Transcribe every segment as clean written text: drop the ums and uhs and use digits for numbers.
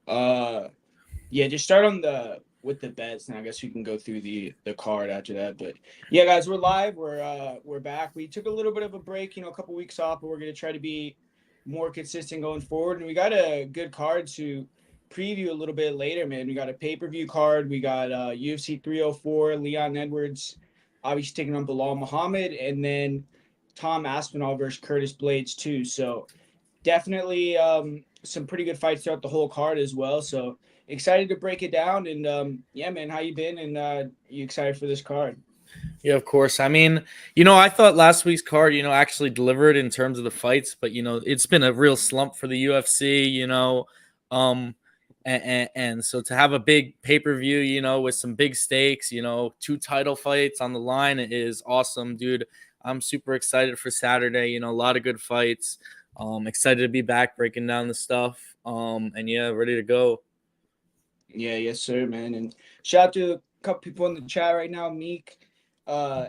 Uh, yeah, just start on the with the bets, and I guess we can go through the card after that. But yeah, guys, we're live. We're back. We took a little bit of a break, a couple weeks off, but we're gonna try to be more consistent going forward. And we got a good card to preview a little bit later, man. We got a pay-per-view card. We got UFC 304, Leon Edwards, obviously taking on Bilal Muhammad, and then Tom Aspinall versus Curtis Blaydes too. So definitely some pretty good fights throughout the whole card as well. So excited to break it down. And yeah, man, how you been? And you excited for this card? Yeah, of course. I mean, I thought last week's card, actually delivered in terms of the fights, but it's been a real slump for the UFC, um, and so to have a big pay per view, with some big stakes, two title fights on the line is awesome, dude. I'm super excited for Saturday. A lot of good fights. Excited to be back breaking down the stuff. And yeah, ready to go. Yeah, yes, sir, man. And shout out to a couple people in the chat right now. Meek, uh,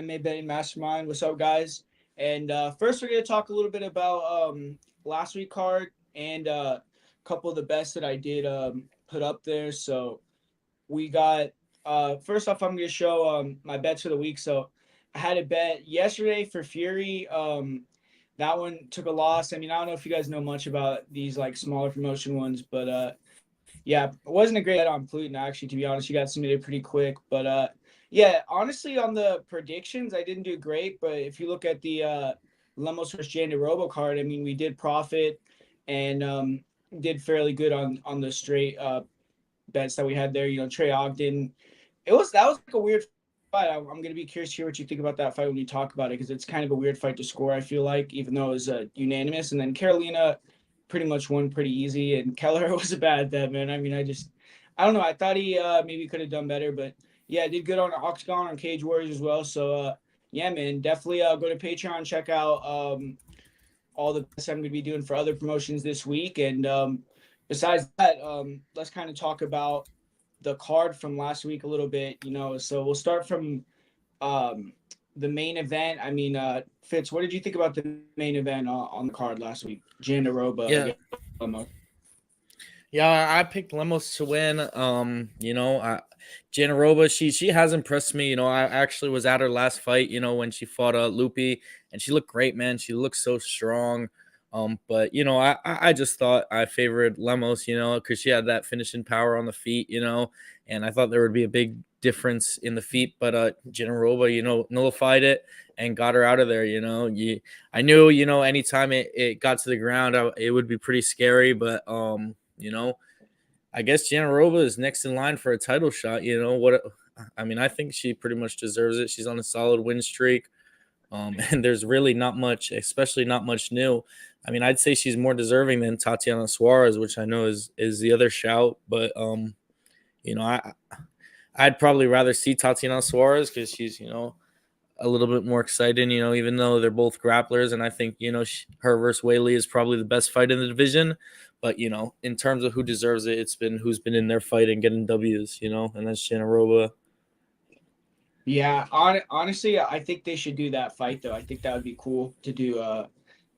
MA Betting Mastermind. What's up, guys? And first, we're gonna talk a little bit about last week card and a couple of the best that I did put up there. So we got first off, I'm gonna show my bets for the week. So I had a bet yesterday for Fury. That one took a loss. I mean, I don't know if you guys know much about these like smaller promotion ones, but yeah, it wasn't a great bet on Pluton, actually, to be honest. You got submitted pretty quick. But yeah, honestly, on the predictions, I didn't do great. But if you look at the Lemos versus Jandiroba card, I mean, we did profit and did fairly good on the straight bets that we had there. Trey Ogden. That was like a weird fight. I'm going to be curious to hear what you think about that fight when you talk about it, because it's kind of a weird fight to score, I feel like, even though it was unanimous. And then Carolina pretty much won pretty easy, and Kelleher was a bad bet, man. I mean, I don't know. I thought he maybe could have done better, but yeah, did good on Octagon on Cage Warriors as well. So yeah, man, definitely go to Patreon, check out all the best I'm going to be doing for other promotions this week. And besides that, let's kind of talk about the card from last week a little bit. So we'll start from um, the main event. I mean, Fitz, what did you think about the main event on the card last week? Jandiroba Yeah. against Lemos. Yeah, I picked Lemos to win. Jandiroba, she has impressed me. I actually was at her last fight, when she fought Loopy, and she looked great, man. She looked so strong. But I just thought I favored Lemos, because she had that finishing power on the feet, and I thought there would be a big difference in the feet. But Jandiroba, nullified it and got her out of there. I knew, anytime it got to the ground, it would be pretty scary. But I guess Jandiroba is next in line for a title shot. What? I mean, I think she pretty much deserves it. She's on a solid win streak. And there's really not much, especially not much new. I mean, I'd say she's more deserving than Tatiana Suarez, which I know is the other shout. But I'd probably rather see Tatiana Suarez because she's a little bit more exciting. Even though they're both grapplers, and I think her versus Whaley is probably the best fight in the division. But in terms of who deserves it, it's been who's been in their fight and getting W's. And that's Jandiroba. Yeah, honestly, I think they should do that fight though. I think that would be cool to do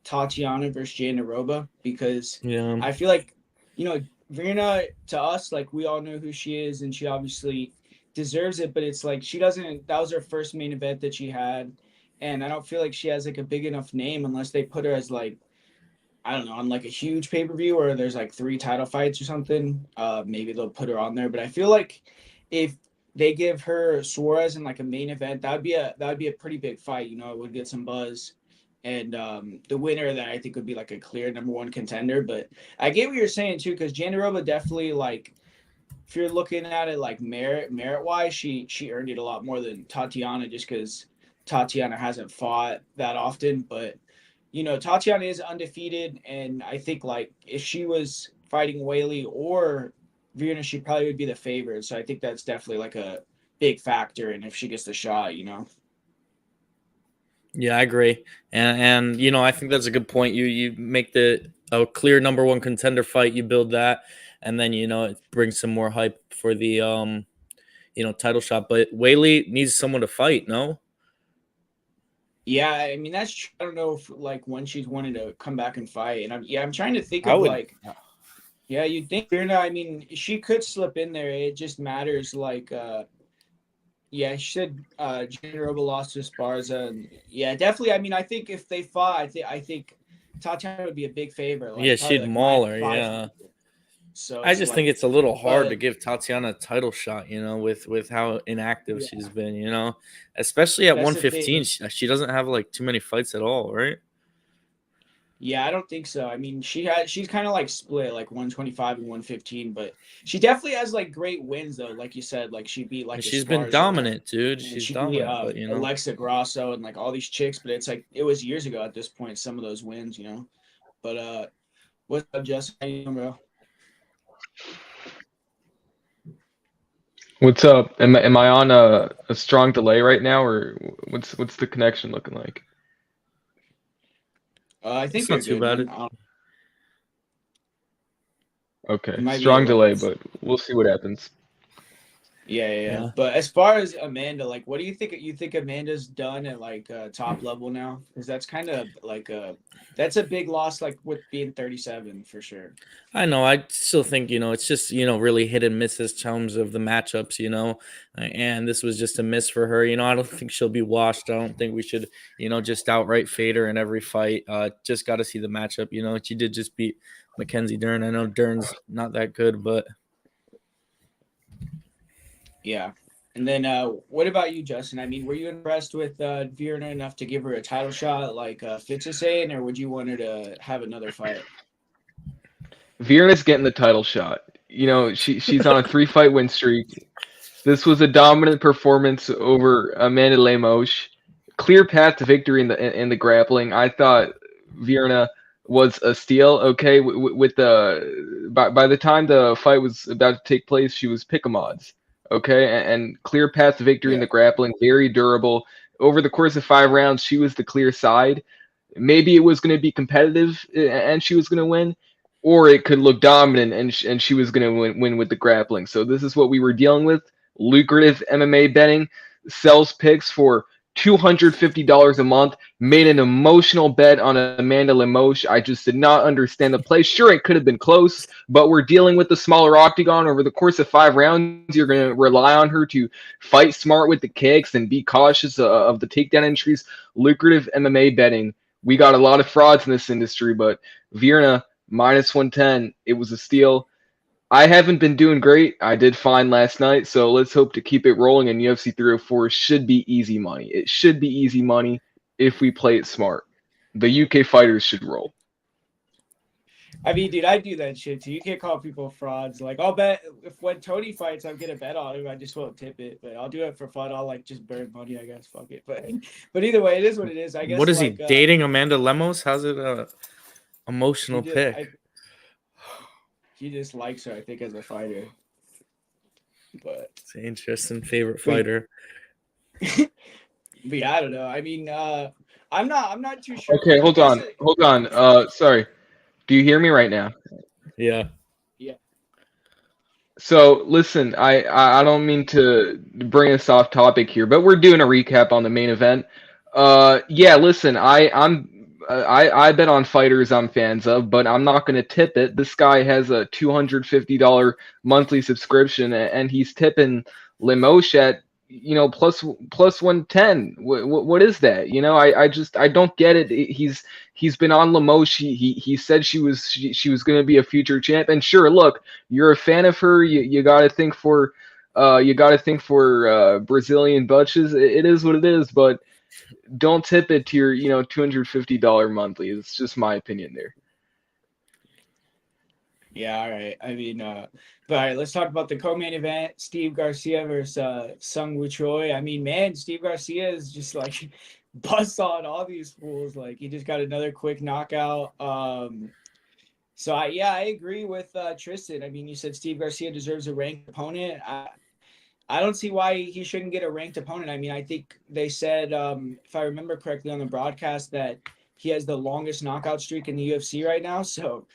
Tatiana versus Jandiroba, because Yeah. I feel like Virna, to us, like, we all know who she is, and she obviously deserves it. But it's like she doesn't. That was her first main event that she had, and I don't feel like she has like a big enough name unless they put her as like, I don't know, on like a huge pay per view where there's like 3 title fights or something. Maybe they'll put her on there. But I feel like if they give her Suarez in like a main event, that would be a pretty big fight. It would get some buzz, and the winner of that, I think, would be like a clear number one contender. But I get what you're saying too, because Jandiroba definitely, like, if you're looking at it like merit wise, she earned it a lot more than Tatiana, just because Tatiana hasn't fought that often. But Tatiana is undefeated, and I think, like, if she was fighting Whaley or Virna, she probably would be the favorite. So I think that's definitely like a big factor, and if she gets the shot. Yeah, I agree, and I think that's a good point. You make a clear number one contender fight, you build that, and then it brings some more hype for the title shot. But Whaley needs someone to fight. No. Yeah, I mean, that's true. I don't know if, like, when she's wanting to come back and fight, and I'm trying to think I of would. like Yeah, you'd think Virna, I mean, she could slip in there. It just matters yeah, she said Jandiroba lost to Sparza. And yeah, definitely. I mean, I think if they fought, I think Tatiana would be a big favorite, Yeah, like probably she'd like maul minus her. five. Yeah. So I it's just think like, it's a little hard to but give Tatiana a title shot, with how inactive yeah, she's been, especially at that's the 115. thing. She doesn't have like too many fights at all, right? Yeah, I don't think so. I mean, she's kind of like split, like 125 and 115, but she definitely has like great wins though. Like you said, like she beat like And a she's been Sparza dominant, dude. and She's she beat dominant, but Alexa Grasso and like all these chicks. But it's like it was years ago at this point. Some of those wins. But what's up, Justin? How you doing, bro? What's up? Am I on a strong delay right now, or what's the connection looking like? I think it's you're not too good, bad. man. It Okay, might be a strong little. delay, but we'll see what happens. Yeah. Yeah. But as far as Amanda, like, what do you think? You think Amanda's done at like top level now? Because that's kind of like that's a big loss, like with being 37 for sure. I know. I still think, it's just, really hit and miss in terms of the matchups, and this was just a miss for her. I don't think she'll be washed. I don't think we should, just outright fade her in every fight. Just got to see the matchup. She did just beat Mackenzie Dern. I know Dern's not that good, but Yeah. And then what about you, Justin? I mean, were you impressed with Virna enough to give her a title shot like Fitz is saying, or would you want her to have another fight? Virna's getting the title shot. She's on a 3-fight win streak. This was a dominant performance over Amanda Lemos. Clear path to victory in the grappling. I thought Virna was a steal. Okay, with the by the time the fight was about to take place, she was pick 'em odds. Okay, and clear path to victory in Yeah. the grappling. Very durable. Over the course of 5 rounds, she was the clear side. Maybe it was going to be competitive and she was going to win, or it could look dominant and she was going to win with the grappling. So this is what we were dealing with. Lucrative MMA betting, sells picks for $250 a month, made an emotional bet on Amanda Lemos. I just did not understand the play. Sure, it could have been close, but we're dealing with the smaller octagon. Over the course of 5 rounds, you're going to rely on her to fight smart with the kicks and be cautious of the takedown entries. Lucrative MMA betting. We got a lot of frauds in this industry, but Virna minus 110, it was a steal. I haven't been doing great. I did fine last night, so let's hope to keep it rolling. And UFC 304 should be easy money. It should be easy money if we play it smart. The UK fighters should roll. I mean, dude, I do that shit too. You can't call people frauds. Like, I'll bet if when Tony fights, I'm gonna bet on him. I just won't tip it, but I'll do it for fun. I'll like just burn money, I guess. Fuck it. But either way, it is what it is. I guess. what is like, he dating Amanda Lemos? How's it emotional he pick? he just likes her, I think, as a fighter. But It's an interesting favorite fighter. but yeah, I don't know. I mean, I'm not too sure. Okay, hold on. Sorry. Do you hear me right now? Yeah. Yeah. So listen, I don't mean to bring us off topic here, but we're doing a recap on the main event. Yeah, listen, I bet on fighters I'm fans of, but I'm not gonna tip it. This guy has a $250 monthly subscription, and he's tipping Lemos at plus 110. What is that? I don't get it. He's been on Lemos. He said she was gonna be a future champ, and sure, look, you're a fan of her. You gotta think for Brazilian butches. It is what it is, but don't tip it to your $250 monthly. It's just my opinion there. Yeah, all right. I mean, but all right, let's talk about the co-main event: Steve Garcia versus Sung Woo Choi. I mean, man, Steve Garcia is just like bust on all these fools. Like he just got another quick knockout. So I agree with Tristan. I mean, you said Steve Garcia deserves a ranked opponent. I don't see why he shouldn't get a ranked opponent. I mean, I think they said, if I remember correctly on the broadcast, that he has the longest knockout streak in the UFC right now. So,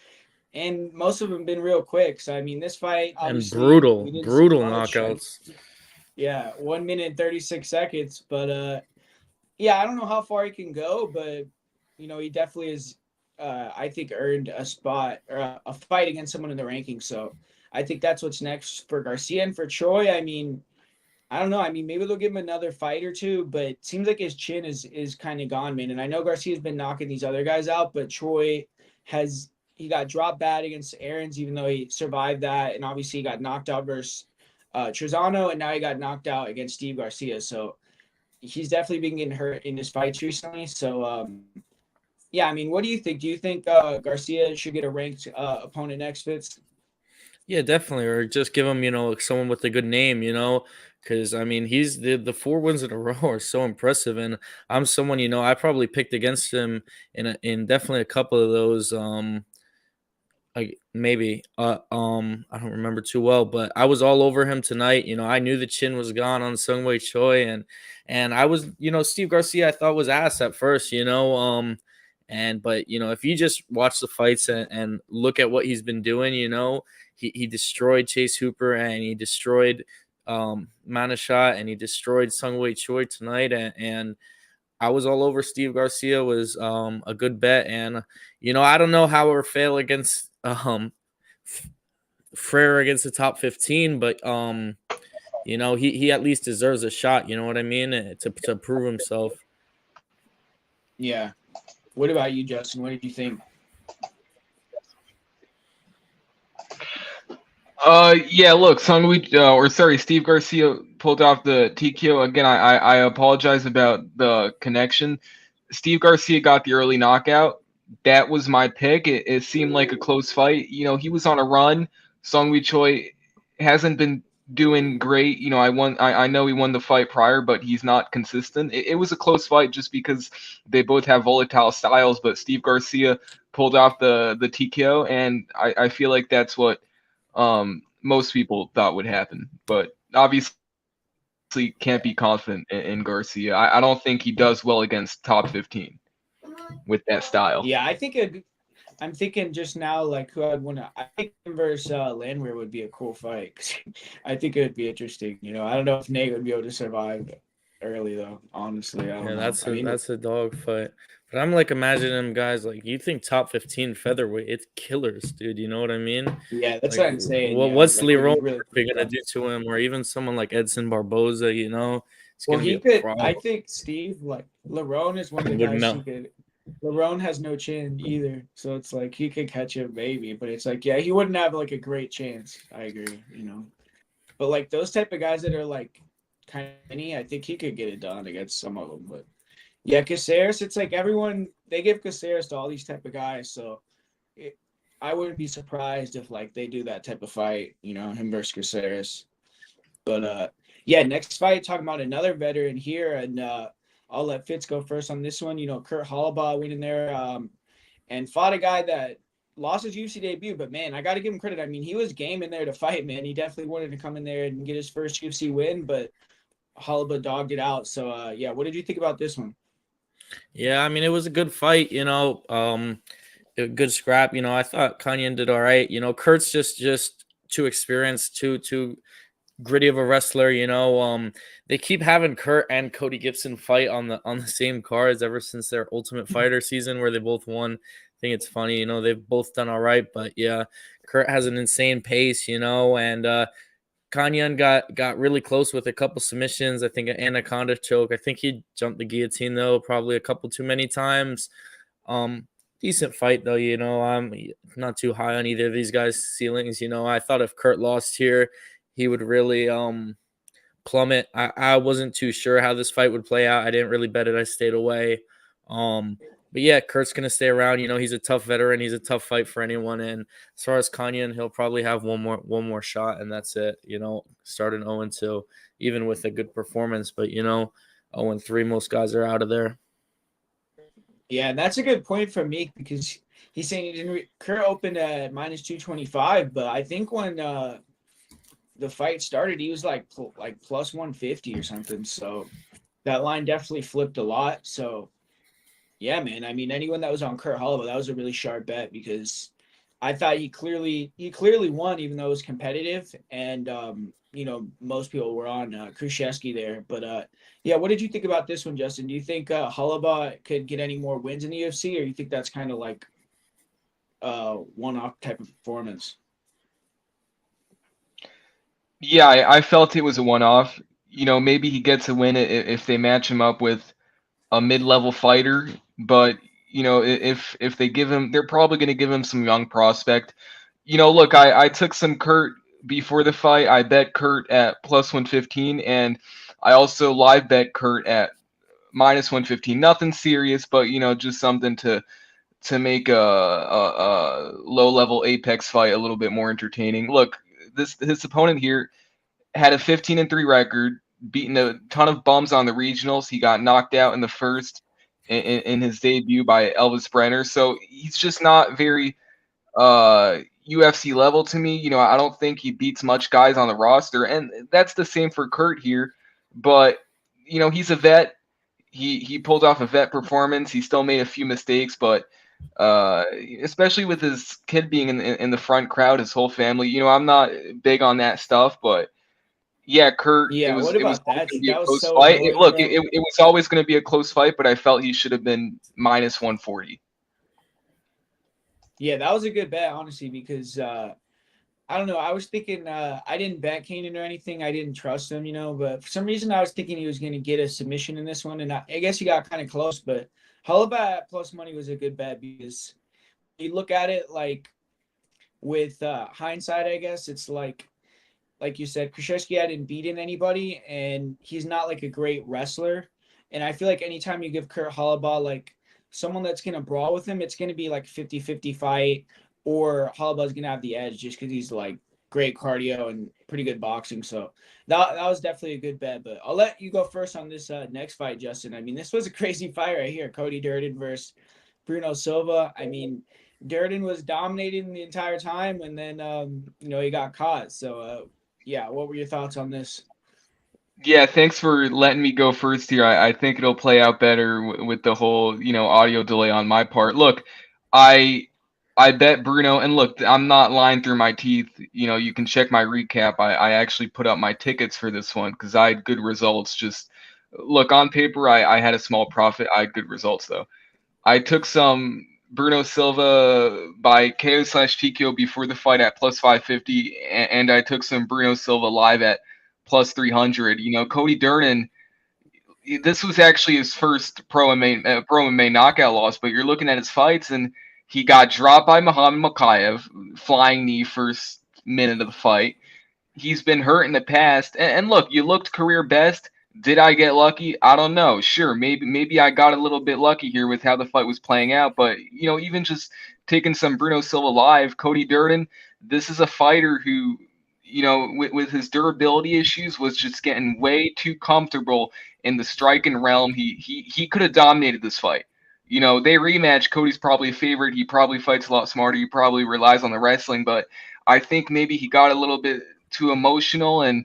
and most of them have been real quick. So, I mean, this fight, And obviously, brutal we didn't see much. knockouts. Yeah, 1 minute and 36 seconds. But yeah, I don't know how far he can go, but he definitely is I think earned a spot or a fight against someone in the rankings. So I think that's what's next for Garcia. And for Choi, I mean, I don't know. I mean, maybe they'll give him another fight or two, but it seems like his chin is kind of gone, man. And I know Garcia's been knocking these other guys out, but Choi he got dropped bad against Aaron's, even though he survived that, and obviously he got knocked out versus Trezano, and now he got knocked out against Steve Garcia. So he's definitely been getting hurt in his fights recently. So yeah, I mean, what do you think? Do you think Garcia should get a ranked opponent next, Fitz? Yeah, definitely. Or just give him, someone with a good name, because I mean, he's the 4 wins in a row are so impressive. And I'm someone, I probably picked against him in definitely a couple of those. Maybe I don't remember too well, but I was all over him tonight. I knew the chin was gone on Sungwei Choi, and I was, Steve Garcia I thought was ass at first, but if you just watch the fights and look at what he's been doing, he destroyed Chase Hooper and he destroyed Manashot and he destroyed Sungwei Choi tonight, and I was all over Steve Garcia was a good bet. And I don't know how or fail against Frere against the top 15, but he at least deserves a shot, you know what I mean, to prove himself. Yeah. What about you, Justin? What did you think? Yeah, look, Steve Garcia pulled off the TKO. Again, I apologize about the connection. Steve Garcia got the early knockout. That was my pick. It seemed like a close fight. He was on a run. Sungwoo Choi hasn't been doing great. I know he won the fight prior, but he's not consistent. It was a close fight just because they both have volatile styles, but Steve Garcia pulled off the TKO, and I feel like that's what most people thought would happen. But obviously can't be confident in Garcia. I don't think he does well against top 15 with that style. Yeah, I'm thinking just now, like, who I'd want to. I think him versus Landwehr would be a cool fight. 'Cause I think it would be interesting. I don't know if Nate would be able to survive early, though. Honestly, I don't know. That's a dog fight. But I'm like imagining them guys like you think top 15 featherweight, it's killers, dude. You know what I mean? Yeah, that's Like, what I'm saying. what's like, Leron really gonna do to him, or even someone like Edson Barboza? It's Well, gonna be he a could. problem. I think Steve, like, Lerone is one of the Wouldn't guys know. he could. Lerone has no chin either, so it's like he could catch him maybe, but it's like, yeah, he wouldn't have like a great chance. I agree, but like those type of guys that are like kind of mini, I think he could get it done against some of them. But yeah, Caceres, it's like everyone they give Caceres to all these type of guys, so I wouldn't be surprised if like they do that type of fight, him versus Caceres. But yeah, next fight talking about another veteran here, and I'll let Fitz go first on this one. Kurt Halla went in there and fought a guy that lost his UFC debut, but man, I got to give him credit. I mean, he was game in there to fight, man. He definitely wanted to come in there and get his first UFC win, but Halla dogged it out. So yeah, what did you think about this one? Yeah, I mean, it was a good fight, a good scrap. I thought Kesian did all right. Kurt's just too experienced, too gritty of a wrestler. They keep having Kurt and Cody Gibson fight on the same cards ever since their Ultimate Fighter season where they both won. I think it's funny, they've both done all right, but yeah, Kurt has an insane pace, and Kesian got really close with a couple submissions. I think an anaconda choke. I think he jumped the guillotine though, probably a couple too many times. Decent fight though, I'm not too high on either of these guys' ceilings. I thought if Kurt lost here, he would really plummet. I wasn't too sure how this fight would play out. I didn't really bet it. I stayed away. But yeah, Kurt's gonna stay around. He's a tough veteran. He's a tough fight for anyone. And as far as Kesian, he'll probably have one more shot, and that's it. Starting 0-2, even with a good performance. But 0-3, most guys are out of there. Yeah, and that's a good point from Meek because he's saying he didn't. Kurt opened at -225, but I think when the fight started, he was like plus 150 or something. So that line definitely flipped a lot. So yeah, man. I mean, anyone that was on Kurt Halla, that was a really sharp bet because I thought he clearly won, even though it was competitive. And most people were on Krzyzewski there. But yeah, what did you think about this one, Justin? Do you think Halla could get any more wins in the UFC, or you think that's kind of like one-off type of performance. Yeah, I felt it was a one-off. Maybe he gets a win if they match him up with a mid-level fighter, but if they give him, they're probably going to give him some young prospect. Look, I took some Kurt before the fight. I bet Kurt at plus 115, and I also live bet Kurt at minus 115. Nothing serious, but just something to make a low-level Apex fight a little bit more entertaining. Look, his opponent here had a 15-3 record, beaten a ton of bums on the regionals. He got knocked out in the first in his debut by Elvis Brenner. So he's just not very UFC level to me. I don't think he beats much guys on the roster, and that's the same for Kurt here. But he's a vet. He pulled off a vet performance. He still made a few mistakes, but especially with his kid being in the front crowd, his whole family. I'm not big on that stuff, but yeah, Kurt. Yeah, what about that? That was so fight. annoying, Look, bro. it was always going to be a close fight, but I felt he should have been minus 140. Yeah, that was a good bet, honestly, because I don't know. I was thinking I didn't bet Kanan or anything. I didn't trust him, but for some reason I was thinking he was going to get a submission in this one, and I guess he got kind of close. But Halla at plus money was a good bet because you look at it like with hindsight, I guess it's like you said, Krzyzewski hadn't beaten anybody, and he's not like a great wrestler. And I feel like anytime you give Kurt Halla like someone that's going to brawl with him, it's going to be like 50-50 fight, or Halaba's going to have the edge just because he's like great cardio and pretty good boxing. So that was definitely a good bet. But I'll let you go first on this next fight, Justin. I mean, this was a crazy fight right here. Cody Durden versus Bruno Silva. I mean, Durden was dominating the entire time, and then, he got caught. So, yeah, what were your thoughts on this? Yeah, thanks for letting me go first here. I think it'll play out better with the whole, audio delay on my part. Look, I bet Bruno, and look, I'm not lying through my teeth. You can check my recap. I actually put up my tickets for this one because I had good results. Just look, on paper, I had a small profit. I had good results, though. I took some Bruno Silva by KO/TKO before the fight at plus 550, and I took some Bruno Silva live at plus 300. Cody Durden, this was actually his first pro MMA knockout loss, but you're looking at his fights, and he got dropped by Muhammad Makav, flying knee first minute of the fight. He's been hurt in the past, and look, you looked career best. Did I get lucky? I don't know. Sure, maybe I got a little bit lucky here with how the fight was playing out, but even just taking some Bruno Silva live, Cody Durden, this is a fighter who, with his durability issues, was just getting way too comfortable in the striking realm. He could have dominated this fight. They rematch. Cody's probably a favorite. He probably fights a lot smarter. He probably relies on the wrestling, but I think maybe he got a little bit too emotional. And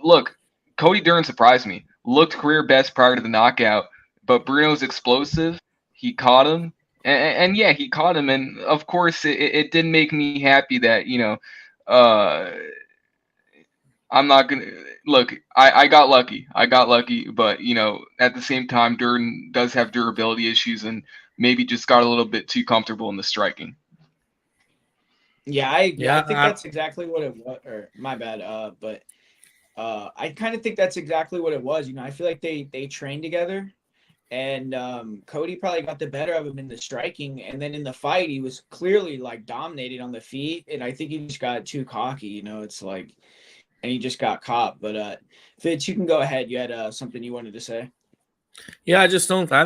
look, Cody Durden surprised me. Looked career best prior to the knockout, but Bruno's explosive. He caught him, and yeah, he caught him. And of course, it did make me happy that I'm not gonna look. I got lucky. But at the same time, Durden does have durability issues, and maybe just got a little bit too comfortable in the striking. Yeah, I agree. I think that's exactly what it was. Or my bad. But I kind of think that's exactly what it was. I feel like they trained together, and Cody probably got the better of him in the striking, and then in the fight, he was clearly like dominated on the feet, and I think he just got too cocky. It's like. And he just got caught. But Fitz, you can go ahead. You had something you wanted to say. Yeah, I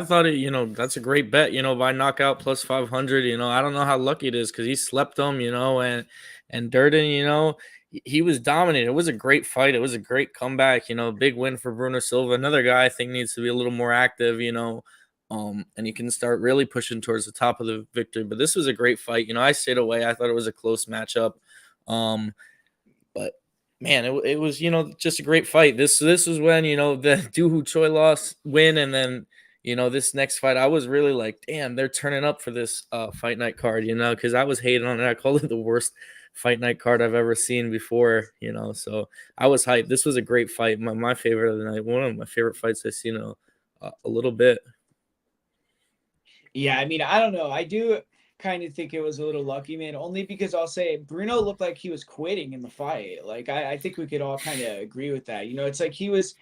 thought it, that's a great bet, by knockout plus 500. I don't know how lucky it is because he slept him, and Durden, he was dominant. It was a great fight. It was a great comeback, big win for Bruno Silva. Another guy I think needs to be a little more active, and he can start really pushing towards the top of the victory. But this was a great fight. I stayed away. I thought it was a close matchup. But man, it was, just a great fight. This was when, the dude who Choi lost win. And then, this next fight, I was really like, damn, they're turning up for this fight night card, because I was hating on it. I called it the worst fight night card I've ever seen before, so I was hyped. This was a great fight. My favorite of the night. One of my favorite fights I've seen a little bit. Yeah, I mean, I don't know. I do kind of think it was a little lucky, man. Only because I'll say Bruno looked like he was quitting in the fight. Like I think we could all kind of agree with that. It's like he was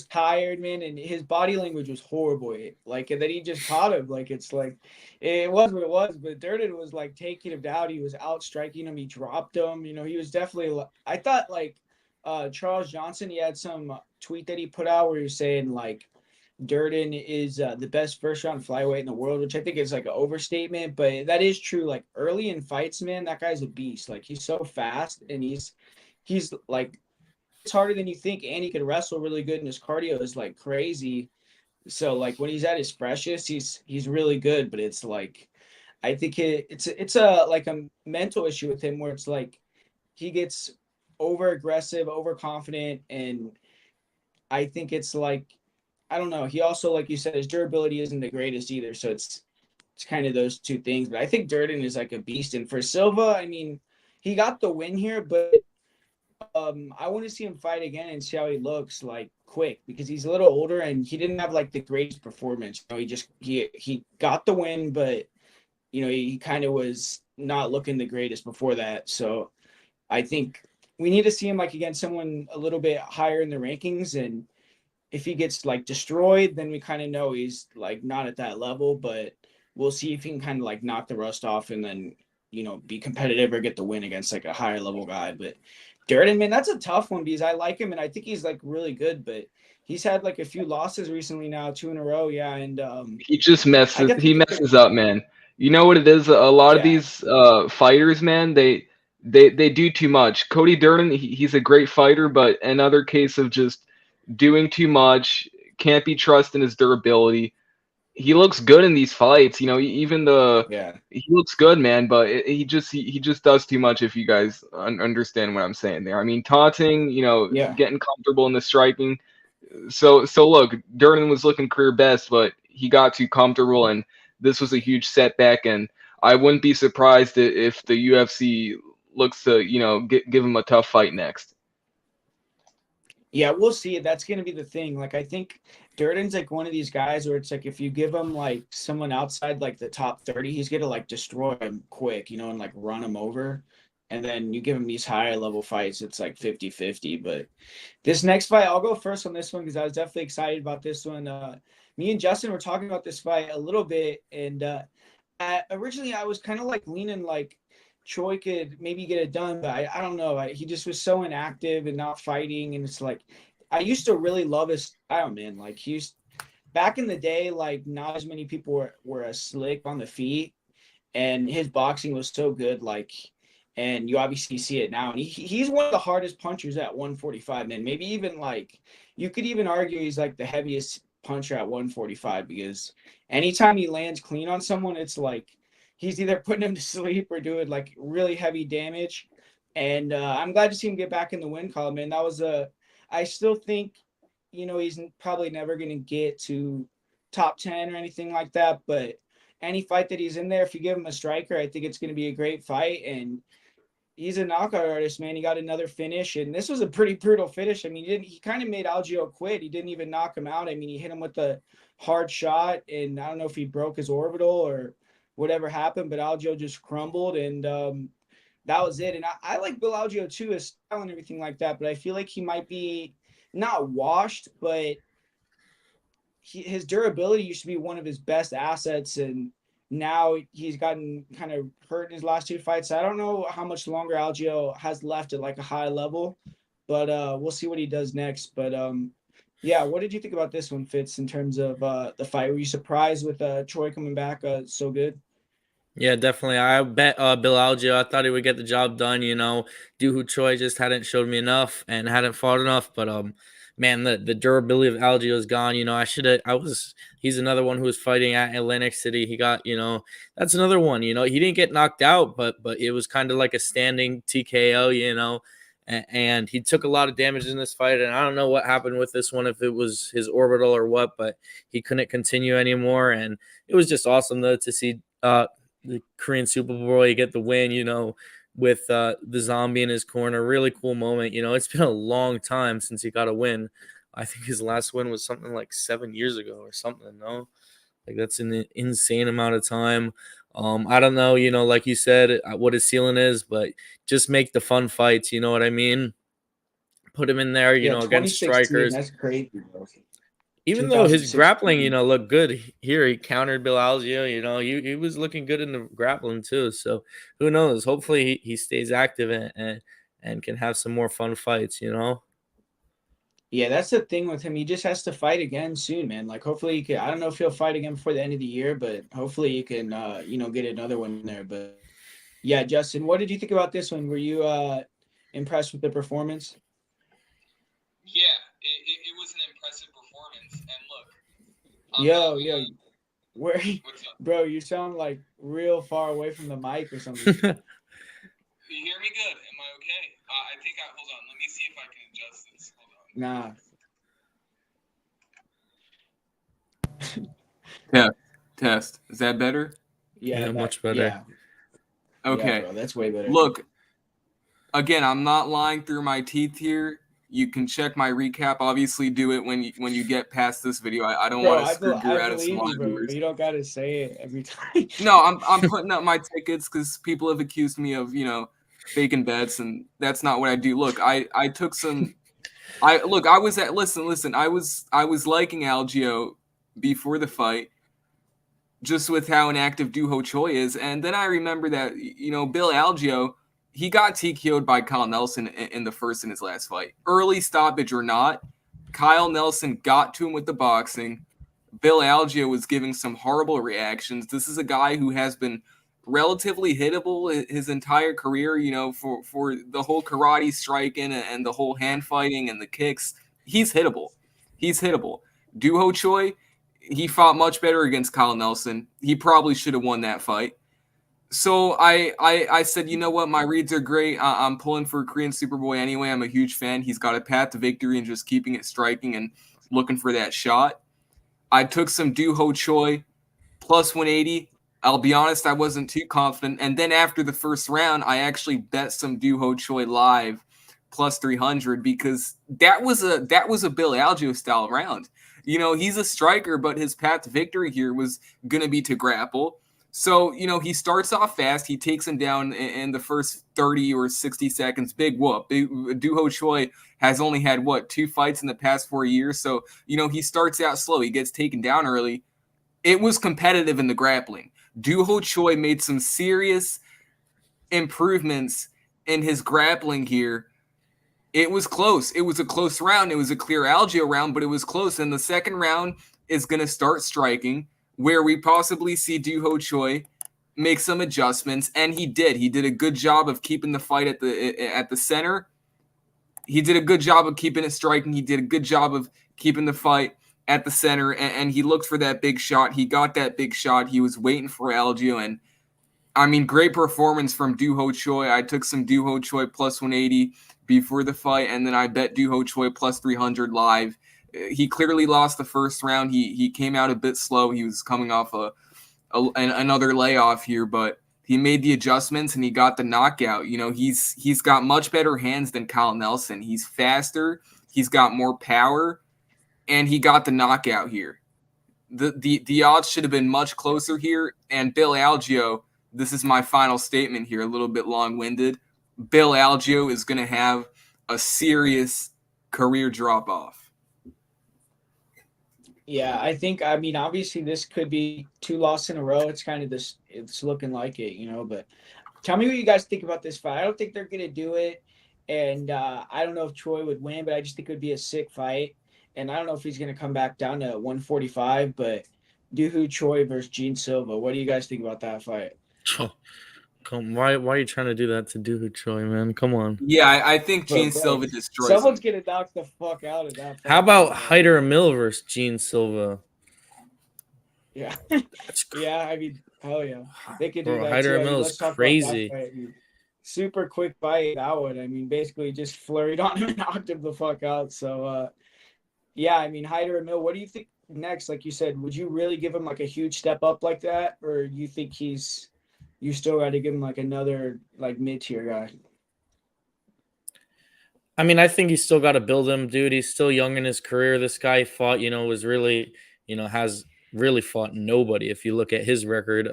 tired, man, and his body language was horrible. Like, and then he just caught him. Like it's like it was what it was. But Durden was like taking him down. He was out striking him. He dropped him. He was definitely. I thought like Charles Johnson. He had some tweet that he put out where he was saying like Durden is the best first round flyweight in the world, which I think is like an overstatement, but that is true. Like early in fights, man, that guy's a beast. Like he's so fast and he's like it's harder than you think, and he can wrestle really good, and his cardio is like crazy. So like when he's at his freshest, he's really good, but it's like I think it's a like a mental issue with him where it's like he gets over aggressive, overconfident, and I think it's like I don't know. He also, like you said, his durability isn't the greatest either. So it's kind of those two things. But I think Durden is like a beast. And for Silva, I mean, he got the win here, but I want to see him fight again and see how he looks like quick because he's a little older and he didn't have like the greatest performance. He got the win, but he kind of was not looking the greatest before that. So I think we need to see him like against someone a little bit higher in the rankings, and if he gets like destroyed, then we kind of know he's like not at that level, but we'll see if he can kind of like knock the rust off and then, be competitive or get the win against like a higher level guy. But Durden, man, that's a tough one because I like him and I think he's like really good, but he's had like a few losses recently now, 2 in a row. Yeah. And he just messes up, man. You know what it is? A lot of these fighters, man, they do too much. Cody Durden, he's a great fighter, but another case of just doing too much, can't be trusted in his durability. He looks good in these fights, he looks good, man, but he just does too much. If you guys understand what I'm saying there, I mean, taunting, getting comfortable in the striking. So look, Durden was looking career best, but he got too comfortable, and this was a huge setback. And I wouldn't be surprised if the UFC looks to give him a tough fight next. Yeah, we'll see. That's going to be the thing. Like, I think Durden's like one of these guys where it's like if you give him like someone outside like the top 30, he's going to like destroy him quick, and like run him over. And then you give him these higher level fights, it's like 50-50. But this next fight, I'll go first on this one because I was definitely excited about this one. Me and Justin were talking about this fight a little bit. And originally I was kind of like leaning like Choi could maybe get it done, but I don't know. He just was so inactive and not fighting. And it's like, I used to really love his style, man. Like back in the day, like not as many people were as slick on the feet, and his boxing was so good. Like, and you obviously see it now. And he's one of the hardest punchers at 145, man. Maybe even like, you could even argue he's like the heaviest puncher at 145 because anytime he lands clean on someone, it's like, he's either putting him to sleep or doing like really heavy damage. And I'm glad to see him get back in the win column, man. I still think, he's probably never going to get to top 10 or anything like that. But any fight that he's in there, if you give him a striker, I think it's going to be a great fight. And he's a knockout artist, man. He got another finish. And this was a pretty brutal finish. I mean, he kind of made Algeo quit. He didn't even knock him out. I mean, he hit him with a hard shot. And I don't know if he broke his orbital or whatever happened, but Algeo just crumbled, and that was it. And I like Bill Algeo too, his style and everything like that, but I feel like he might be not washed, but his durability used to be one of his best assets, and now he's gotten kind of hurt in his last 2 fights. I don't know how much longer Algeo has left at like a high level, but we'll see what he does next. But yeah, what did you think about this one, Fitz, in terms of the fight? Were you surprised with Choi coming back so good? Yeah, definitely. I bet Bill Algeo, I thought he would get the job done, Dooku Choi just hadn't showed me enough and hadn't fought enough. But man, the durability of Algeo is gone. He's another one who was fighting at Atlantic City. He got, that's another one, he didn't get knocked out, but it was kind of like a standing TKO, and he took a lot of damage in this fight. And I don't know what happened with this one, if it was his orbital or what, but he couldn't continue anymore. And it was just awesome though to see the Korean Superboy get the win, with the zombie in his corner. Really cool moment. It's been a long time since he got a win. I think his last win was something like 7 years ago or something. No, like that's an insane amount of time. I don't know, like you said, what his ceiling is, but just make the fun fights. You know what I mean? Put him in there, Yeah, against 2016. strikers. That's crazy, bro. Even though his 2016. grappling, looked good here, he countered Bill Algeo. He was looking good in the grappling too. So who knows? Hopefully he stays active and can have some more fun fights. Yeah, that's the thing with him. He just has to fight again soon, man. Like hopefully he can. I don't know if he'll fight again before the end of the year, but hopefully you can, get another one there. But yeah, Justin, what did you think about this one? Were you impressed with the performance? Yeah, it was an impressive performance. And look, Yo, where, what's up? bro? You sound like real far away from the mic or something. You hear me good? Am I okay? I think hold on. Let me see if I can adjust this. Hold on. Nah. Test. Is that better? Yeah, much better. Yeah. Okay. Yeah, bro, that's way better. Look, again, I'm not lying through my teeth here. You can check my recap. Obviously, do it when you get past this video. I don't want to screw Drew out of some live viewers. You don't gotta say it every time. No, I'm putting up my tickets because people have accused me of faking bets, and that's not what I do. Look, I took some. I was at listen. I was liking Algeo before the fight, just with how inactive Duho Choi is, and then I remember that Bill Algeo, he got TKO'd by Kyle Nelson in the first in his last fight. Early stoppage or not, Kyle Nelson got to him with the boxing. Bill Algeo was giving some horrible reactions. This is a guy who has been relatively hittable his entire career, for the whole karate striking and the whole hand fighting and the kicks. He's hittable. Duho Choi, he fought much better against Kyle Nelson. He probably should have won that fight. So I said, you know what? My reads are great. I'm pulling for Korean Superboy anyway. I'm a huge fan. He's got a path to victory and just keeping it striking and looking for that shot. I took some Duho Choi plus 180. I'll be honest, I wasn't too confident. And then after the first round, I actually bet some Duho Choi live plus 300 because that was a Bill Algeo style round. He's a striker, but his path to victory here was going to be to grapple. So, he starts off fast. He takes him down in the first 30 or 60 seconds. Big whoop. Duho Choi has only had, 2 fights in the past 4 years. So, he starts out slow. He gets taken down early. It was competitive in the grappling. Duho Choi made some serious improvements in his grappling here. It was close. It was a close round. It was a clear Algeo round, but it was close. And the second round is going to start striking, where we possibly see Duho Choi make some adjustments, and he did. He did a good job of keeping the fight at the center. He did a good job of keeping it striking. He did a good job of keeping the fight at the center, and he looked for that big shot. He got that big shot. He was waiting for Algeo, and great performance from Duho Choi. I took some Duho Choi plus 180 before the fight, and then I bet Duho Choi plus 300 live. He clearly lost the first round. He came out a bit slow. He was coming off another layoff here, but he made the adjustments and he got the knockout. He's got much better hands than Kyle Nelson. He's faster. He's got more power, and he got the knockout here. The odds should have been much closer here. And Bill Algeo, this is my final statement here, a little bit long-winded. Bill Algeo is going to have a serious career drop-off. Yeah, I think, obviously this could be 2 losses in a row. It's kind of it's looking like it, but tell me what you guys think about this fight. I don't think they're going to do it. And I don't know if Choi would win, but I just think it would be a sick fight. And I don't know if he's going to come back down to 145, but Duho Choi versus Gene Silva. What do you guys think about that fight? Why are you trying to do that to Duho Choi, man? Come on. Yeah, I think Gene Silva destroys Someone's him. going to knock the fuck out of that fight. How about Emil versus Gene Silva? Yeah. Yeah, hell yeah. They could do that Emil is crazy. Super quick fight, that one. Basically just flurried on him and knocked him the fuck out. So, yeah, Emil, what do you think next? Like you said, would you really give him like a huge step up like that? Or you think you still got to give him like another like mid-tier guy? I think he's still got to build him, dude. He's still young in his career. This guy fought, was really, has really fought nobody. If you look at his record,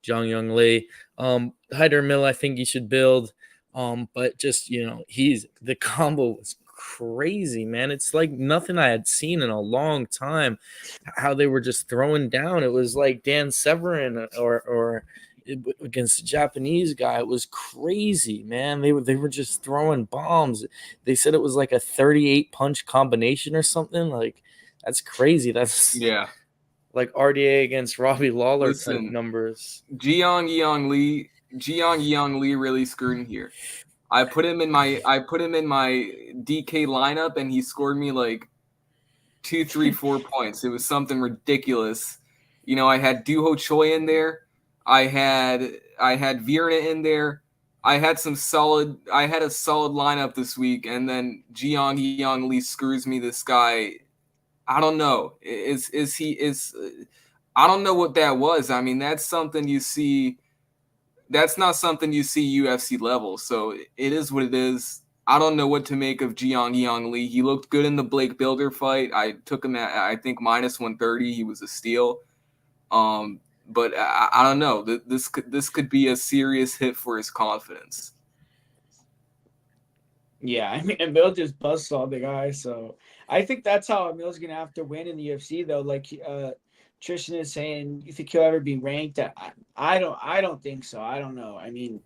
Zhang Young Lee, Hyder Mill, I think he should build. But just, the combo was crazy, man. It's like nothing I had seen in a long time. How they were just throwing down. It was like Dan Severin or against the Japanese guy. It was crazy, man. They were just throwing bombs. They said it was like a 38 punch combination or something. Like, that's crazy. That's Yeah. like RDA against Robbie Lawler type Listen, numbers. Jiang Yang Lee really screwed in here. I put him in my DK lineup, and he scored me like 2, 3, 4 points. It was something ridiculous. I had Duho Choi in there. I had Virna in there. I had a solid lineup this week, and then Jiang Yang Lee screws me. This guy, I don't know. I don't know what that was. I mean, that's something you see. That's not something you see UFC level. So it is what it is. I don't know what to make of Jiang Yang Lee. He looked good in the Blake Builder fight. I took him at, I think, minus 130. He was a steal. But I don't know. This could be a serious hit for his confidence. Yeah, I mean, Emil just busts all the guys, so I think that's how Emil's gonna have to win in the UFC, though. Like Tristan is saying, you think he'll ever be ranked? I don't think so. I don't know. I mean,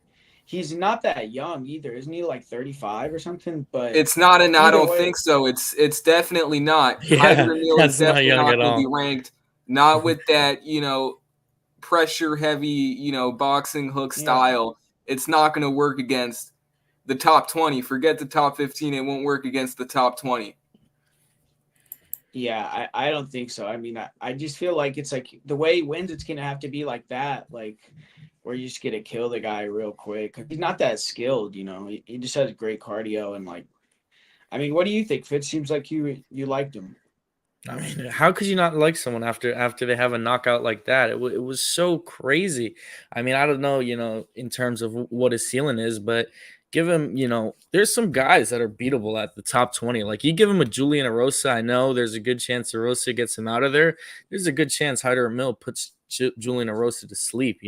he's not that young either, isn't he? Like 35 or something. But it's not, and I don't way, think so. It's definitely not. Yeah, Hyder Emil is that's not definitely young not at going to be all. ranked. Not with that, pressure heavy, boxing hook style. It's not going to work against the top 20. Forget the top 15. It won't work against the top 20. Yeah, I don't think so. I mean, I just feel like it's like the way he wins, it's gonna have to be like that, like where you just get to kill the guy real quick. He's not that skilled, He just has great cardio and like, I mean, what do you think, Fitz? Seems like you liked him. I mean, how could you not like someone after they have a knockout like that? It was so crazy. I mean, I don't know, in terms of what his ceiling is, but give him, there's some guys that are beatable at the top 20. Like, you give him a Julian Erosa, I know there's a good chance Erosa gets him out of there. There's a good chance Hyder Mill puts Julian Erosa to sleep,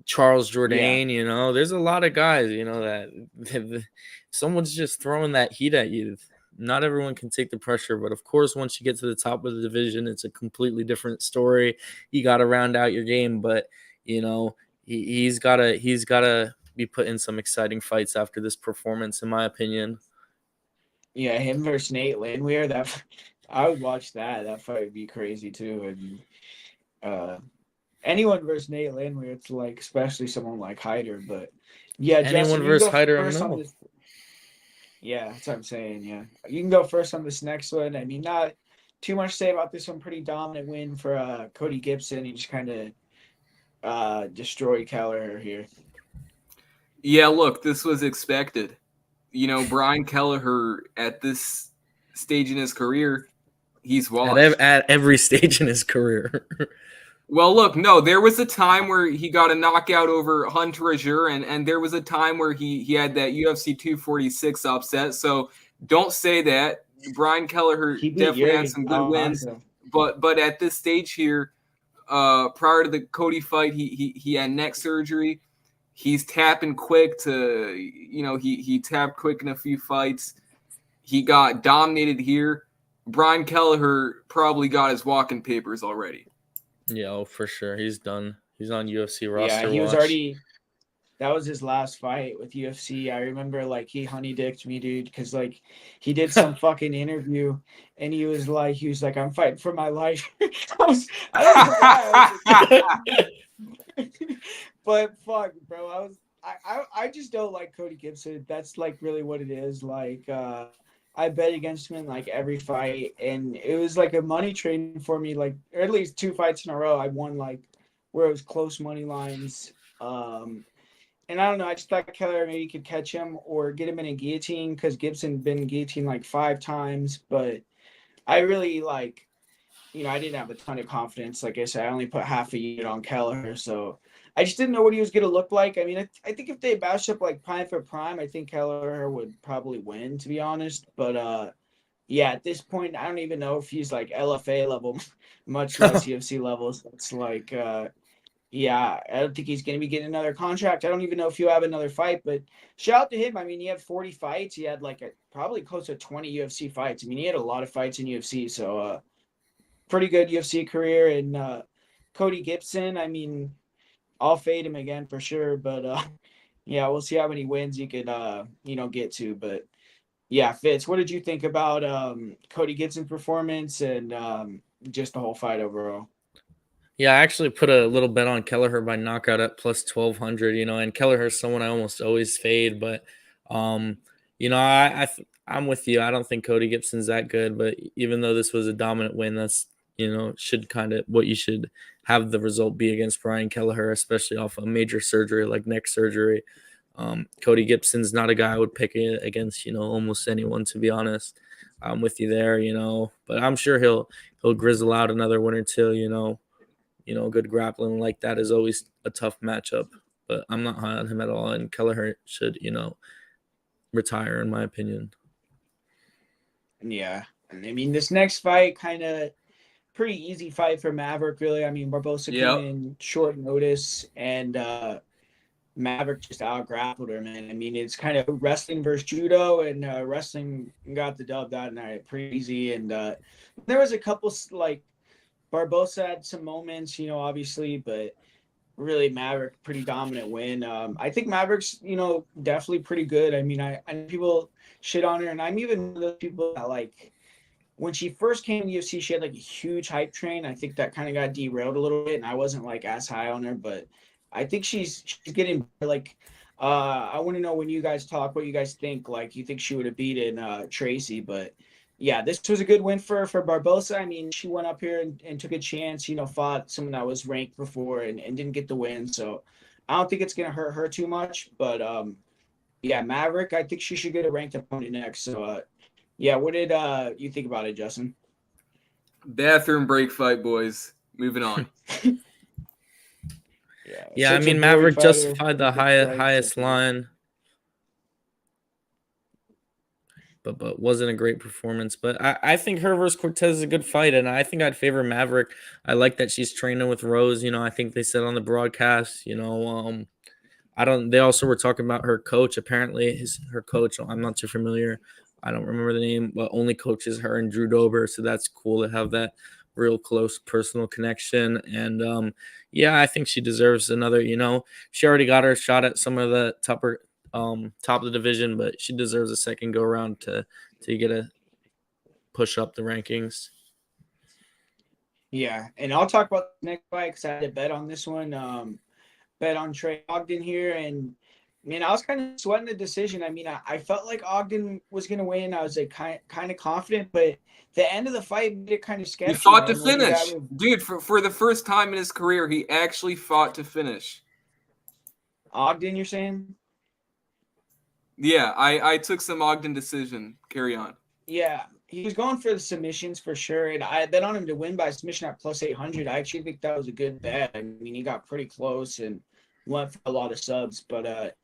Charles Jourdain, there's a lot of guys, that someone's just throwing that heat at you. Not everyone can take the pressure, but of course, once you get to the top of the division, it's a completely different story. You got to round out your game, but he's gotta be put in some exciting fights after this performance, in my opinion. Yeah, him versus Nate Landwehr. That I would watch that. That fight would be crazy too. And anyone versus Nate Landwehr, it's like especially someone like Hyder. But yeah, anyone Justin, versus Hyder. Yeah, that's what I'm saying. Yeah, you can go first on this next one. I mean, not too much to say about this one. Pretty dominant win for Cody Gibson. He just kind of destroyed Kelleher here. Yeah, look, this was expected. Brian Kelleher at this stage in his career, he's washed. At every stage in his career. Well, look, no, there was a time where he got a knockout over Hunter Azure, and there was a time where he had that UFC 246 upset. So don't say that. Brian Kelleher definitely had some good wins. But at this stage here, prior to the Cody fight, he had neck surgery. He's tapping quick to, he tapped quick in a few fights. He got dominated here. Brian Kelleher probably got his walking papers already. Yeah, for sure. He's done. He's on UFC roster. Yeah, he was already. That was his last fight with UFC. I remember, like, he honey dicked me, dude, because like he did some fucking interview, and he was like, I'm fighting for my life. But fuck, bro, I just don't like Cody Gibson. That's like really what it is. Like, I bet against him in like every fight, and it was like a money train for me. Like, or at least 2 fights in a row, I won like where it was close money lines. And I don't know. I just thought Kelleher maybe could catch him or get him in a guillotine because Gibson been guillotined like 5 times. But I really like, I didn't have a ton of confidence. Like I said, I only put half a unit on Kelleher, so I just didn't know what he was going to look like. I mean, I think if they bashed up like prime for prime, I think Kelleher would probably win, to be honest. But yeah, at this point, I don't even know if he's like LFA level, much less UFC levels. It's like, yeah, I don't think he's going to be getting another contract. I don't even know if he'll have another fight, but shout out to him. I mean, he had 40 fights. He had like probably close to 20 UFC fights. I mean, he had a lot of fights in UFC. So, pretty good UFC career. And Cody Gibson, I mean, I'll fade him again for sure. But yeah, we'll see how many wins he could, get to. But yeah, Fitz, what did you think about Cody Gibson's performance and just the whole fight overall? Yeah, I actually put a little bet on Kelleher by knockout at plus 1200. And Kelleher's someone I almost always fade, but I'm with you. I don't think Cody Gibson's that good, but even though this was a dominant win, that's should kind of what you should have the result be against Brian Kelleher, especially off a major surgery like neck surgery. Cody Gibson's not a guy I would pick against almost anyone, to be honest. I'm with you there, but I'm sure he'll grizzle out another win or two. Good grappling like that is always a tough matchup, but I'm not high on him at all. And Kelleher should, retire, in my opinion. Yeah. And I mean, this next fight, kind of pretty easy fight for Maverick, really. I mean, Barbosa came in short notice, and Maverick just out-grappled her, man. I mean, it's kind of wrestling versus judo, and wrestling got the dub that night pretty easy. And there was a couple, like, Barbosa had some moments, obviously, but really Maverick pretty dominant win. I think Maverick's, definitely pretty good. I mean, I people shit on her, and I'm even one of those people that, like, when she first came to UFC, she had like a huge hype train. I think that kind of got derailed a little bit, and I wasn't like as high on her, but I think she's getting like. I want to know when you guys talk, what you guys think. Like, you think she would have beaten Tracy, but yeah, this was a good win for Barbosa. I mean, she went up here and took a chance. Fought someone that was ranked before and didn't get the win. So I don't think it's gonna hurt her too much. But yeah, Maverick, I think she should get a ranked opponent next. So yeah, what did you think about it, Justin? Bathroom break fight, boys. Moving on. Yeah, I mean, Maverick justified the highest line, but wasn't a great performance. But I think her versus Cortez is a good fight, and I think I'd favor Maverick. I like that she's training with Rose. I think they said on the broadcast, they also were talking about her coach. Apparently, her coach, I'm not too familiar. I don't remember the name, but only coaches her and Drew Dober. So that's cool to have that real close personal connection. And yeah, I think she deserves another, she already got her shot at some of the top of the division, but she deserves a second go around to get a push up the rankings. Yeah, and I'll talk about the next fight because I had a bet on this one. Bet on Trey Ogden here, and man, I was kind of sweating the decision. I mean, I felt like Ogden was going to win. I was like kind of confident, but the end of the fight made it kind of sketchy. He fought to finish. Dude, for the first time in his career, he actually fought to finish. Ogden, you're saying? Yeah, I took some Ogden decision. Carry on. Yeah, he was going for the submissions for sure, and I bet on him to win by submission at plus 800. I actually think that was a good bet. I mean, he got pretty close and went for a lot of subs, but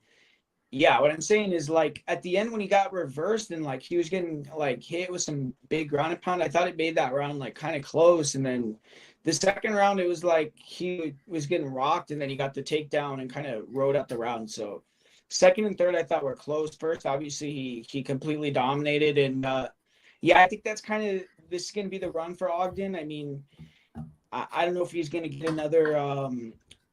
yeah, what I'm saying is, like, at the end when he got reversed and like he was getting like hit with some big ground and pound, I thought it made that round like kind of close. And then the second round, it was like he was getting rocked, and then he got the takedown and kind of rode out the round. So second and third, I thought were close. First, obviously, he completely dominated, and yeah, I think that's kind of this is gonna be the run for Ogden. I mean, I don't know if he's gonna get another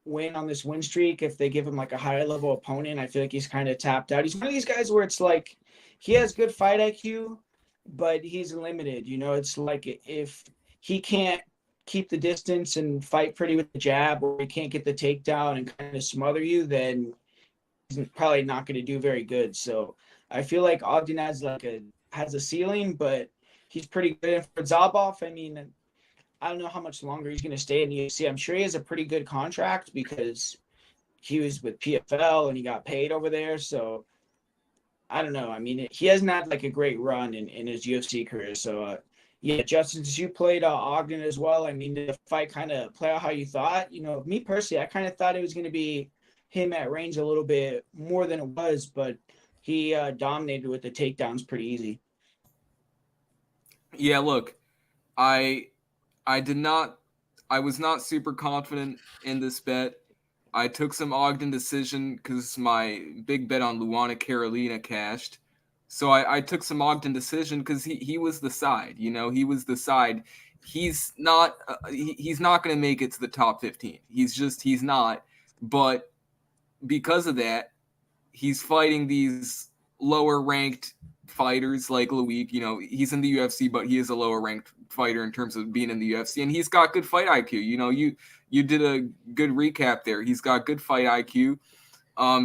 win on this win streak if they give him like a higher level opponent. I feel like he's kind of tapped out. He's one of these guys where it's like he has good fight IQ, but he's limited. It's like if he can't keep the distance and fight pretty with the jab, or he can't get the takedown and kind of smother you, then he's probably not going to do very good. So I feel like Ogden has a ceiling, but he's pretty good. And for Zaboff, I mean, I don't know how much longer he's going to stay in the UFC. I'm sure he has a pretty good contract because he was with PFL and he got paid over there. So I don't know. I mean, he hasn't had like a great run in his UFC career. So yeah, Justin, since you played Ogden as well, I mean, did the fight kind of play out how you thought? Me personally, I kind of thought it was going to be him at range a little bit more than it was, but he dominated with the takedowns pretty easy. Yeah, look, I was not super confident in this bet. I took some Ogden decision because my big bet on Luana Carolina cashed. So I took some Ogden decision because he was the side. He was the side. He's not he's not going to make it to the top 15. He's not. But because of that, he's fighting these lower ranked fighters like Loic. He's in the UFC, but he is a lower ranked fighter in terms of being in the UFC, and he's got good fight IQ. You did a good recap there. He's got good fight IQ.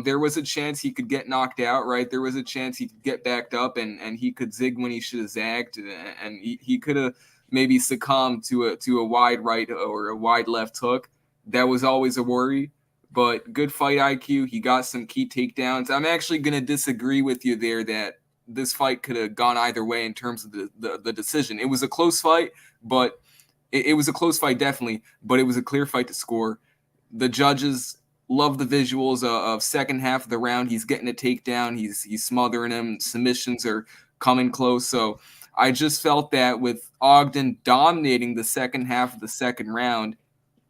There was a chance he could get knocked out, right? There was a chance he could get backed up and he could zig when he should have zagged, and he could have maybe succumbed to a wide right or a wide left hook. That was always a worry. But good fight IQ. He got some key takedowns. I'm actually going to disagree with you there that this fight could have gone either way in terms of the decision. It was a close fight, but it was a close fight, definitely, but it was a clear fight to score. The judges love the visuals of second half of the round. He's getting a takedown. He's smothering him. Submissions are coming close. So I just felt that with Ogden dominating the second half of the second round,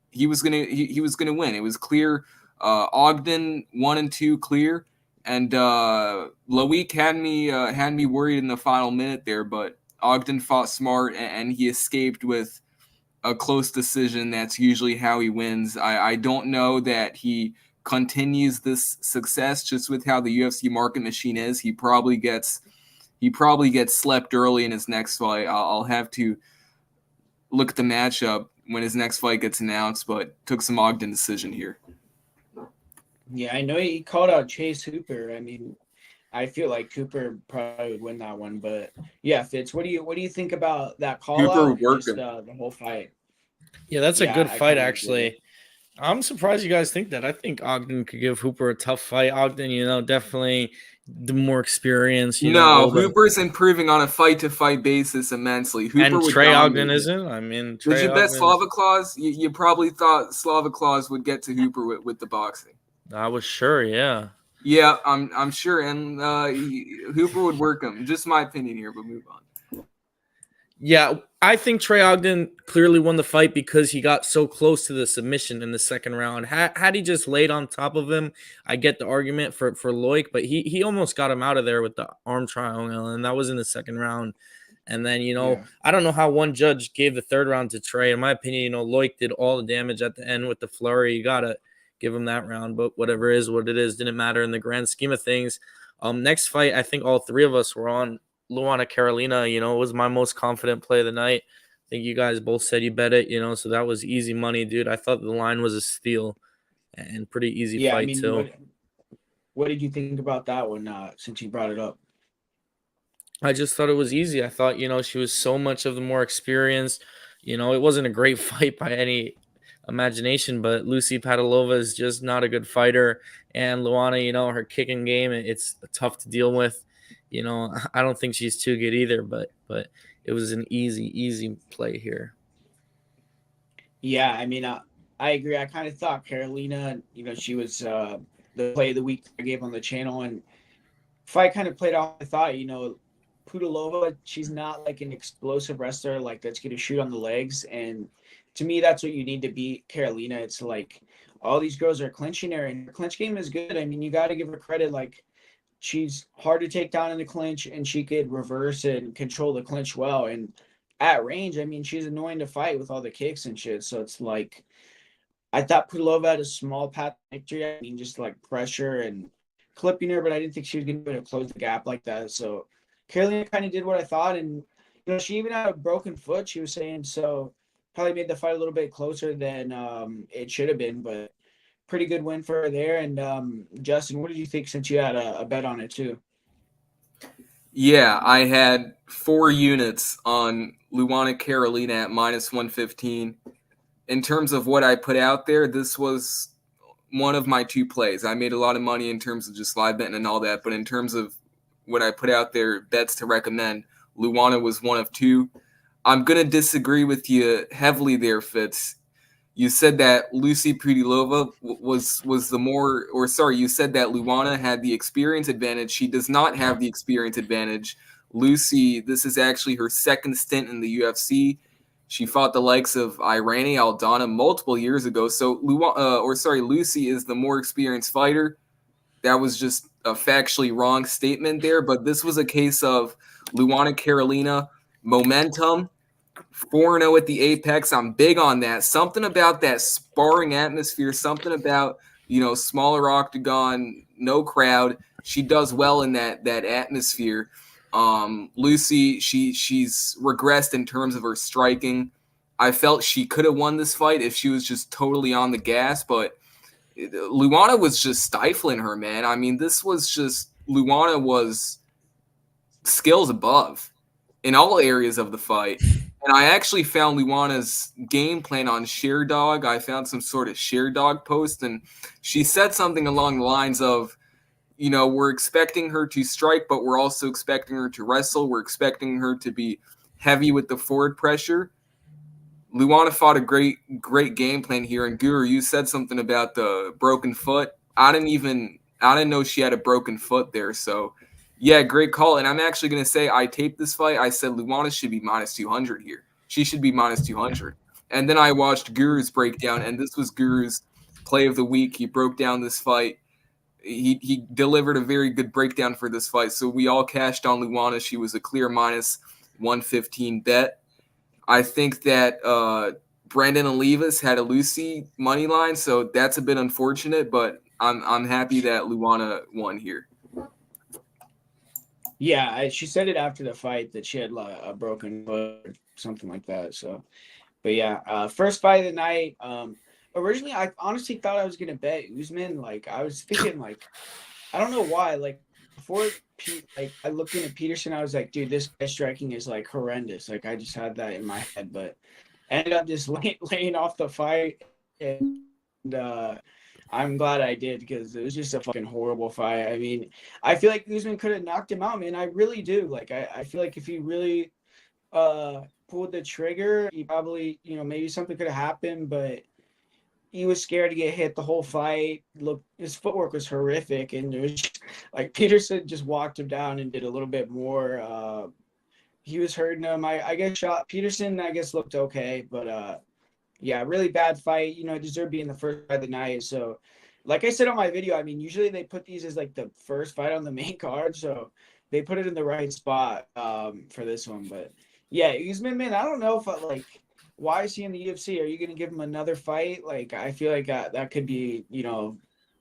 he was gonna win. It was clear. Ogden 1 and 2 clear, and Loic had me worried in the final minute there, but Ogden fought smart and he escaped with a close decision. That's usually how he wins. I don't know that he continues this success just with how the UFC market machine is. He probably gets slept early in his next fight. I'll have to look at the matchup when his next fight gets announced, but took some Ogden decision here. Yeah, I know he called out Chase Hooper. I mean, I feel like Cooper probably would win that one, but yeah, Fitz, what do you think about that call Hooper out? would work Just him. The whole fight. Yeah, that's a good I fight, kinda actually. agree. I'm surprised you guys think that. I think Ogden could give Hooper a tough fight. Ogden, definitely the more experience, No, older. Hooper's improving on a fight-to-fight basis immensely. Hooper And would Trey dominate Ogden him. isn't. I mean, Did Trey you bet Ogden. Slava Claus? You probably thought Slava Claus would get to Hooper with the boxing. I was sure, yeah. Yeah, I'm sure, and Hooper would work him. Just my opinion here, but move on. Yeah, I think Trey Ogden clearly won the fight because he got so close to the submission in the second round. Had he just laid on top of him, I get the argument for Loic, but he almost got him out of there with the arm triangle, and that was in the second round. And then, Yeah. I don't know how one judge gave the third round to Trey. In my opinion, Loic did all the damage at the end with the flurry. You got to give him that round, but whatever is what it is. Didn't matter in the grand scheme of things. Next fight, I think all three of us were on Luana Carolina, was my most confident play of the night. I think you guys both said you bet it, so that was easy money, dude. I thought the line was a steal and pretty easy Yeah, fight, I mean, too. what did you think about that one since you brought it up? I just thought it was easy. I thought, she was so much of the more experienced. It wasn't a great fight by any imagination, but Lucy Pudilova is just not a good fighter. And Luana, her kicking game, it's tough to deal with. I don't think she's too good either, but it was an easy play here. Yeah, I mean, I agree. I kind of thought Carolina, she was the play of the week I gave on the channel, and fight kind of played out. I thought, Pudilova, she's not like an explosive wrestler, like that's going to shoot on the legs. And to me, that's what you need to beat Carolina. It's like all these girls are clinching her, and her clinch game is good. I mean, you got to give her credit. Like, she's hard to take down in the clinch, and she could reverse and control the clinch well. And at range, I mean, she's annoying to fight with all the kicks and shit. So it's like, I thought Pudilova had a small path to victory. I mean, just like pressure and clipping her, but I didn't think she was going to be able to close the gap like that. So Carolina kind of did what I thought. And, she even had a broken foot, she was saying. So probably made the fight a little bit closer than it should have been. But pretty good win for her there. And Justin, what did you think since you had a bet on it too? Yeah, I had 4 units on Luana Carolina at minus 115. In terms of what I put out there, this was one of my 2 plays. I made a lot of money in terms of just live betting and all that, but in terms of what I put out there, bets to recommend, Luana was one of 2. I'm going to disagree with you heavily there, Fitz. You said that Lucy Pudilova was the more, or sorry, you said that Luana had the experience advantage. She does not have the experience advantage. Lucy, this is actually her second stint in the UFC. She fought the likes of Irene Aldana multiple years ago. So, Lucy is the more experienced fighter. That was just a factually wrong statement there. But this was a case of Luana Carolina momentum, 4-0 at the Apex. I'm big on that. Something about that sparring atmosphere, something about, smaller octagon, no crowd. She does well in that atmosphere. Lucy, she's regressed in terms of her striking. I felt she could have won this fight if she was just totally on the gas, but Luana was just stifling her, man. I mean, Luana was skills above in all areas of the fight. And I actually found Luana's game plan on ShareDog. I found some sort of ShareDog post, and she said something along the lines of, we're expecting her to strike, but we're also expecting her to wrestle. We're expecting her to be heavy with the forward pressure. Luana fought a great game plan here. And Guru, you said something about the broken foot. I didn't know she had a broken foot there. So, yeah, great call. And I'm actually going to say I taped this fight. I said Luana should be minus 200 here. She should be minus 200. And then I watched Guru's breakdown, and this was Guru's play of the week. He broke down this fight. He delivered a very good breakdown for this fight. So we all cashed on Luana. She was a clear minus 115 bet. I think that Brandon Olivas had a Lucy money line, so that's a bit unfortunate, but I'm happy that Luana won here. Yeah, she said it after the fight that she had a broken foot or something like that. So, but yeah, first fight of the night. Originally, I honestly thought I was gonna bet Usman. Like, I was thinking, like, I don't know why. Like, before I looked into Peterson, I was like, dude, this guy striking is like horrendous. Like, I just had that in my head, but ended up just laying off the fight, and I'm glad I did because it was just a fucking horrible fight. I mean, I feel like Usman could have knocked him out, man. I really do. Like, I feel like if he really pulled the trigger, he probably, maybe something could have happened, but he was scared to get hit the whole fight. Look, his footwork was horrific, and it was like Peterson just walked him down and did a little bit more. He was hurting him. I guess Peterson, I guess, looked okay, but yeah, really bad fight. Deserved being the first fight of the night. So, like I said on my video, I mean, usually they put these as like the first fight on the main card, so they put it in the right spot for this one. But yeah, Usman, man, I don't know if why is he in the UFC? Are you going to give him another fight? Like, I feel like that could be,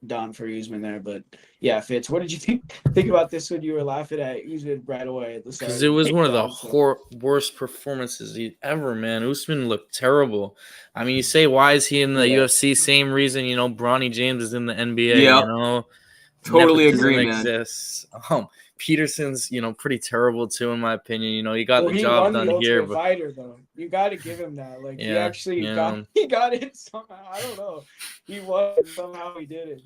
done for Usman there. But yeah, Fitz, what did you think about this when you were laughing at Usman right away at the start? Because it was one of the worst performances ever, man. Usman looked terrible. I mean, you say, why is he in the UFC? Same reason, Bronny James is in the NBA, Yeah. Totally agree, man. Exists. Peterson's, pretty terrible too, in my opinion. He got the job done here. But fighter, though, you got to give him that. Like, he actually got it somehow. I don't know. He won somehow. He did it.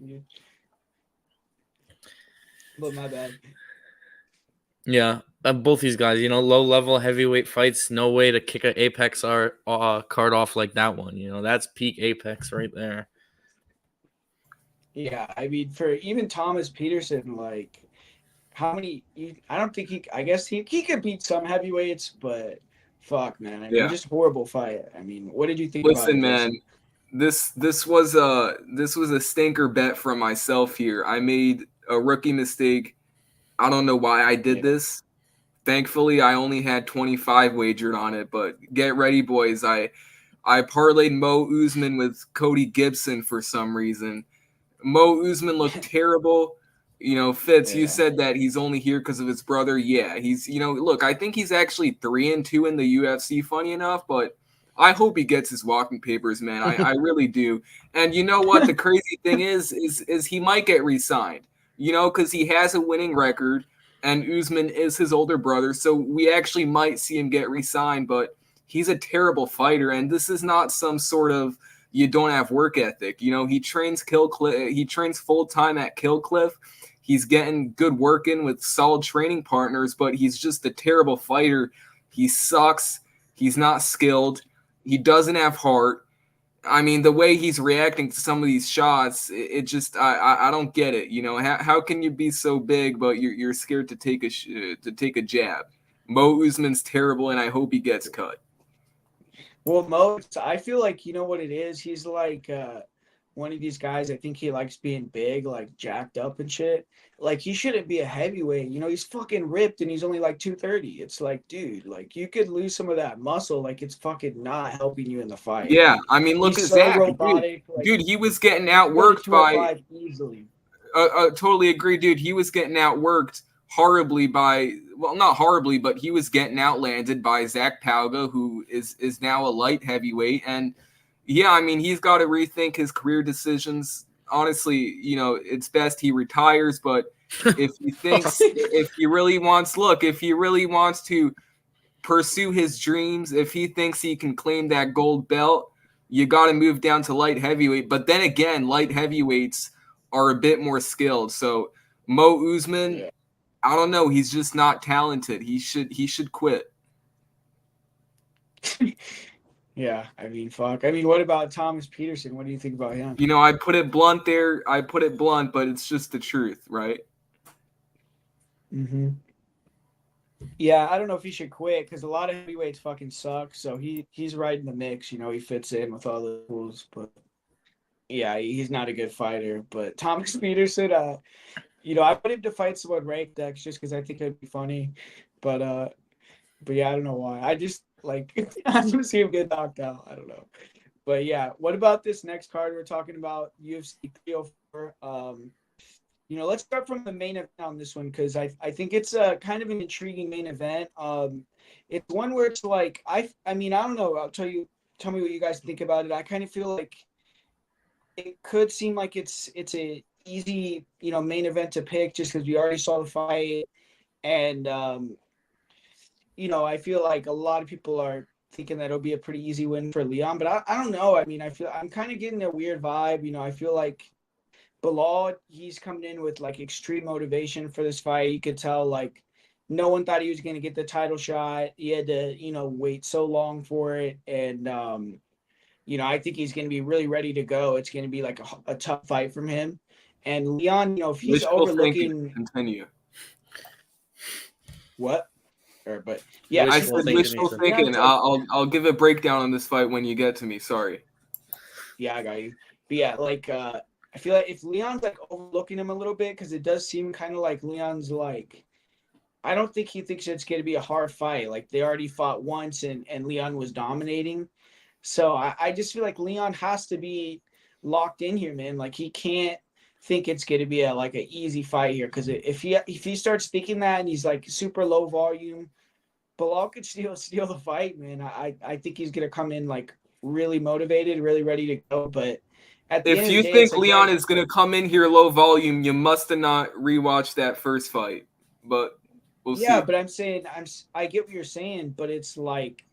But my bad. Yeah, both these guys, low level heavyweight fights. No way to kick an Apex card off like that one. That's peak Apex right there. Yeah, I mean, for even Thomas Peterson, like, how many? I don't think I guess he could beat some heavyweights, but fuck, man. I mean, just horrible fight. I mean, what did you think? Listen, man, this was a stinker bet from myself here. I made a rookie mistake. I don't know why I did this. Thankfully, I only had 25 wagered on it, but get ready, boys. I parlayed Mo Usman with Cody Gibson for some reason. Mo Usman looked terrible. Fitz, you said that he's only here because of his brother. Yeah, he's, look, I think he's actually 3-2 in the UFC, funny enough, but I hope he gets his walking papers, man. I really do. And you know what? The crazy thing is he might get re-signed, because he has a winning record and Usman is his older brother. So we actually might see him get re-signed, but he's a terrible fighter. And this is not some sort of, you don't have work ethic. He trains he trains full time at Killcliff. He's getting good work in with solid training partners, but he's just a terrible fighter. He sucks. He's not skilled. He doesn't have heart. I mean, the way he's reacting to some of these shots, it just I don't get it. How can you be so big, but you're scared to take a jab? Mo Usman's terrible, and I hope he gets cut. Well, Mo, I feel like you know what it is. He's like one of these guys. I think he likes being big, like jacked up and shit. Like he shouldn't be a heavyweight. You know, he's fucking ripped and he's only like 230. It's like, dude, like you could lose some of that muscle. Like it's fucking not helping you in the fight. Yeah, I mean, look He's at so Zach, robotic. dude. He was getting outworked by easily. Totally agree, dude. He was getting outworked horribly by, well, not horribly, but he was getting outlanded by Zach Pauga, who is now a light heavyweight. And yeah, I mean, he's got to rethink his career decisions. Honestly, you know, it's best he retires. But if he thinks, if he really wants to pursue his dreams, if he thinks he can claim that gold belt, you got to move down to light heavyweight. But then again, light heavyweights are a bit more skilled. So Mo Usman, yeah. I don't know. He's just not talented. He should quit. Yeah, I mean, fuck. I mean, what about Thomas Peterson? What do you think about him? You know, I put it blunt there. I put it blunt, but it's just the truth, right? Mm-hmm. Yeah, I don't know if he should quit because a lot of heavyweights fucking suck. So he's right in the mix. You know, he fits in with all the rules, but yeah, he's not a good fighter. But Thomas Peterson, you know, I put him to fight someone ranked Dex just because I think it'd be funny. But yeah, I don't know why. I just like I want to see him get knocked out. I don't know. But yeah, what about this next card we're talking about? UFC 304. You know, let's start from the main event on this one because I think it's a kind of an intriguing main event. It's one where it's like I mean, I don't know. Tell me what you guys think about it. I kind of feel like it could seem like it's a easy, you know, main event to pick just because we already saw the fight. And, you know, I feel like a lot of people are thinking that it'll be a pretty easy win for Leon. But I don't know. I mean, I'm kind of getting a weird vibe. You know, I feel like Bilal, he's coming in with, like, extreme motivation for this fight. You could tell, like, no one thought he was going to get the title shot. He had to, you know, wait so long for it. And, you know, I think he's going to be really ready to go. It's going to be, like, a tough fight from him. And Leon, you know, if he's overlooking, continue. What? But yeah, I said wishful thinking. I'll give a breakdown on this fight when you get to me. Sorry. Yeah, I got you. But yeah, like I feel like if Leon's like overlooking him a little bit, because it does seem kind of like Leon's like, I don't think he thinks it's going to be a hard fight. Like they already fought once, and Leon was dominating. So I just feel like Leon has to be locked in here, man. Like he can't think it's going to be an easy fight here, because if he starts thinking that and he's like super low volume, Bilal could steal the fight, man. I think he's going to come in like really motivated, really ready to go. But at the end of the day, if you think Leon is going to come in here low volume, you must have not rewatched that first fight. But we'll see. Yeah, but I'm saying I get what you're saying, but it's like,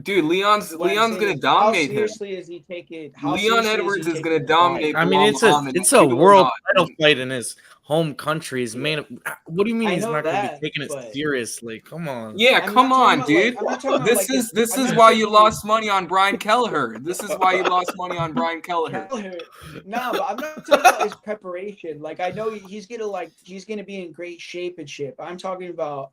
dude, Leon's gonna dominate him. How seriously is he taking? Leon Edwards is gonna dominate. I mean, it's a world title fight in his home country's main. What do you mean he's not gonna be taking it seriously? Come on. Yeah, come on, dude. This is why you lost money on Brian Kelleher. This is why you lost money on Brian Kelleher. No, but I'm not talking about his preparation. Like I know he's gonna be in great shape and shit. But I'm talking about,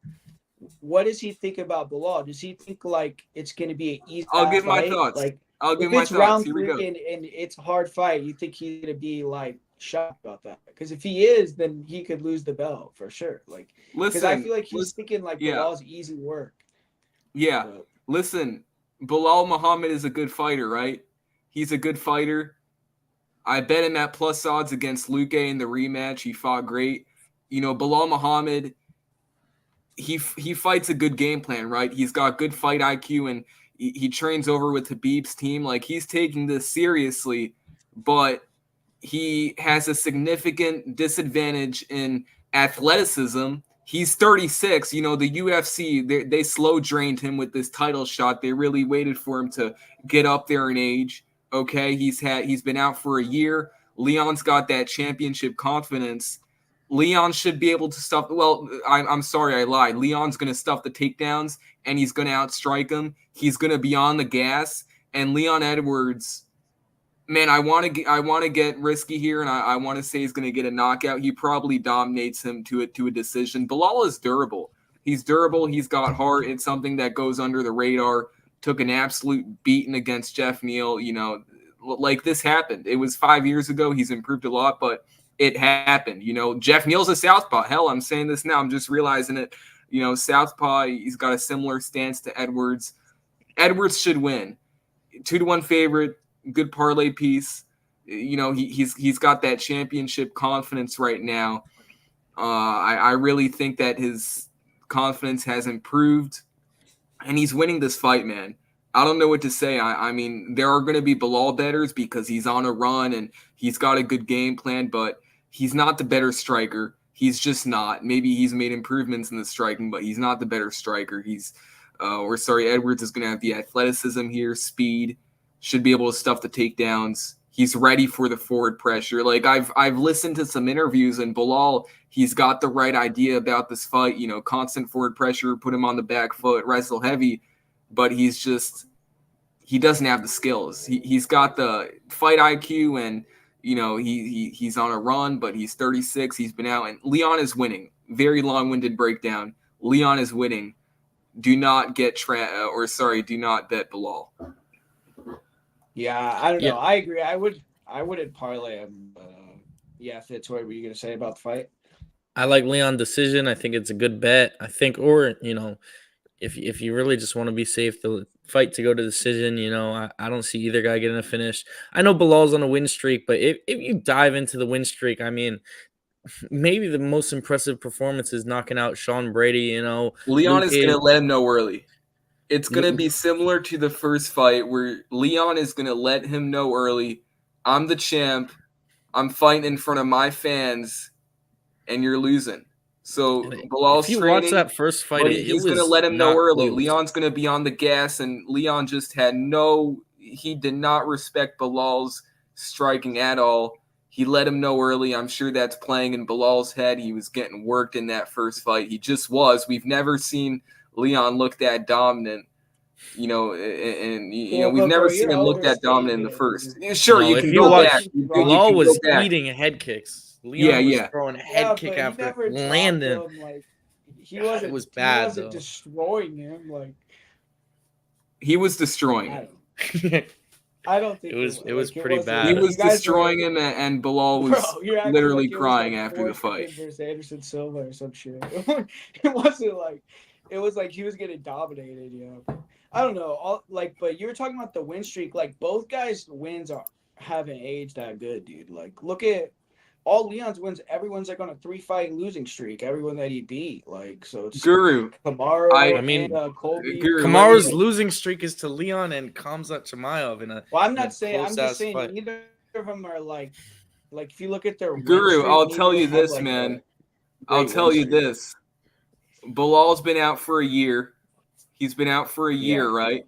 what does he think about Bilal? Does he think like it's going to be an easy I'll give fight? my thoughts. Like, I'll give my thoughts. Round Here we go. And it's a hard fight. You think he's going to be like shocked about that? Because if he is, then he could lose the belt for sure. Like, because I feel like he's thinking like Bilal's easy work. Yeah. So, listen, Bilal Muhammad is a good fighter, right? He's a good fighter. I bet him at plus odds against Luque in the rematch. He fought great. You know, Bilal Muhammad, he fights a good game plan, right? He's got good fight IQ, and he trains over with Khabib's team. Like, he's taking this seriously, but he has a significant disadvantage in athleticism. He's 36. You know, the UFC, they slow drained him with this title shot. They really waited for him to get up there in age. Okay, he's been out for a year. Leon's got that championship confidence. Leon should be able to stuff. Well, I'm sorry, I lied. Leon's going to stuff the takedowns, and he's going to outstrike him. He's going to be on the gas. And Leon Edwards, man, I want to get risky here, and I want to say he's going to get a knockout. He probably dominates him to a decision. Bilal is durable. He's durable. He's got heart. It's something that goes under the radar. Took an absolute beating against Jeff Neal. You know, like this happened. It was 5 years ago. He's improved a lot, but it happened. You know, Jeff Neal's a southpaw. Hell, I'm saying this now. I'm just realizing it. You know, southpaw, he's got a similar stance to Edwards. Edwards should win. 2-1 favorite, good parlay piece. You know, he's got that championship confidence right now. I really think that his confidence has improved, and he's winning this fight, man. I don't know what to say. I mean, there are going to be Belal bettors because he's on a run and he's got a good game plan, but he's not the better striker. He's just not. Maybe he's made improvements in the striking, but he's not the better striker. Edwards is going to have the athleticism here, speed, should be able to stuff the takedowns. He's ready for the forward pressure. Like I've listened to some interviews, and Belal, he's got the right idea about this fight. You know, constant forward pressure, put him on the back foot, wrestle heavy, but he doesn't have the skills. He's got the fight IQ, and you know he's on a run, but he's 36. He's been out, and Leon is winning. Very long-winded breakdown. Leon is winning. Do not bet Belal. Yeah, I don't know. I agree. I wouldn't parlay him. Fitz, what were you gonna say about the fight? I like Leon decision. I think it's a good bet. I think, or you know, if you really just want to be safe, the fight to go to decision. You know, I don't see either guy getting a finish. I know Bilal's on a win streak, but if you dive into the win streak, I mean, maybe the most impressive performance is knocking out Sean Brady. You know, Leon is gonna let him know early. It's going to be similar to the first fight where Leon is going to let him know early, I'm the champ, I'm fighting in front of my fans, and you're losing. So Bilal's if you training, watch that first fight, he's going to let him know early. Close. Leon's going to be on the gas, and Leon just he did not respect Bilal's striking at all. He let him know early. I'm sure that's playing in Bilal's head. He was getting worked in that first fight. He just was. We've never seen Leon looked that dominant, you know, and we've never seen him look that dominant in the first. Sure, you can go back. Bilal was eating head kicks. Leon was throwing a head kick after landing. It was bad. He wasn't destroying him. Like he was destroying him. I don't think it was pretty bad. He was destroying him, and Bilal was literally crying after the fight. Versus Anderson Silva or some shit. It wasn't like. It was like he was getting dominated, you know. I don't know. But you were talking about the win streak. Like, both guys' wins haven't aged that good, dude. Like, look at all Leon's wins. Everyone's like on a 3-fight losing streak. Everyone that he beat. Like, so it's Guru. Kamaru, Colby. Kamaru's losing streak is to Leon and Khamzat Chimaev in a. Well, I'm just saying fight. Neither of them are like if you look at their Guru. I'll tell you this, man. I'll tell you this. Bilal's been out for a year. He's been out for a year, right?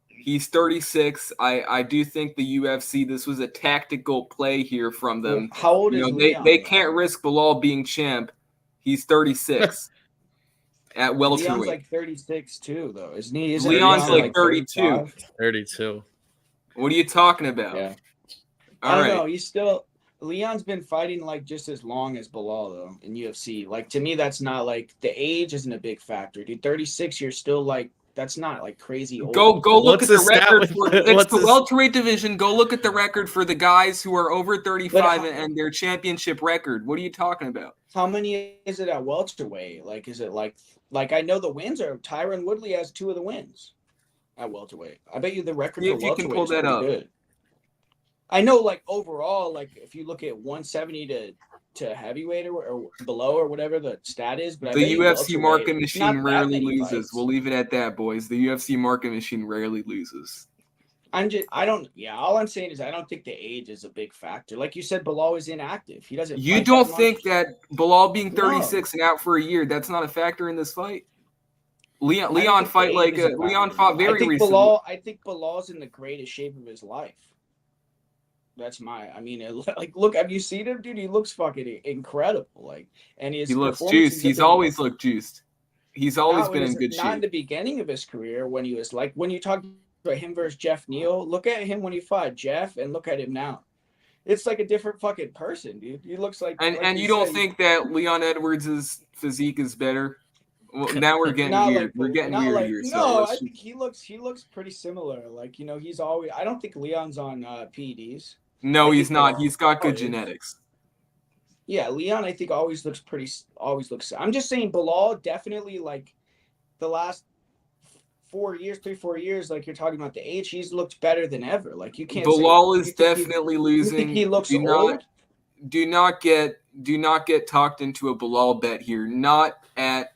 He's 36. I do think the UFC, this was a tactical play here from them. How old is Leon? They can't risk Belal being champ. He's 36 at welterweight. Leon's like 36 too, though, isn't he? Leon's like 32. 32. What are you talking about? Yeah. I don't know. He's still... Leon's been fighting like just as long as Belal though in UFC. Like to me, that's not like the age isn't a big factor, dude. 36, you're still like that's not like crazy old. Go look at the record for it's the welterweight division. Go look at the record for the guys who are over 35 and their championship record. What are you talking about? How many is it at welterweight? Like is it like I know the wins are Tyron Woodley has 2 of the wins at welterweight. I bet you the record for welterweight can pull that up. Good. I know, like overall, like if you look at 170 to heavyweight or below or whatever the stat is, but the UFC market machine rarely loses. Fights. We'll leave it at that, boys. The UFC market machine rarely loses. All I'm saying is I don't think the age is a big factor. Like you said, Belal is inactive. He doesn't. You don't think that Belal being 36 and out for a year, that's not a factor in this fight? Leon fought very recently. I think Belal's in the greatest shape of his life. That's look, have you seen him, dude? He looks fucking incredible. Like, and he looks juiced. He's always looked juiced. He's always been in good shape. Not in the beginning of his career when he was like, when you talk about him versus Jeff Neal, look at him when he fought Jeff and look at him now. It's like a different fucking person, dude. He looks like. And you don't think that Leon Edwards' physique is better? Well, now we're getting Not weird. like We're getting not weird like here. So no. let's I just- think he looks pretty similar. Like he's always. I don't think Leon's on PEDs. no, I he's think not. Bilal He's got good is. genetics. Yeah, Leon. I think always looks pretty. Always looks. I'm just saying, Bilal definitely like the last 4 years. Like you're talking about the age, he's looked better than ever. Like you can't. Bilal say, is you think definitely you losing. think he looks do old? not get talked into a Bilal bet here. Not at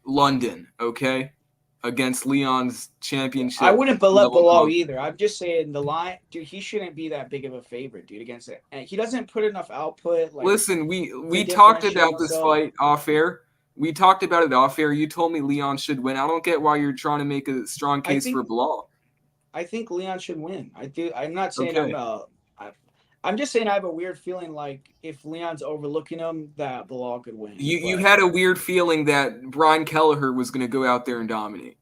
London, okay? Against Leon's championship. I wouldn't let level Bilal opponent. either. I'm just saying the line, dude. He shouldn't be that big of a favorite, dude. Against it, and he doesn't put enough output. Like, Listen, we to talked about differentiate this himself. fight off air. We talked about it off air. You told me Leon should win. I don't get why you're trying to make a strong I case think- for Bilal. I think Leon should win. I do. I'm not saying Okay. I'm just saying I have a weird feeling like if Leon's overlooking him, that Bilal could win. You But- had a weird feeling that Brian Kelleher was going to go out there and dominate.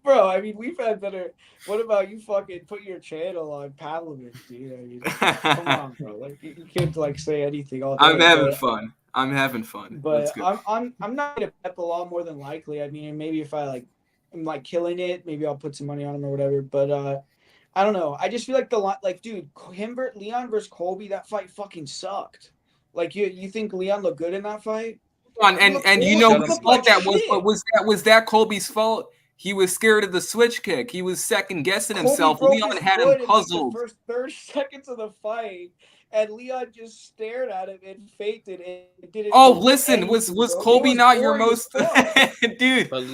bro. I mean, we've had better. What about you? Fucking put your channel on Pavlovich, dude. I mean, come on, bro. Like you can't like say anything all day. I'm having but- fun. I'm having fun. But Let's go. I'm not gonna bet Bilal more than likely. I mean, maybe if I'm like killing it, maybe I'll put some money on him or whatever. But I don't know. I just feel like dude, Leon versus Colby, that fight fucking sucked. Like you think Leon looked good in that fight? And you He know looked whose like fault that was? shit. But was that Colby's fault? He was scared of the switch kick. He was second guessing Colby himself. broke Leon his had foot him in, like, puzzled. the first 30 seconds of the fight, and Leon just stared at him and faked it and didn't. Oh, do listen, anything, was bro. Colby He not your boring as most fuck. dude? But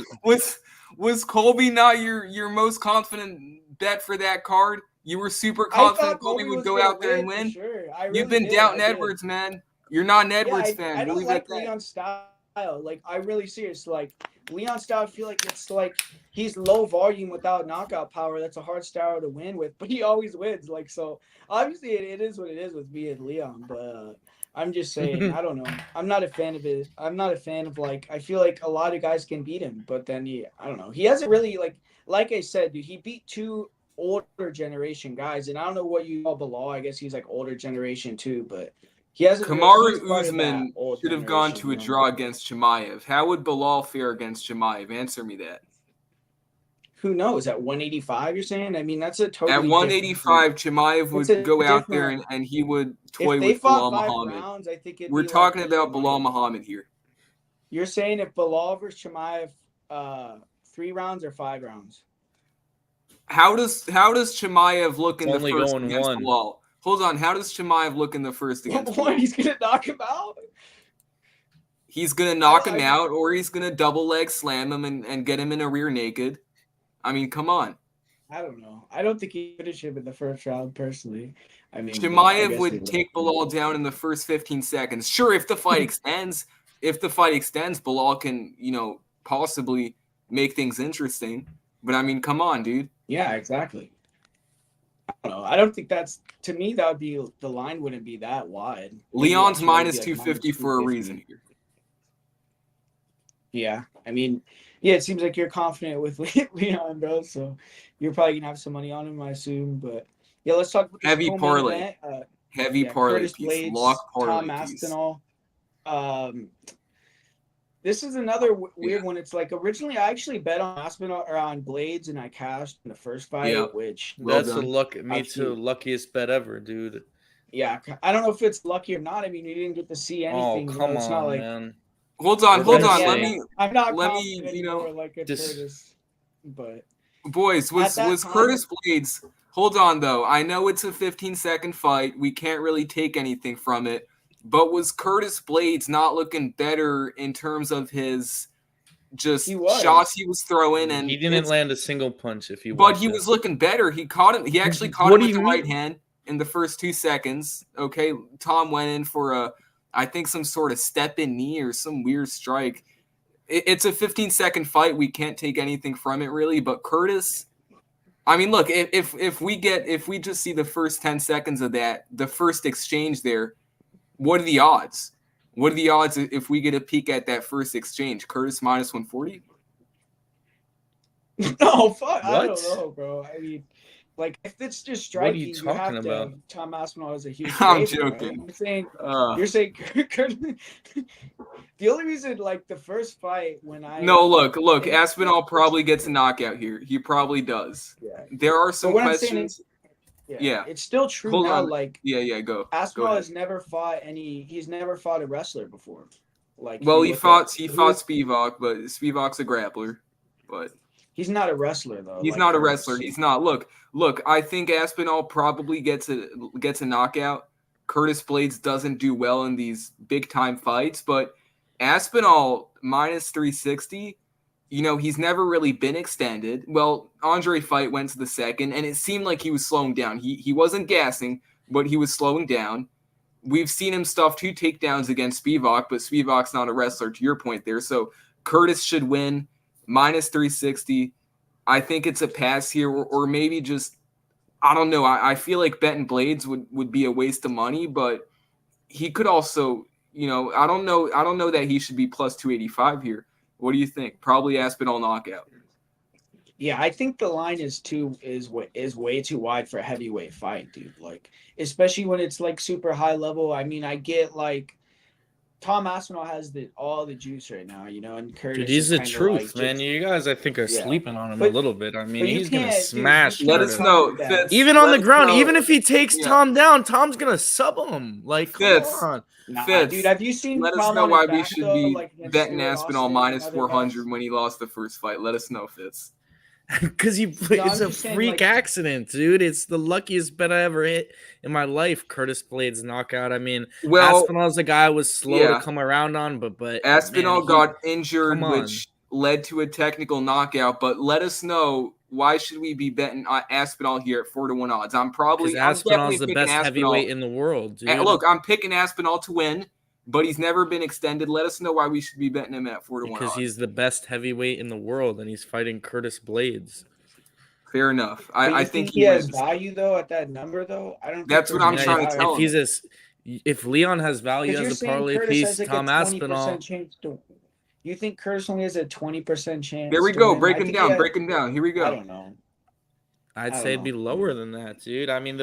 Was Colby not your most confident bet for that card? You were super I confident thought Colby would was go gonna out there and for win. Sure. You've been doubting Edwards, man. You're not an Edwards fan. I We'll don't leave it at like that. Leon's style. Like, I really serious. Like, Leon's style, I feel like it's like he's low volume without knockout power. That's a hard style to win with, but he always wins. Like, so obviously it is what it is with me and Leon. But I'm just saying, I don't know. I'm not a fan of it. I'm not a fan of like. I feel like a lot of guys can beat him, but then I don't know. He hasn't really like I said, dude. He beat two older generation guys, and I don't know what you call Bilal. I guess he's like older generation too, but. He hasn't. he's Kamaru part of that Usman old should have gone generation, to a you know? draw against Chimaev. How would Bilal fare against Chimaev? Answer me that. Who knows? At 185, you're saying? I mean, that's a totally At different 185, Chimaev would It's a go out there different- and he would toy If they with Bilal fought 5 Muhammad. rounds, I think We're talking about Bilal Muhammad here. You're saying if Bilal versus Chimaev, 3 rounds or 5 rounds? How does Chimaev look in It's the only first going against one. Bilal? Hold on. How does Chimaev look in the first against Bilal? What? He's gonna knock him out? He's going to knock him I- out, or he's going to double leg slam him and get him in a rear naked. I mean, come on. I don't know. I don't think he finished him in the first round, personally. I mean, I Chimaev guess would he take Bilal down in the first 15 seconds. Sure, if the fight extends, Bilal can, possibly make things interesting. But I mean, come on, dude. Yeah, exactly. I don't know. I don't think that's to me. That would be the line wouldn't be that wide. Maybe Leon's like, minus maybe, like, 250 for a 250. reason here. Yeah, I mean, yeah, it seems like you're confident with Leon, bro. So you're probably gonna have some money on him, I assume. But yeah, let's talk about this Heavy co-main parlay. event. Heavy Yeah, parlay Curtis piece. Blaydes, Lock parlay Tom piece. Aspinall. This is another weird one. It's like originally I actually bet on Aspinall or on Blaydes, and I cashed in the first fight, Yeah. which Well That's the done. me I've too. seen- Luckiest bet ever, dude. yeah, I don't know if it's lucky or not. I mean, you didn't get to see Oh, anything. come It's not on, like man. Hold on. We're But gonna Let say- me, I'm not let me, confident you know, anymore like a this- Curtis, but boys, was that was time- Curtis Blaydes? Hold on though. I know it's a 15-second fight. We can't really take anything from it. But was Curtis Blaydes not looking better in terms of his just He was. shots he was throwing? And He didn't it's- land a single punch. If you, But watch he it. was looking better. He caught him. He actually caught What him do with the you right mean? hand in the first 2 seconds. Okay, Tom went in for I think some sort of step in knee or some weird strike. It's a 15-second fight. We can't take anything from it really. But Curtis, I mean, look, if we just see the first 10 seconds of that, the first exchange there, what are the odds? What are the odds if we get a peek at that first exchange? Curtis minus 140. no, fuck, I What? don't know, bro. I mean, Like if it's just What are you striking, you have talking to. about? Tom Aspinall is a huge. I'm favorite, right? joking. You're saying the only reason, like the first fight when I No, look. Aspinall probably gets a knockout here. He probably does. Yeah. There are some what I'm saying questions. Yeah. It's still true Hold now. on. Like Yeah. Go. Aspinall ahead. has never fought He's never fought a wrestler before. Like Well, if he you fought look Spivak, but Spivak's a grappler. But he's not a wrestler though. he's like not a Curtis. wrestler. He's not. Look. I think Aspinall probably gets a knockout. Curtis Blaydes doesn't do well in these big time fights, but Aspinall minus 360. You know, he's never really been extended. Well, Andre fight went to the second, and it seemed like he was slowing down. He wasn't gassing, but he was slowing down. We've seen him stuff 2 takedowns against Spivak, but Spivak's not a wrestler, to your point there. So Curtis should win, minus 360. I think it's a pass here, or maybe just, I don't know. I feel like betting Blaydes would be a waste of money, but he could also, you know, I don't know that he should be plus 285 here. What do you think? Probably Aspinall knockout. Yeah, I think the line is way too wide for a heavyweight fight, dude. Like, especially when it's like super high level. I mean, I get like Tom Aspinall has all the juice right now, you know, and Curtis. Dude, he's the kinda, truth, like, man. You guys, I think, are sleeping on him a little bit. I mean, you he's gonna can't, dude, smash. you Let can't us Curtis. know. talk that. Even on Let the us ground, know. even if he takes Tom down, Tom's gonna sub him. Like, come Fitz. on. Nah, Fitz, dude, have you seen let us Tom know on why his we back, should though, be like, against betting Stuart Aspinall Austin minus and other 400 guys? when he lost the first fight. Let us know, Fitz. Because it's I'm a just saying, freak like- accident, dude. It's the luckiest bet I ever hit in my life. Curtis Blaydes knockout. I mean, Well, Aspinall's a guy I was slow yeah. to come around on, but Aspinall man, got injured, come on. which led to a technical knockout. But let us know, why should we be betting Aspinall here at 4-1 odds? I'm because definitely Aspinall's the picking best Aspinall. heavyweight in the world, dude. Look, I'm picking Aspinall to win, but he's never been extended. Let us know why we should be betting him at 4-1 because odds. he's the best heavyweight in the world, and he's fighting Curtis Blaydes. Fair enough. But I you think he has wins. value though at that number though. I don't. think That's what there's I'm any trying to value. tell him. If Leon has value Because you're as a saying parlay Curtis piece, has like Tom a 20% Aspinall. chance to. You think Curtis only has a 20% chance? There we to go. win? Break I him think down. he has- Break him down. Here we I go. don't know. I'd I say don't it'd be know. lower than that, dude. I mean,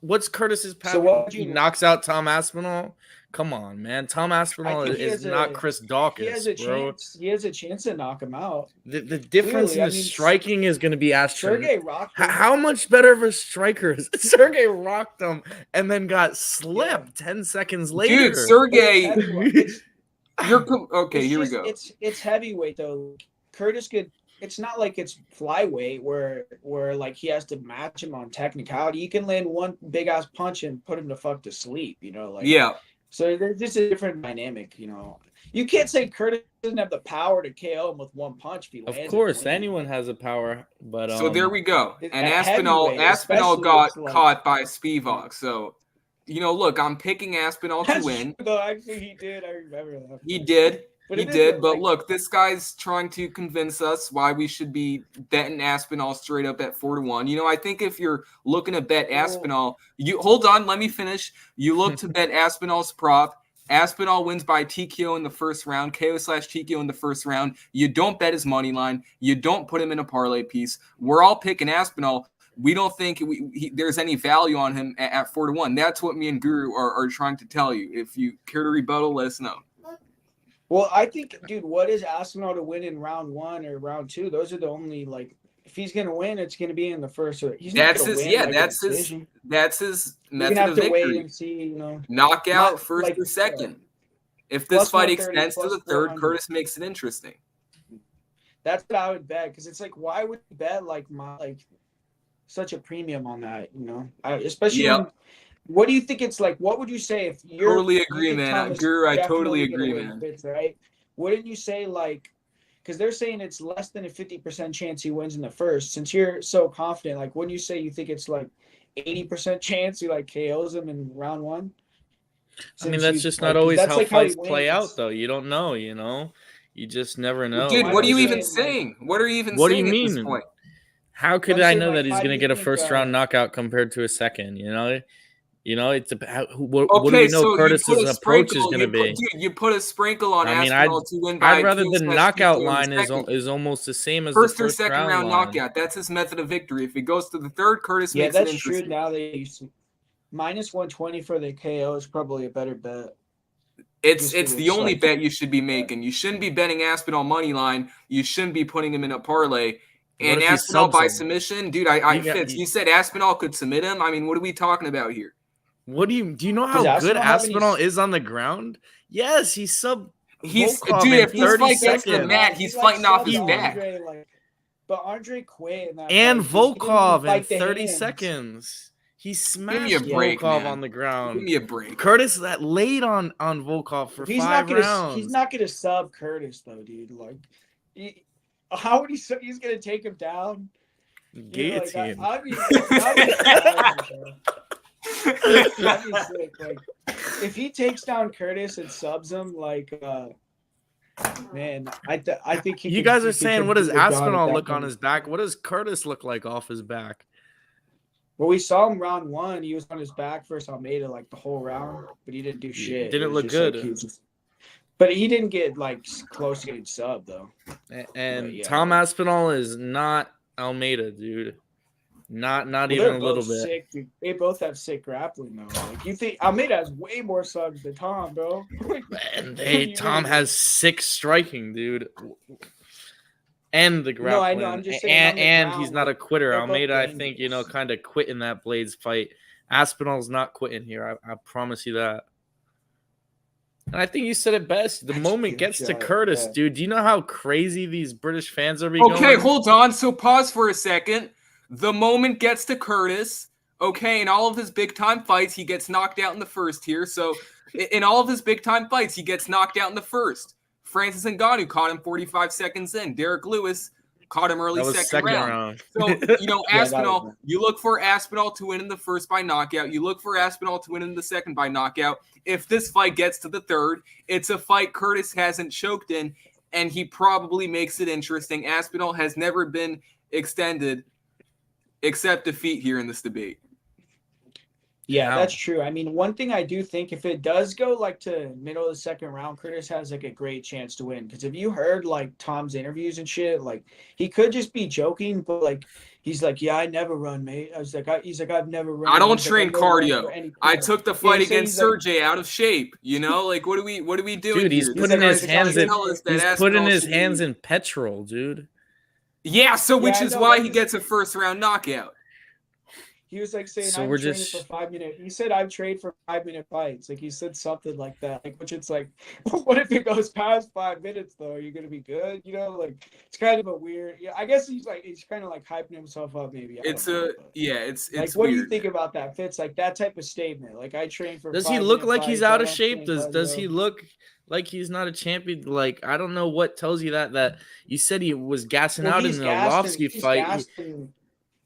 what's Curtis's path? So what would He you- knocks out Tom Aspinall. Come on, man. Tom Aspinall think he is has not a- Chris He Dawkins, has a bro. chance. He has a chance to knock him out. The difference Clearly, in I the mean, striking is going to be astronomical. Sergey rocked him. How much better of a striker is Sergey rocked him and then got slept 10 seconds later? Dude, Sergey, It's- okay. it's Here just- we go. It's heavyweight though. Curtis could. It's not like it's flyweight where like he has to match him on technicality. You can land one big ass punch and put him to fuck to sleep. You know, like Yeah. So there's just a different dynamic. You know, you can't say Curtis doesn't have the power to KO him with one punch. If he lands Of it course, clean. anyone has a power, but So there we go. At And Aspinall heavyweight, especially, got it's like- caught by Spivak. So, you know, look, I'm picking Aspinall to That's win. true, though. Actually, he did. I remember that. He did. He it is did. But like- look, this guy's trying to convince us why we should be betting Aspinall straight up at 4-1. You know, I think if you're looking to bet Aspinall, you hold on, let me finish. You look to bet Aspinall's prop. Aspinall wins by TKO in the first round, KO/TKO in the first round. You don't bet his money line. You don't put him in a parlay piece. We're all picking Aspinall. We don't think there's any value on him at 4-1. That's what me and Guru are trying to tell you. If you care to rebuttal, let us know. Well, I think, dude, what is Aspinall to win in round 1 or round 2? Those are the only, like, if he's gonna win, it's gonna be in the first. Or he's not That's gonna his, win, yeah. like, a That's his. decision. That's his You're method gonna have of to wait victory. and see, you know. Knockout Not first like- or second. If this Plus fight 130, extends to plus the third, 400. Curtis makes it interesting. That's what I would bet because it's like, why would you bet like such a premium on that? You know, especially. Yep. When, what do you think it's like? What would you say if you're Totally agree, you think man. Thomas Guru, I definitely totally gonna agree, win man. Fitz, right? Wouldn't you say like? Because they're saying it's less than a 50% chance he wins in the first. Since you're so confident, like, wouldn't you say you think it's like 80% chance he like KOs him in round 1? I mean, that's just not always how fights play out, though. You don't know, you know? You just never know. Dude, I what are you was even saying, like- saying? What are you even What do saying you at this mean? point? How could I'm I saying, know like, that he's how do going to you get a think, first round knockout compared to a second, you know? You know, what do we know Curtis's approach is going to be? You put a sprinkle on Aspinall to win by I'd rather the knockout line is almost the same as first the first or second round knockout. That's his method of victory. If he goes to the third, Curtis makes it interesting. Yeah, that's true. Now they use minus 120 for the KO is probably a better bet. It's the only bet you should be making. You shouldn't be betting Aspinall money line. You shouldn't be putting him in a parlay. And Aspinall by submission, dude. Fitz, you said Aspinall could submit him. I mean, what are we talking about here? Do you know how good Aspinall is on the ground? Yes, he's Volkov dude. If he's fight gets to the mat, he's fighting off his back. But Andre quit and Volkov in 30 seconds. He smashed Volkov on the ground. Give me a break. Curtis that laid on Volkov for 5 rounds. He's not gonna sub Curtis though, dude. Like, how would he's gonna take him down? Guillotine. I'd be sick. Like, if he takes down Curtis and subs him, man, I think you guys are saying, what does Aspinall look on his back? What does Curtis look like off his back? Well, we saw him round 1. He was on his back versus Almeida the whole round, but he didn't do shit. Didn't look good. But he didn't get close to getting subbed though. And Tom Aspinall is not Almeida, dude. Not even a little bit. Sick, dude. They both have sick grappling though. You think Almeida has way more subs than Tom, bro? And Tom has 6 striking, dude. And the grappling. No, I know. I'm just saying. And he's not a quitter. Almeida, I think, kind of quit in that Blaydes fight. Aspinall's not quitting here. I promise you that. And I think you said it best. The moment gets to Curtis, dude. Do you know how crazy these British fans are becoming? Okay, hold on. So pause for a second. The moment gets to Curtis. Okay, in all of his big-time fights, he gets knocked out in the first here. So in all of his big-time fights, he gets knocked out in the first. Francis Ngannou caught him 45 seconds in. Derek Lewis caught him early second round. So, Aspinall, you look for Aspinall to win in the first by knockout. You look for Aspinall to win in the second by knockout. If this fight gets to the third, it's a fight Curtis hasn't choked in, and he probably makes it interesting. Aspinall has never been extended except defeat here in this debate. Yeah, that's true. I mean, one thing I do think, if it does go to middle of the second round, Curtis has a great chance to win. Because if you heard Tom's interviews and shit, he could just be joking, but he's yeah, I never run, mate. I was he's I've never run. I don't train cardio. I took the fight against Sergey out of shape. What are we doing? Dude, he's putting his hands in. He's putting his hands in petrol, dude. Yeah, which is why he gets a first round knockout. He was saying, I'm training for 5 minutes. He said, I've trained for 5-minute fights. He said something like that. Which it's what if it goes past 5 minutes, though? Are you going to be good? It's kind of a weird. Yeah, I guess he's kind of hyping himself up, maybe. It's what weird. do you think about that, Fitz? That type of statement. I train for. Does he look like he's out of shape? Does he look like he's not a champion? I don't know what tells you that you said he was gassing out in the Arlovsky fight.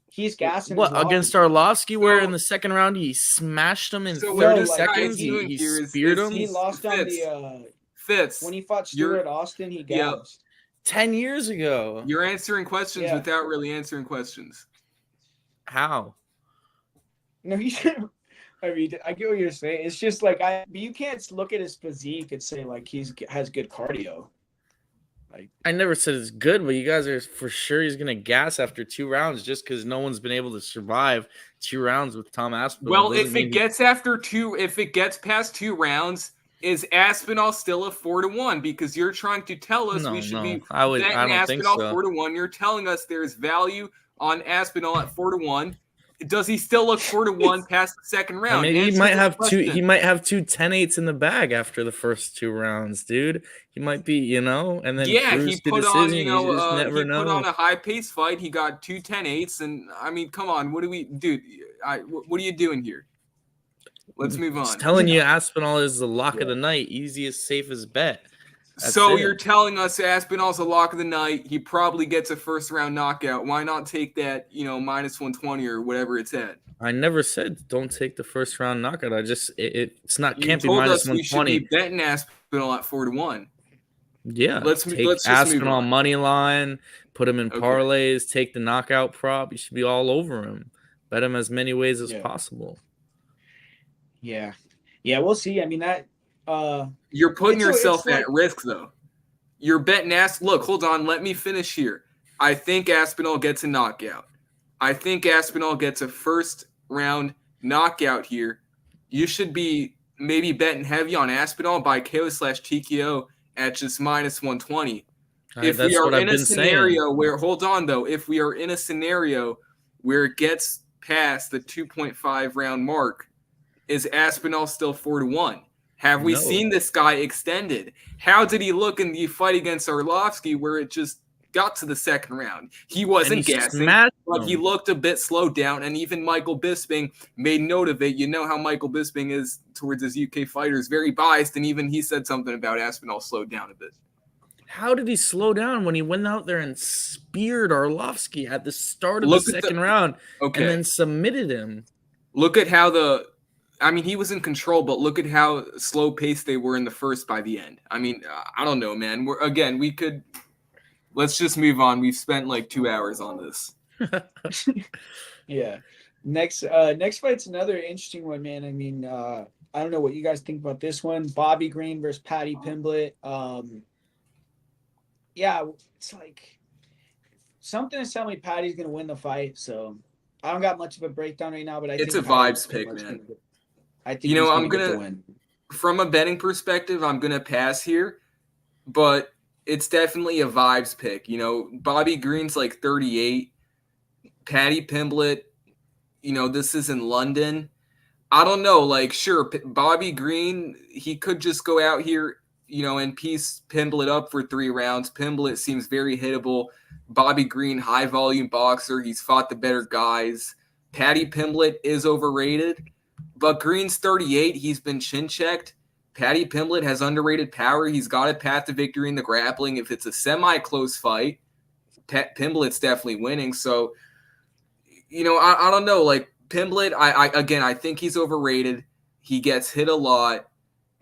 He's gassing. What, against Arlovsky, where in the second round he smashed him in 30 seconds? He speared him. He lost on the Fitz. When he fought Stuart Austin, he gassed. 10 years ago. You're answering questions without really answering questions. How? No, I mean, I get what you're saying. It's just you can't look at his physique and say he has good cardio. I never said it's good, but you guys are for sure he's gonna gas after 2 rounds just because no one's been able to survive 2 rounds with Tom Aspinall. Well, if it gets past 2 rounds, is Aspinall still a 4-1? Because you're trying to tell us we should be betting Aspinall 4-1. You're telling us there's value on Aspinall at 4-1. Does he still look 4-1 past the second round? I mean, he might have 2 10-8s in the bag after the first 2 rounds, dude. He might be, and then he put on, he put on a high-paced fight. He got 2 10-8s, and I mean, come on, what are you doing here? Let's move on. Just telling you, Aspinall is the lock of the night, easiest, safest bet. You're telling us Aspinall's a lock of the night. He probably gets a first-round knockout. Why not take that, minus 120 or whatever it's at? I never said don't take the first-round knockout. I just can't be minus 120. You should be betting Aspinall at 4-1. Yeah, let's take Aspinall money line, put him in parlays, take the knockout prop. You should be all over him. Bet him as many ways as possible. Yeah. Yeah, we'll see. I mean, that You're putting it's yourself like, at risk, though. You're betting Look, hold on. Let me finish here. I think Aspinall gets a knockout. I think Aspinall gets a first-round knockout here. You should be maybe betting heavy on Aspinall by KO/TKO at just -120. If we That's are what I've in a been saying. scenario where, hold on, though, if we are in a scenario where it gets past the 2.5 round mark, is Aspinall still 4-1? Have we No. seen this guy extended? How did he look in the fight against Arlovsky where it just got to the second round? He wasn't gassing, but he looked a bit slowed down, and even Michael Bisping made note of it. You know how Michael Bisping is towards his UK fighters, very biased, and even he said something about Aspinall slowed down a bit. How did he slow down when he went out there and speared Arlovsky at the start of the second round and then submitted him? Look at how he was in control, but look at how slow paced they were in the first by the end. I mean, I don't know, man. Let's just move on. We've spent like 2 hours on this. Yeah. Next fight's another interesting one, man. I mean, I don't know what you guys think about this one. Bobby Green versus Paddy Pimblett. Yeah, it's like something is telling me Paddy's gonna win the fight. So I don't got much of a breakdown right now, but I think it's a vibes pick, man. I think I'm gonna win. From a betting perspective, I'm gonna pass here, but it's definitely a vibes pick. Bobby Green's like 38. Paddy Pimblett, this is in London. I don't know. Like, sure, Bobby Green, he could just go out here, and piece Pimblett up for 3 rounds. Pimblett seems very hittable. Bobby Green, high volume boxer. He's fought the better guys. Paddy Pimblett is overrated, but Green's 38. He's been chin checked. Paddy Pimblett has underrated power. He's got a path to victory in the grappling. If it's a semi-close fight, Pimblett's definitely winning. So, I don't know. Like, Pimblett, I think he's overrated. He gets hit a lot.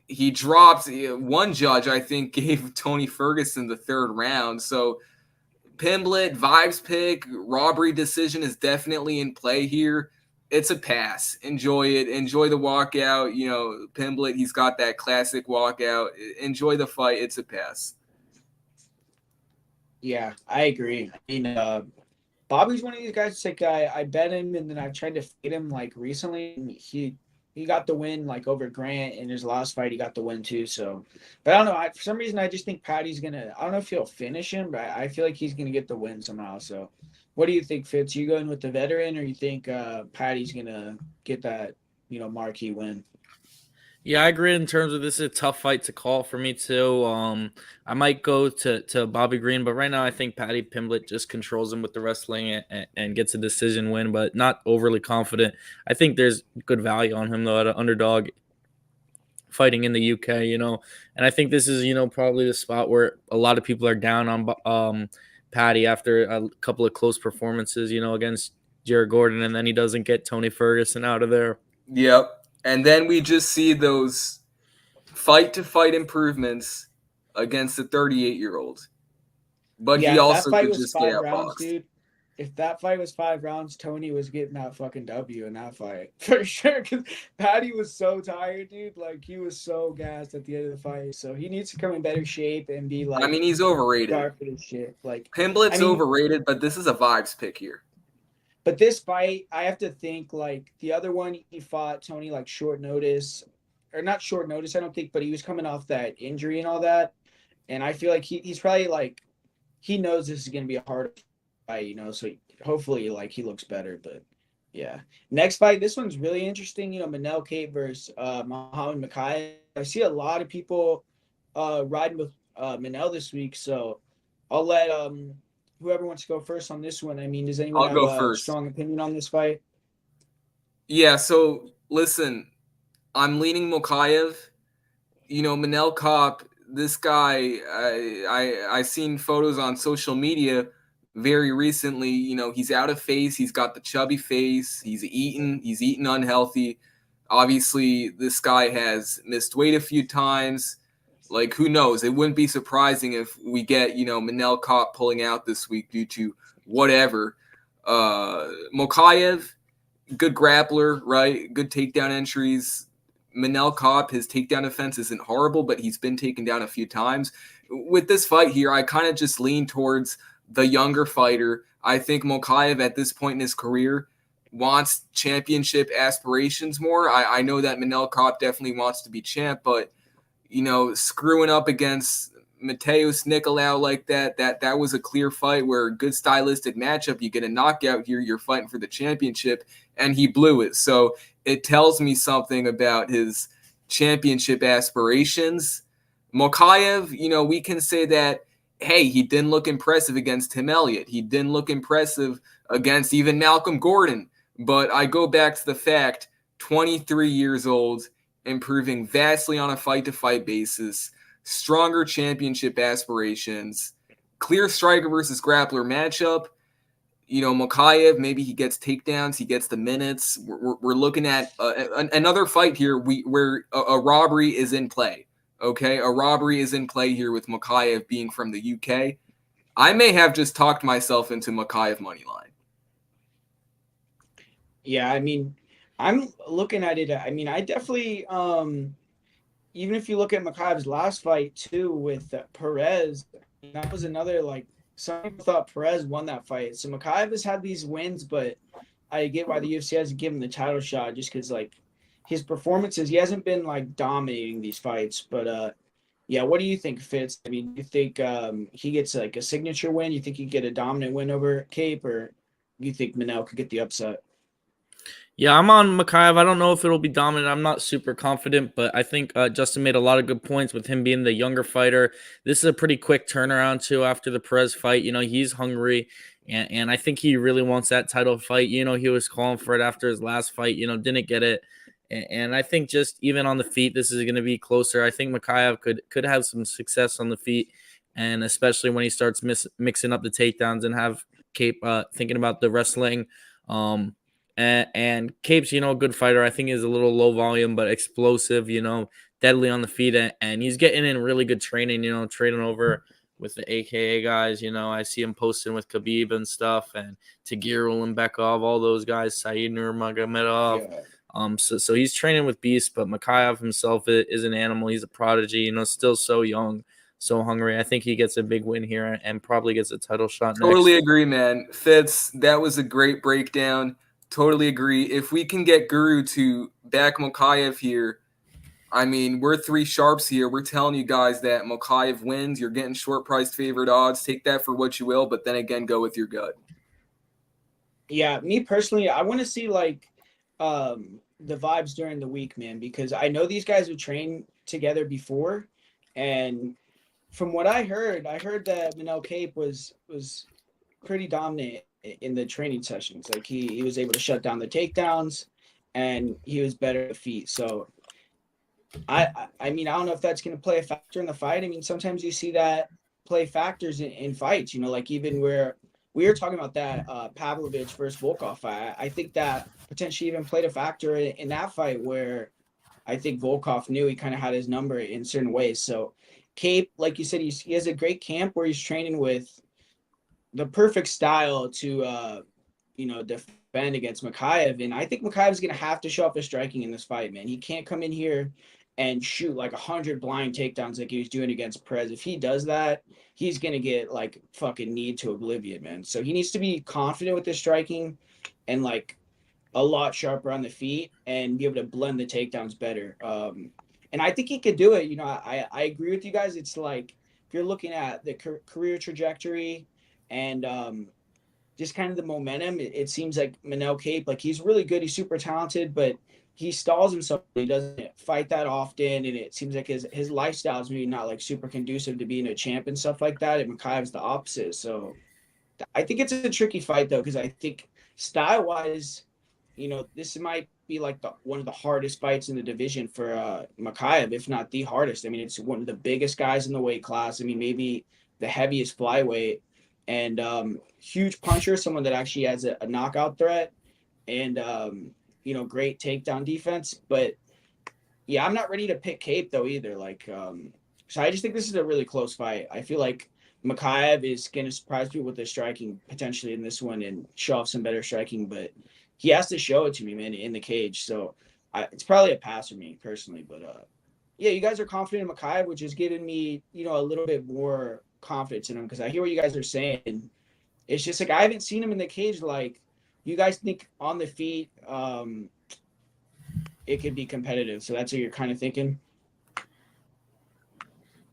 He dropped. One judge, I think, gave Tony Ferguson the 3rd round. So, Pimblett, vibes pick, robbery decision is definitely in play here. It's a pass. Enjoy it. Enjoy the walkout. Pimblett, he's got that classic walkout. Enjoy the fight. It's a pass. Yeah, I agree. I mean, Bobby's one of these guys. It's like I bet him, and then I've tried to fade him like recently. And he got the win like over Grant in his last fight. He got the win too. So, but I don't know. For some reason, I just think Paddy's gonna. I don't know if he'll finish him, but I feel like he's gonna get the win somehow. So, what do you think, Fitz? You going with the veteran, or you think Paddy's gonna get that marquee win? Yeah, I agree in terms of this is a tough fight to call for me too. I might go to Bobby Green, but right now I think Paddy Pimblett just controls him with the wrestling and gets a decision win, but not overly confident. I think there's good value on him though at an underdog fighting in the UK, and I think this is probably the spot where a lot of people are down on Paddy after a couple of close performances, against Jared Gordon, and then he doesn't get Tony Ferguson out of there. Yep. And then we just see those fight-to-fight improvements against the 38-year-old. But he also could just get outboxed. Dude. If that fight was 5 rounds, Tony was getting that fucking W in that fight. For sure, because Paddy was so tired, dude. Like, he was so gassed at the end of the fight. So he needs to come in better shape and be like... he's overrated. Sharp for this shit. Like, Pimblett's overrated, but this is a vibes pick here. But this fight, I have to think, like, the other one, he fought Tony, like, short notice. Or not short notice, I don't think, but he was coming off that injury and all that. And I feel like he's probably, like, he knows this is going to be a hard fight, so hopefully, like, he looks better. But, yeah. Next fight, this one's really interesting, Manel Kape versus Muhammad Makav. I see a lot of people riding with Manel this week, so I'll let whoever wants to go first on this one. I mean, does anyone have a strong opinion on this fight? Yeah, so listen, I'm leaning Makav. Manel Kape, this guy, I seen photos on social media very recently. He's out of face. He's got the chubby face. He's eaten unhealthy. Obviously, this guy has missed weight a few times. Like, who knows? It wouldn't be surprising if we get, Manel Kape pulling out this week due to whatever. Makav, good grappler, right? Good takedown entries. Manel Kopp, his takedown defense isn't horrible, but he's been taken down a few times. With this fight here, I kind of just lean towards the younger fighter. I think Mokaev at this point in his career wants championship aspirations more. I know that Manel Kopp definitely wants to be champ, but screwing up against Mateus Nicolau like that was a clear fight where a good stylistic matchup, you get a knockout here, you're fighting for the championship, and he blew it. So it tells me something about his championship aspirations. Mokaev, we can say that, hey, he didn't look impressive against Tim Elliott. He didn't look impressive against even Malcolm Gordon. But I go back to the fact, 23 years old, improving vastly on a fight-to-fight basis, stronger championship aspirations, clear striker versus grappler matchup. Mokaev, maybe he gets takedowns, he gets the minutes. We're looking at another fight here where a robbery is in play. Okay, a robbery is in play here with Mokaev being from the UK. I may have just talked myself into Mokaev money line. Yeah, I mean, I'm looking at it. I mean, I definitely, even if you look at Makaev's last fight too with Perez, that was another, like, some people thought Perez won that fight. So Makaev has had these wins, but I get why the UFC hasn't given him the title shot, just because, like, his performances, he hasn't been, like, dominating these fights. But yeah, what do you think, Fitz? I mean, do you think he gets, like, a signature win? You think he get a dominant win over Cape, or you think Manel could get the upset? Yeah, I'm on Makaev. I don't know if it'll be dominant. I'm not super confident, but I think Justin made a lot of good points with him being the younger fighter. This is a pretty quick turnaround, too, after the Perez fight. He's hungry, and I think he really wants that title fight. He was calling for it after his last fight, didn't get it. And I think just even on the feet, this is going to be closer. I think Makaev could have some success on the feet, and especially when he starts mixing up the takedowns and have Cape thinking about the wrestling. And Cape's, a good fighter. I think he's a little low volume, but explosive, deadly on the feet. And he's getting in really good training, training over with the AKA guys. I see him posting with Khabib and stuff, and Tagirul and Bekov, all those guys, Saeed Nurmagomedov. Yeah. So he's training with beasts, but Makaev himself is an animal. He's a prodigy, still so young, so hungry. I think he gets a big win here and probably gets a title shot next. Totally agree, man. Fitz, that was a great breakdown. Totally agree. If we can get Guru to back Mokaev here, I mean, we're three sharps here. We're telling you guys that Mokaev wins. You're getting short-priced favorite odds. Take that for what you will, but then again, go with your gut. Yeah, me personally, I want to see, like, the vibes during the week, man, because I know these guys have trained together before, and from what I heard that Manel Cape was pretty dominant in the training sessions. Like, he was able to shut down the takedowns, and he was better at the feet. So I mean, I don't know if that's going to play a factor in the fight. I mean, sometimes you see that play factors in fights, like even where we were talking about that Pavlovich versus Volkov fight. I think that potentially even played a factor in that fight, where I think Volkov knew he kind of had his number in certain ways. So Cape, like you said, he has a great camp where he's training with the perfect style to, defend against Makaev. And I think Makaev's going to have to show up his striking in this fight, man. He can't come in here and shoot like 100 blind takedowns like he was doing against Perez. If he does that, he's going to get like fucking kneed to oblivion, man. So he needs to be confident with his striking and like a lot sharper on the feet and be able to blend the takedowns better. And I think he could do it. I agree with you guys. It's like, if you're looking at the career trajectory and just kind of the momentum, it seems like Manel Cape, like, he's really good. He's super talented, but he stalls himself. He doesn't fight that often, and it seems like his lifestyle is maybe not like super conducive to being a champ and stuff like that. And Makaev's the opposite. So I think it's a tricky fight, though, because I think style-wise, this might be like one of the hardest fights in the division for Makaev, if not the hardest. I mean, it's one of the biggest guys in the weight class. I mean, maybe the heaviest flyweight, and huge puncher, someone that actually has a knockout threat, and great takedown defense. But yeah, I'm not ready to pick Cape though either. Like, so I just think this is a really close fight. I feel like Makaev is going to surprise people with the striking potentially in this one and show off some better striking, but he has to show it to me, man, in the cage. So it's probably a pass for me personally, but yeah, you guys are confident in Makav, which is giving me, a little bit more confidence in him because I hear what you guys are saying. It's just like I haven't seen him in the cage. Like, you guys think on the feet, it could be competitive. So that's what you're kind of thinking.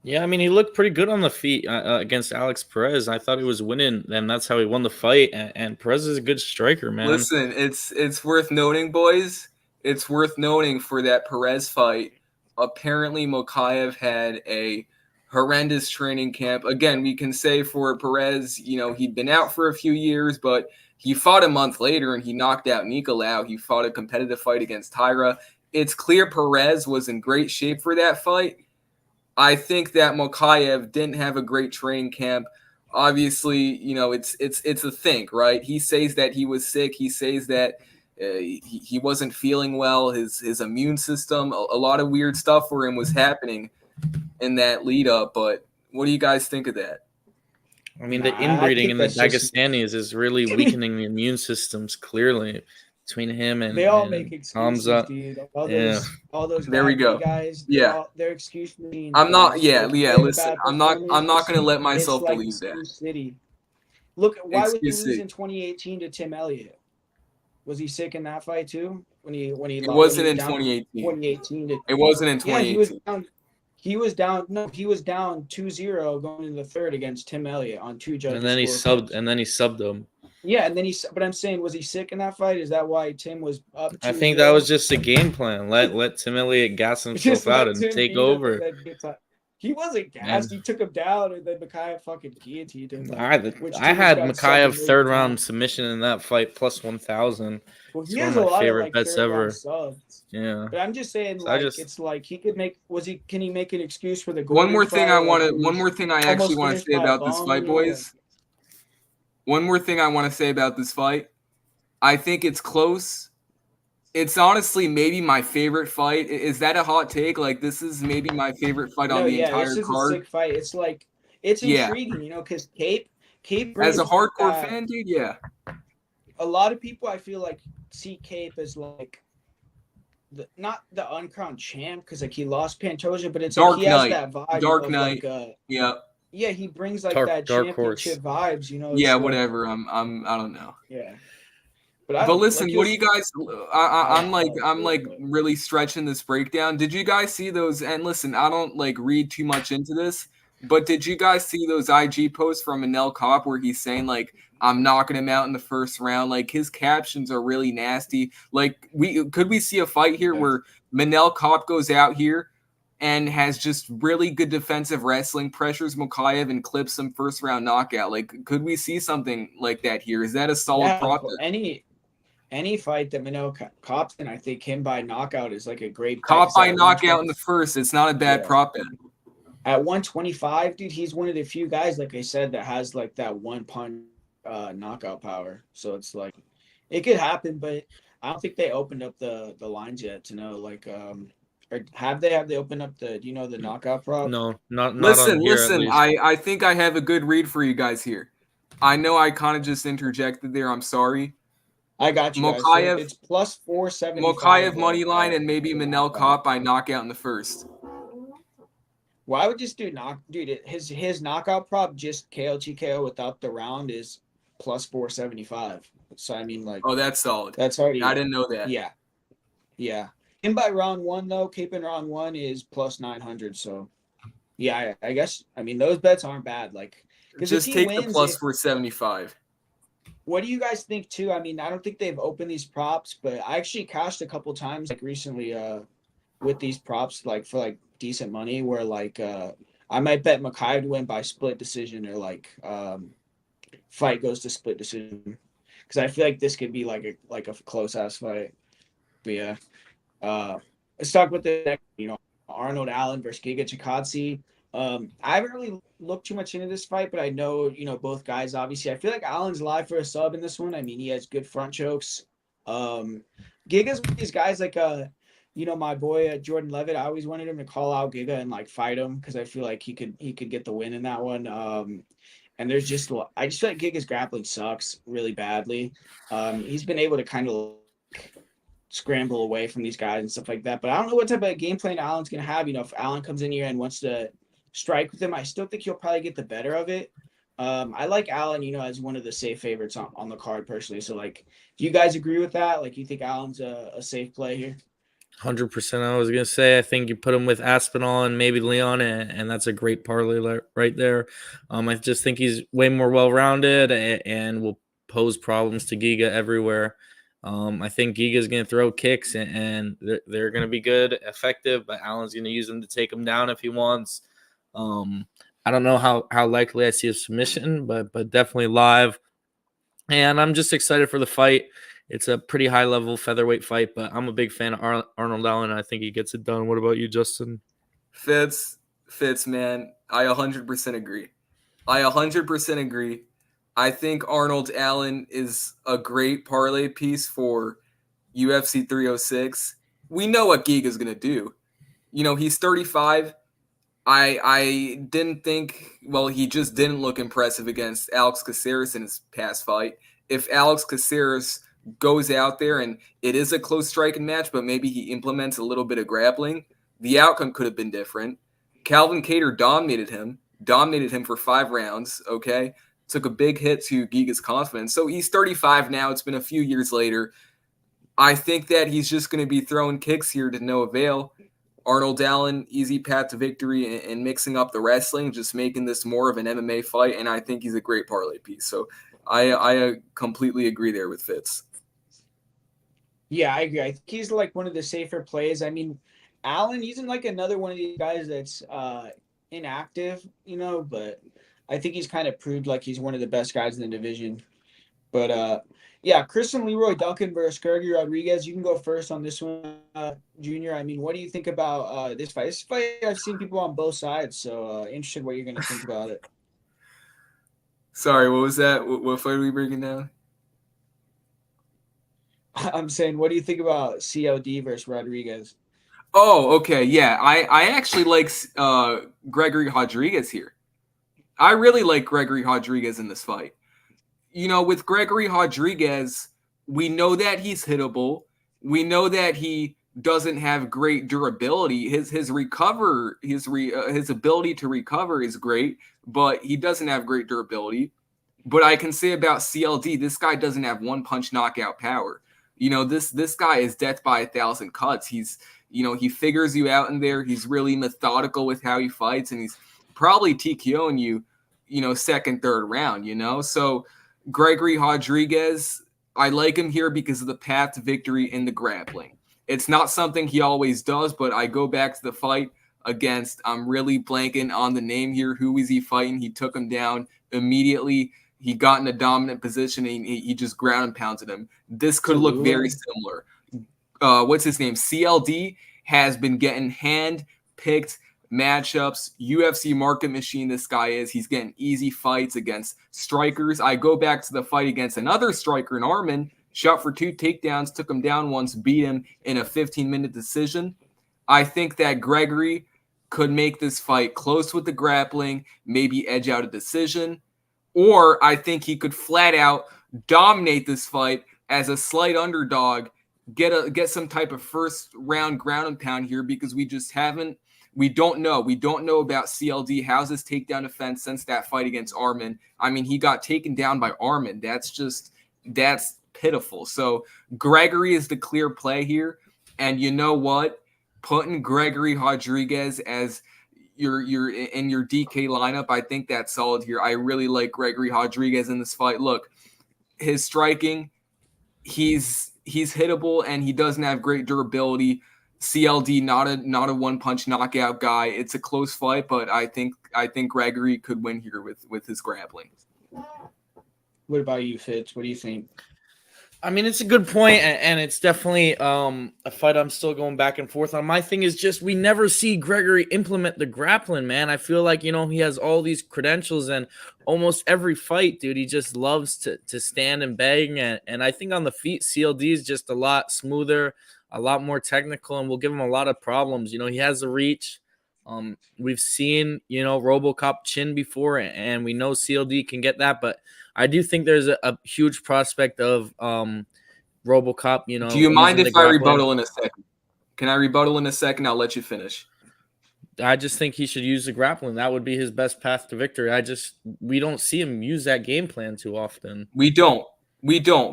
Yeah, I mean, he looked pretty good on the feet against Alex Perez. I thought he was winning, and that's how he won the fight. And Perez is a good striker, man. Listen, it's worth noting, boys. It's worth noting for that Perez fight. Apparently, Makav had a horrendous training camp. Again, we can say for Perez, he'd been out for a few years, but he fought a month later and he knocked out Nicolau. He fought a competitive fight against Tyra. It's clear Perez was in great shape for that fight. I think that Makav didn't have a great training camp. Obviously, it's a thing, right? He says that he was sick. He says that he wasn't feeling well. His immune system, a lot of weird stuff for him was happening in that lead up. But what do you guys think of that? I mean, the inbreeding in the Dagestanis is really weakening the immune systems, clearly. Between him and they all make excuses, Hamza. Dude. All those there we go. Guys, yeah, their excuse machine. I'm not. Yeah. Listen, I'm not going to let myself like believe that. City. Look, why would he lose City. in 2018 to Tim Elliott? Was he sick in that fight too? When he it wasn't in 2018. 2018. It wasn't in 2018. Yeah, he was down. No, he was down 2-0 going into the third against Tim Elliott on 2 judges. And then he subbed him. Yeah, and then but I'm saying, was he sick in that fight? Is that why Tim was up? 2-0? I think that was just a game plan. Let Tim Elliott gas himself out and take over. He wasn't gassed. He took him down, and then Makav fucking guillotined him. I had Makav third round submission in that fight plus 1,000. Well, he has one of my favorite bets ever. Yeah, but I'm just saying, it's like he could make. Can he make an excuse for the goal? One more thing I actually want to say about this fight, boys. One more thing I want to say about this fight. I think it's close. It's honestly maybe my favorite fight. Is that a hot take? Like, this is maybe my favorite fight on the entire this is card. A sick fight. It's like, it's intriguing, because Cape as a hardcore fan, dude, yeah. A lot of people, I feel like, see Cape as like not the uncrowned champ because like he lost Pantoja, but it's Dark like he Knight. has that vibe. Dark of Knight. Like, yeah. Yeah, he brings like dark that championship vibes, Yeah, like, whatever. I don't know. Yeah. But listen, like, what do you guys? I'm like really stretching this breakdown. Did you guys see those? And listen, I don't like read too much into this, but did you guys see those IG posts from Manel Kopp where he's saying like I'm knocking him out in the first round? Like his captions are really nasty. Like could we see a fight here where Manel Kopp goes out here and has just really good defensive wrestling, pressures Makav and clips some first round knockout? Like, could we see something like that here? Is that a solid prop? Any fight that Manel Kopp's in, I think him by knockout is like a great Kopp by knockout in the first. It's not a bad prop bet. At 125, dude, he's one of the few guys, like I said, that has like that one punch knockout power. So it's like it could happen, but I don't think they opened up the lines yet to know like or have they opened up the the knockout prop? No, not listen, on here, listen. I think I have a good read for you guys here. I know I kind of just interjected there. I'm sorry. I got you. Makav, guys. So it's plus 475. Makav money line and maybe Manel Kopp by knockout in the first. Well, I would just do his knockout prop just KO TKO without the round is plus 475. So I mean like that's solid. That's already I didn't know that. Yeah. And by round one though, Cape in round one is plus 900. So yeah, I guess I mean those bets aren't bad. Like just take the plus 475. What do you guys think too? I mean, I don't think they've opened these props, but I actually cashed a couple times like recently with these props like for like decent money where like I might bet Makav to win by split decision or like fight goes to split decision because I feel like this could be like a close ass fight. But yeah, let's talk about the Arnold Allen versus Giga Chikadze. I haven't really looked too much into this fight, but I know, both guys, obviously. I feel like Allen's live for a sub in this one. I mean, he has good front chokes. Giga's one of these guys like, my boy, Jordan Levitt. I always wanted him to call out Giga and like fight him because I feel like he could get the win in that one. And there's just, I just feel like Giga's grappling sucks really badly. He's been able to kind of scramble away from these guys and stuff like that. But I don't know what type of game plan Allen's gonna have. If Allen comes in here and wants to strike with him, I still think he'll probably get the better of it. I like Allen, as one of the safe favorites on the card personally. So, do you guys agree with that? You think Allen's a safe play here? 100%. I was going to say, I think you put him with Aspinall and maybe Leon, and that's a great parlay right there. I just think he's way more well-rounded and will pose problems to Giga everywhere. I think Giga's going to throw kicks, and they're going to be good, effective, but Allen's going to use them to take him down if he wants. I don't know how likely I see a submission, but definitely live. And I'm just excited for the fight. It's a pretty high-level featherweight fight, but I'm a big fan of Arnold Allen, and I think he gets it done. What about you, Justin? Fitz, man. I 100% agree. I 100% agree. I think Arnold Allen is a great parlay piece for UFC 306. We know what Giga's going to do. He's 35. I didn't think, he just didn't look impressive against Alex Caceres in his past fight. If Alex Caceres goes out there and it is a close striking match, but maybe he implements a little bit of grappling, the outcome could have been different. Calvin Kattar dominated him for 5 rounds, okay? Took a big hit to Giga's confidence. So he's 35 now. It's been a few years later. I think that he's just going to be throwing kicks here to no avail. Arnold Allen, easy path to victory and mixing up the wrestling, just making this more of an MMA fight, and I think he's a great parlay piece. So I completely agree there with Fitz. Yeah, I agree. I think he's one of the safer plays. I mean, Allen, he's another one of these guys that's inactive, but I think he's kind of proved he's one of the best guys in the division. But yeah, Christian Leroy Duncan versus Gregory Rodriguez. You can go first on this one, Junior. I mean, what do you think about this fight? This fight, I've seen people on both sides, so interested what you're going to think about it. Sorry, what was that? What fight are we breaking down? I'm saying, what do you think about CLD versus Rodriguez? Oh, okay, yeah. I actually like Gregory Rodriguez here. I really like Gregory Rodriguez in this fight. With Gregory Rodriguez, we know that he's hittable. We know that he doesn't have great durability. His ability to recover is great, but he doesn't have great durability. But I can say about CLD, this guy doesn't have one punch knockout power. This guy is death by 1,000 cuts. He's, he figures you out in there. He's really methodical with how he fights, and he's probably TKOing you, second, third round, So Gregory Rodriguez, I like him here because of the path to victory in the grappling. It's not something he always does, but I go back to the fight against, I'm really blanking on the name here. Who is he fighting? He took him down immediately. He got in a dominant position, and he just ground and pounded him. This could look very similar. What's his name? CLD has been getting hand-picked matchups. UFC market machine this guy is. He's getting easy fights against strikers. I go back to the fight against another striker in Arman. Shot for 2 takedowns, took him down once, beat him in a 15-minute decision. I think that Gregory could make this fight close with the grappling, maybe edge out a decision. Or I think he could flat out dominate this fight as a slight underdog, get some type of first round ground and pound here, because we don't know. We don't know about CLD. How's his takedown defense since that fight against Arman? I mean, he got taken down by Arman. That's pitiful. So Gregory is the clear play here. And you know what? Putting Gregory Rodriguez as your in your DK lineup, I think that's solid here. I really like Gregory Rodriguez in this fight. Look, his striking, he's hittable, and he doesn't have great durability. CLD, not a one punch knockout guy. It's a close fight, but I think Gregory could win here with his grappling. What about you, Fitz? What do you think? I mean, it's a good point, and it's definitely a fight I'm still going back and forth on. My thing is just we never see Gregory implement the grappling, man. I feel like, he has all these credentials, and almost every fight, dude, he just loves to stand and bang. And I think on the feet, CLD is just a lot smoother, a lot more technical, and will give him a lot of problems. He has the reach. We've seen, RoboCop chin before, and we know CLD can get that, but I do think there's a huge prospect of RoboCop, Do you mind using if the I grappling. rebuttal in a second? Can I rebuttal in a second? I'll let you finish. I just think he should use the grappling. That would be his best path to victory. We don't see him use that game plan too often. We don't,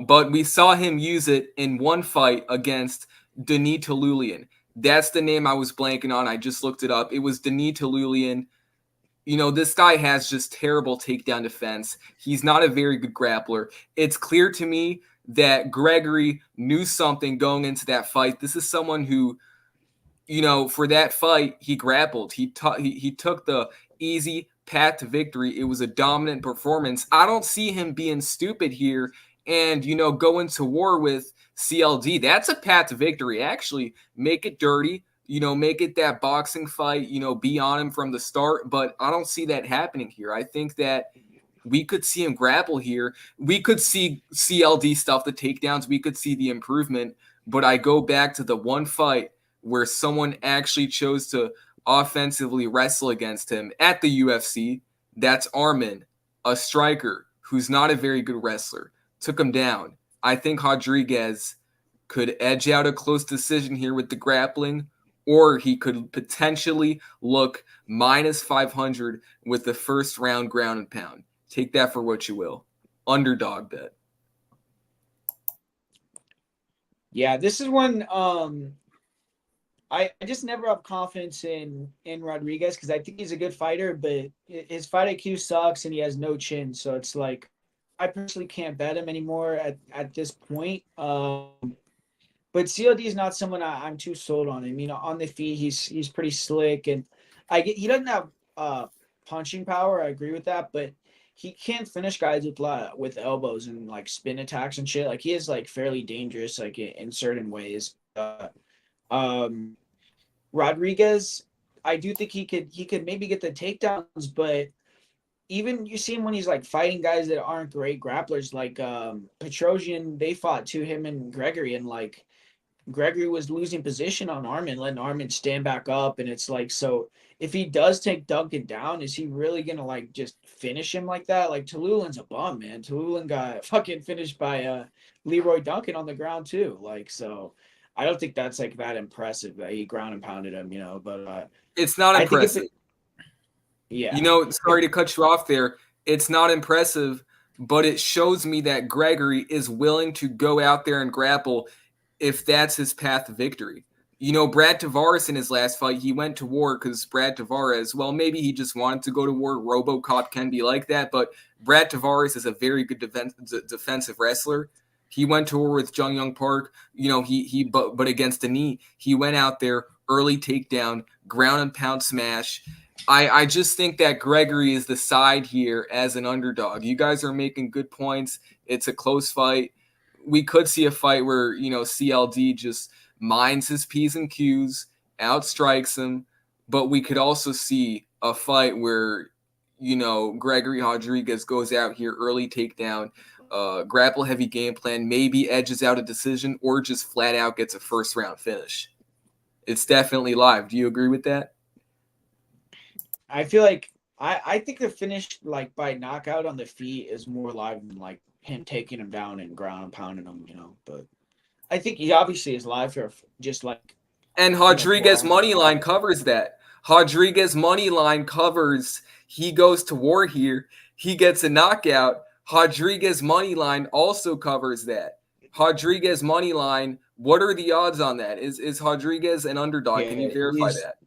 but we saw him use it in one fight against Denis Talulian. That's the name I was blanking on. I just looked it up. It was Denis Talulian. This guy has just terrible takedown defense. He's not a very good grappler. It's clear to me that Gregory knew something going into that fight. This is someone who, for that fight, he grappled. He took the easy path to victory. It was a dominant performance. I don't see him being stupid here and, going to war with CLD. That's a path to victory. Actually, make it dirty. Make it that boxing fight, be on him from the start. But I don't see that happening here. I think that we could see him grapple here. We could see CLD stuff the takedowns. We could see the improvement. But I go back to the one fight where someone actually chose to offensively wrestle against him at the UFC. That's Arman, a striker who's not a very good wrestler. Took him down. I think Rodriguez could edge out a close decision here with the grappling, or he could potentially look minus 500 with the first round ground and pound. Take that for what you will. Underdog bet. Yeah, this is one I just never have confidence in Rodriguez because I think he's a good fighter, but his fight IQ sucks and he has no chin. So it's like I personally can't bet him anymore at this point. But CLD is not someone I'm too sold on. I mean, on the feet, he's pretty slick, and he doesn't have punching power. I agree with that, but he can finish guys with elbows and like spin attacks and shit. Like he is like fairly dangerous, like in certain ways. Rodriguez, I do think he could maybe get the takedowns, but even you see him when he's like fighting guys that aren't great grapplers, like Petrosian, they fought to him and Gregory, and like Gregory was losing position on Arman, letting Arman stand back up, and it's like, so if he does take Duncan down, is he really gonna like just finish him like that? Like Talulin's a bum, man. Talulin got fucking finished by Leroy Duncan on the ground too. Like, so I don't think that's like that impressive that he ground and pounded him, but it's not impressive. Yeah. Sorry to cut you off there. It's not impressive, but it shows me that Gregory is willing to go out there and grapple if that's his path to victory. Brad Tavares in his last fight, he went to war because Brad Tavares, well, maybe he just wanted to go to war. RoboCop can be like that, but Brad Tavares is a very good defensive wrestler. He went to war with Jung Young Park, but against Denis, he went out there, early takedown, ground and pound smash. I just think that Gregory is the side here as an underdog. You guys are making good points. It's a close fight. We could see a fight where, CLD just minds his P's and Q's, outstrikes him, but we could also see a fight where, Gregory Rodriguez goes out here, early takedown, grapple heavy game plan, maybe edges out a decision, or just flat out gets a first round finish. It's definitely live. Do you agree with that? I feel like I think the finish like by knockout on the feet is more live than like him taking him down and ground and pounding him, but I think he obviously is live for just like. And Rodriguez money line covers that. Rodriguez money line covers. He goes to war here. He gets a knockout. Rodriguez money line also covers that. Rodriguez money line. What are the odds on that? Is Rodriguez an underdog? Yeah, can you verify that?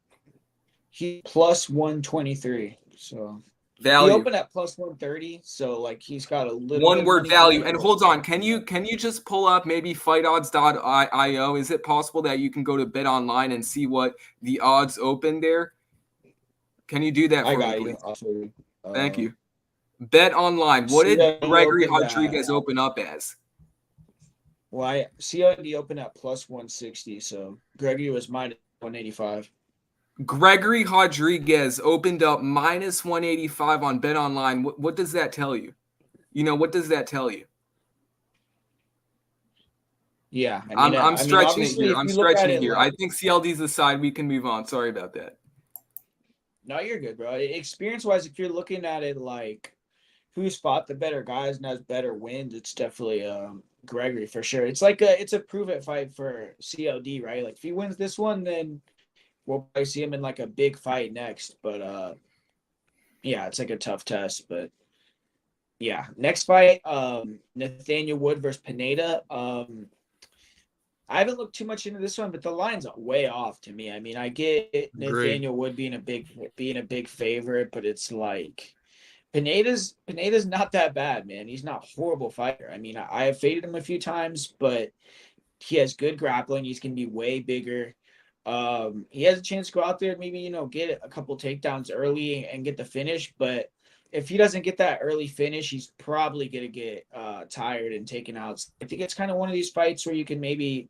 He plus 123. So value. He opened at plus 130. So like he's got a little one word value. And hold on, can you just pull up maybe fightodds.io? Is it possible that you can go to Bet Online and see what the odds open there? Can you do that for me, please? Thank you. Bet Online. What did Gregory Rodriguez open up as? Well, COD opened at plus 160, so Gregory was minus 185. Gregory Rodriguez opened up minus 185 on Bet Online. What does that tell you? What does that tell you? Yeah, I'm stretching it here. I'm stretching it here. I think CLD's the side. We can move on. Sorry about that. No, you're good, bro. Experience-wise, if you're looking at it like who's fought the better guys and has better wins, it's definitely Gregory for sure. It's like it's a prove it fight for CLD, right? Like if he wins this one, then we'll probably see him in like a big fight next. But yeah, it's like a tough test. But yeah, next fight, Nathaniel Wood versus Pineda. I haven't looked too much into this one, but the line's way off to me. I mean, I get Nathaniel Wood being a big favorite, but it's like Pineda's not that bad, man. He's not a horrible fighter. I mean, I have faded him a few times, but he has good grappling. He's gonna be way bigger. He has a chance to go out there and maybe, get a couple takedowns early and get the finish, but if he doesn't get that early finish, he's probably gonna get tired and taken out. I think it's kind of one of these fights where you can maybe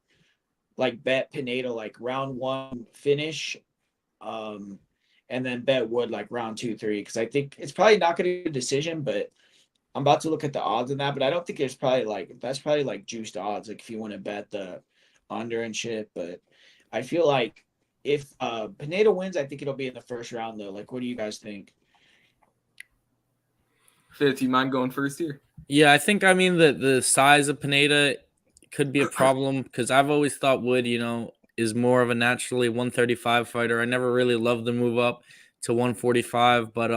like bet Pineda like round 1 finish, and then bet Wood like round 2, 3, because I think it's probably not going to be a decision, but I'm about to look at the odds on that. But I don't think that's probably like juiced odds, like if you want to bet the under and shit. But I feel like if Pineda wins, I think it'll be in the first round though. Like, what do you guys think? Fitz, you mind going first here? Yeah, I think the size of Pineda could be a problem because I've always thought Wood, is more of a naturally 135 fighter. I never really loved the move up to 145, but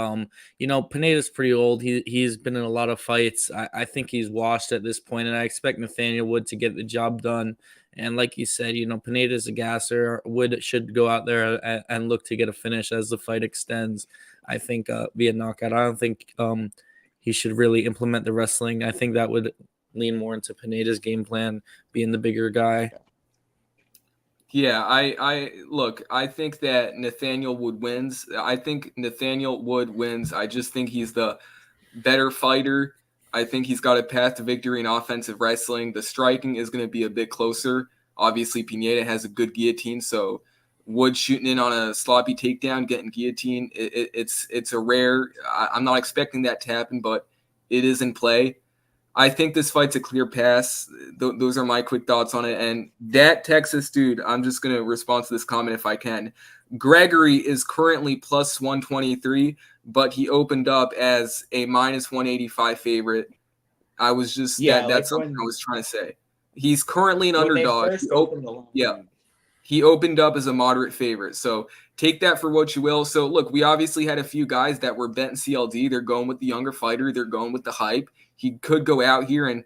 Pineda's pretty old. He's been in a lot of fights. I think he's washed at this point, and I expect Nathaniel Wood to get the job done. And like you said, Pineda's a gasser. Wood should go out there and look to get a finish as the fight extends. I think via knockout. I don't think he should really implement the wrestling. I think that would lean more into Pineda's game plan, being the bigger guy. Yeah, I think that Nathaniel Wood wins. I just think he's the better fighter. I think he's got a path to victory in offensive wrestling. The striking is going to be a bit closer. Obviously, Pineda has a good guillotine, so Wood shooting in on a sloppy takedown, getting guillotine, it's a rare. I'm not expecting that to happen, but it is in play. I think this fight's a clear pass. Those are my quick thoughts on it. And that Texas dude, I'm just going to respond to this comment if I can. Gregory is currently plus 123, but he opened up as a minus 185 favorite. That's something I was trying to say. He's currently an underdog. He opened up as a moderate favorite. So take that for what you will. So look, we obviously had a few guys that were betting CLD. They're going with the younger fighter. They're going with the hype. He could go out here and,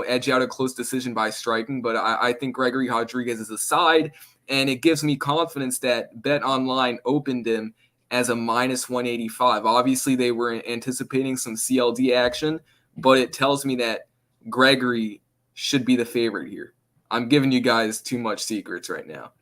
edge out a close decision by striking. But I think Gregory Rodriguez is a side, and it gives me confidence that Bet Online opened him as a minus 185. Obviously, they were anticipating some CLD action, but it tells me that Gregory should be the favorite here. I'm giving you guys too much secrets right now.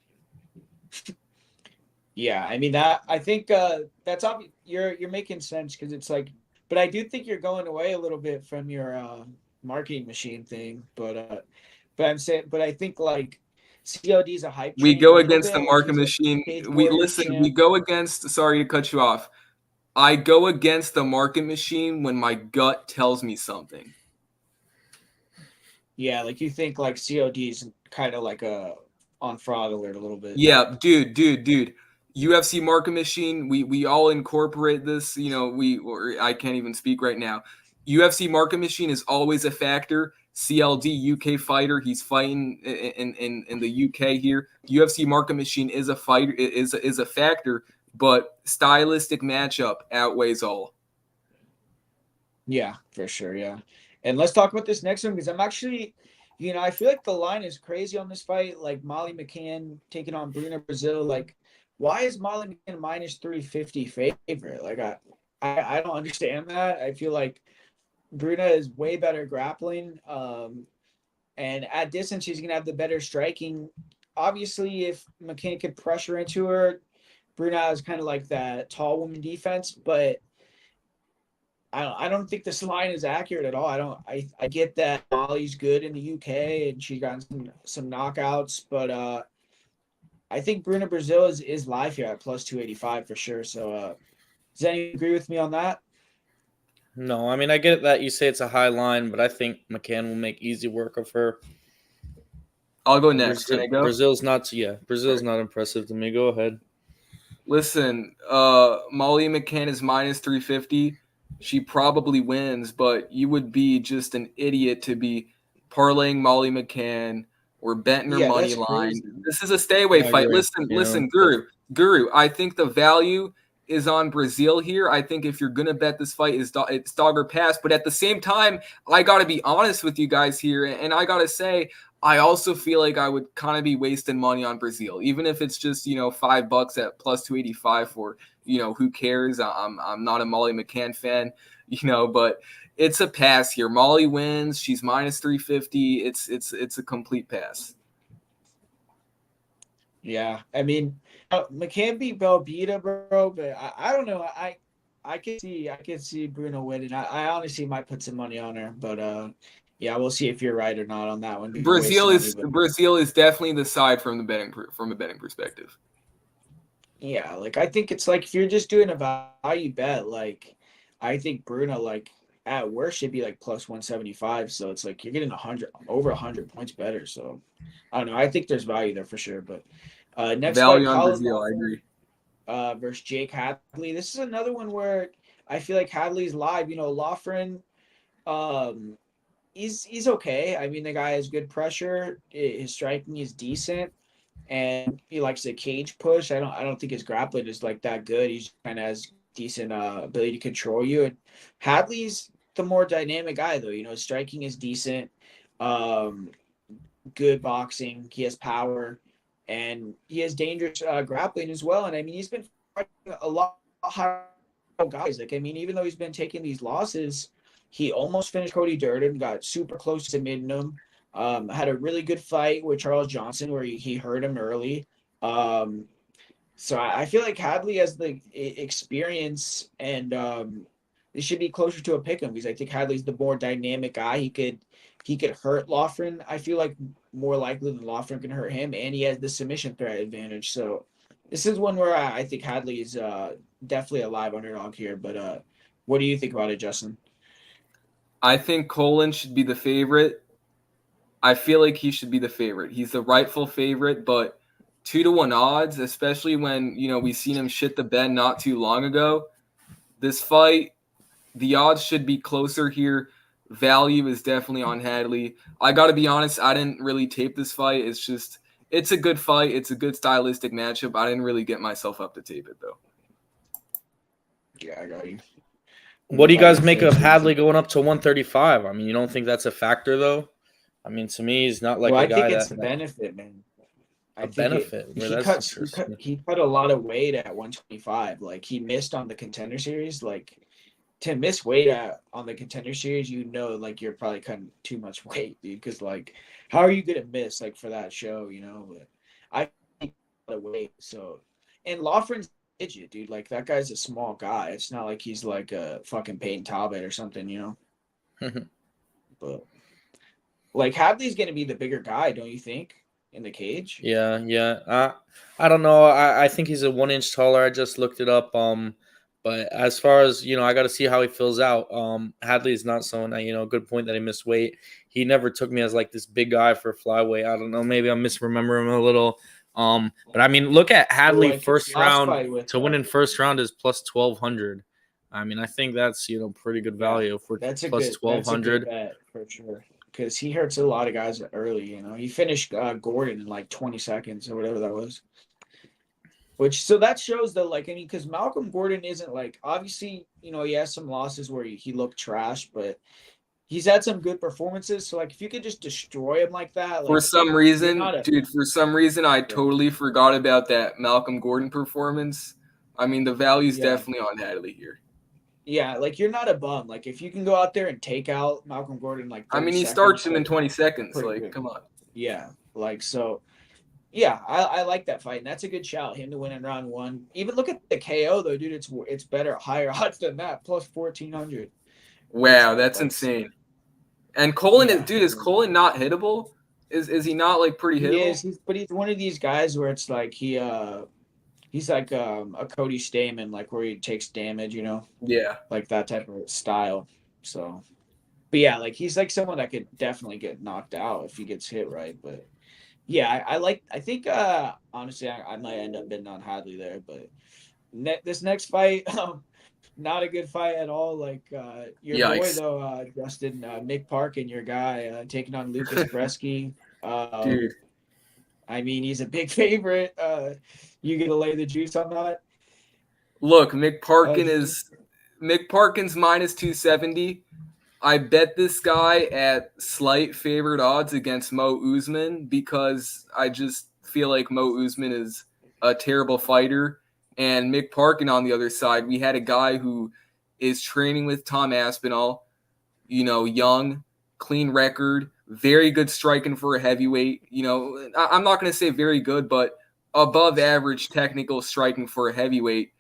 Yeah, I mean I think that's obvious. You're making sense because it's like, but I do think you're going away a little bit from your marketing machine thing. But I think like COD is a hype. We go against the marketing machine. We go against. Sorry to cut you off. I go against the market machine when my gut tells me something. Yeah, like you think like COD is kind of like on fraud alert a little bit. Yeah, dude. UFC market machine. We all incorporate this. I can't even speak right now. UFC market machine is always a factor. CLD UK fighter. He's fighting in the UK here. UFC market machine is a fighter. Is a factor, but stylistic matchup outweighs all. Yeah, for sure. Yeah. And let's talk about this next one because I'm actually, I feel like the line is crazy on this fight. Like Molly McCann taking on Bruna Brazil. Like, why is Molly McCann minus 350 favorite? Like, I don't understand that. I feel like Bruna is way better grappling. And at distance, she's going to have the better striking. Obviously, if McCann could pressure into her, Bruna is kind of like that tall woman defense, but I don't think this line is accurate at all. I get that Molly's good in the UK and she got some knockouts, but I think Bruna Brazil is live here at plus 285 for sure. So does anyone agree with me on that? No, I mean I get that you say it's a high line, but I think McCann will make easy work of her. I'll go next. Can I go? Brazil's not impressive to me. Go ahead. Listen, Molly McCann is minus 350. she probably wins, but you would be just an idiot to be parlaying Molly McCann or betting her Yeah, money that's line. crazy. This is a stay away I fight. agree. Listen, Guru. I think the value is on Brazil here. I think if you're gonna bet this fight, it's dog or pass. But at the same time, I gotta be honest with you guys here, and I gotta say, I also feel like I would kind of be wasting money on Brazil, even if it's just $5 at plus 285 for who cares. I'm not a Molly McCann fan, but it's a pass here. Molly wins. She's minus 350. It's a complete pass. Yeah, I mean, McCann beat Belbita, bro, but I don't know. I can see Bruno winning. I honestly might put some money on her, but yeah, we'll see if you're right or not on that one. Brazil is definitely the side from a betting perspective. Yeah, like I think it's like if you're just doing a value bet, like I think Bruno like at worst should be like plus 175. So it's like you're getting over 100 points better. So I don't know. I think there's value there for sure. But next Value fight, on Brazil, I agree. Versus Jake Hadley. This is another one where I feel like Hadley's live. Lauphren, he's okay. I mean, the guy has good pressure. His striking is decent, and he likes the cage push. I don't think his grappling is like that good. He's kind of has decent ability to control you. And Hadley's the more dynamic guy though. His striking is decent. Good boxing. He has power, and he has dangerous grappling as well. And I mean, he's been fighting a lot higher guys. Like I mean, even though he's been taking these losses, he almost finished Cody Durden. Got super close to submitting him. Had a really good fight with Charles Johnson where he hurt him early. So I feel like Hadley has the experience, and it should be closer to a pick 'em because I think Hadley's the more dynamic guy. He could hurt Lauphren. I feel like more likely than Lauphren can hurt him, and he has the submission threat advantage. So this is one where I think Hadley is definitely a live underdog here. But what do you think about it, Justin? I think Colin should be the favorite. I feel like he should be the favorite. He's the rightful favorite, but 2-1 odds, especially when we seen him shit the bed not too long ago. This fight, the odds should be closer here. Value is definitely on Hadley. I got to be honest, I didn't really tape this fight. It's a good fight. It's a good stylistic matchup. I didn't really get myself up to tape it though. Yeah, I got you. What do you guys make of Hadley going up to 135? I mean, you don't think that's a factor though? I mean, to me, he's not like I a guy think it's a benefit, man. He cut a lot of weight at 125. Like he missed on the Contender Series. Like to miss weight on the Contender Series, like you're probably cutting too much weight, dude. Because like, how are you gonna miss like for that show? But I think a lot of weight. So, and Lauphren's idiot, dude. Like that guy's a small guy. It's not like he's like a fucking Peyton Talbot or something, But like Hadley's gonna be the bigger guy, don't you think? In the cage? Yeah. I don't know. I think he's a 1 inch taller. I just looked it up. But as far as I got to see how he fills out. Hadley is not someone that good point that he missed weight. He never took me as like this big guy for flyweight. I don't know. Maybe I'm misremembering him a little. But I mean, look at Hadley first round to win in first round is plus 1,200. I mean, I think that's pretty good value for plus 1,200 for sure. Because he hurts a lot of guys early, He finished Gordon in like 20 seconds or whatever that was. So that shows that, like, I mean, because Malcolm Gordon isn't like, obviously, he has some losses where he looked trash, but he's had some good performances. So, like, if you could just destroy him like that. Like, for some reason, I totally forgot about that Malcolm Gordon performance. I mean, the value's definitely on Hadley here. Yeah, like you're not a bum. Like if you can go out there and take out Malcolm Gordon, like I mean, he starts him in 20 seconds. Like, good. Come on. Yeah, like so. Yeah, I like that fight, and that's a good shout. Him to win in round 1. Even look at the KO though, dude. It's better, higher odds than that, plus 1,400. Wow, that's insane. And Colin is Colin not hittable? Is he not like pretty hittable? He is, but he's one of these guys where it's like he's like a Cody Stamen, like where he takes damage, Yeah. Like that type of style. So, but yeah, like he's like someone that could definitely get knocked out if he gets hit right. But yeah, I think honestly, I might end up betting on Hadley there. But this next fight, not a good fight at all. Like your boy Yikes. though, Justin, Mick Parkin, your guy, taking on Lucas Brzeski. Dude. I mean, he's a big favorite. You gonna lay the juice on that? Look, Mick Parkin's minus 270. I bet this guy at slight favored odds against Mo Usman because I just feel like Mo Usman is a terrible fighter. And Mick Parkin on the other side, we had a guy who is training with Tom Aspinall, young, clean record, very good striking for a heavyweight. I'm not going to say very good, but above average technical striking for a heavyweight.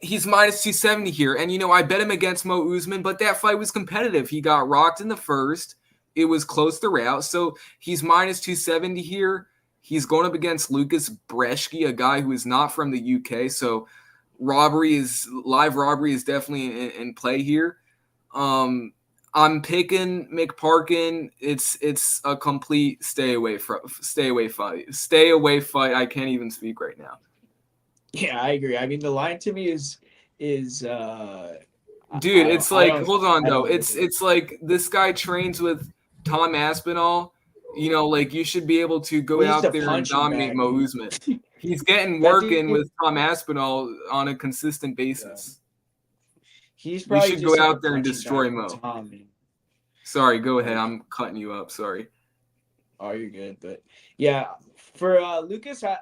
He's minus 270 here. And, I bet him against Mo Usman, but that fight was competitive. He got rocked in the first. It was close throughout. So he's minus 270 here. He's going up against Lucas Brzeski, a guy who is not from the UK. So live robbery is definitely in play here. I'm picking Mick Parkin. It's a complete stay away fight. I can't even speak right now. Yeah, I agree. I mean, the line to me is dude, it's like, hold on though. It's like this guy trains with Tom Aspinall. Like you should be able to go out there and dominate Mo Usman. He's getting work in with Tom Aspinall on a consistent basis. Yeah. You should go out there and destroy Mo. Sorry, go ahead. I'm cutting you up. Sorry. Oh, you're good. But yeah, for Lucas, I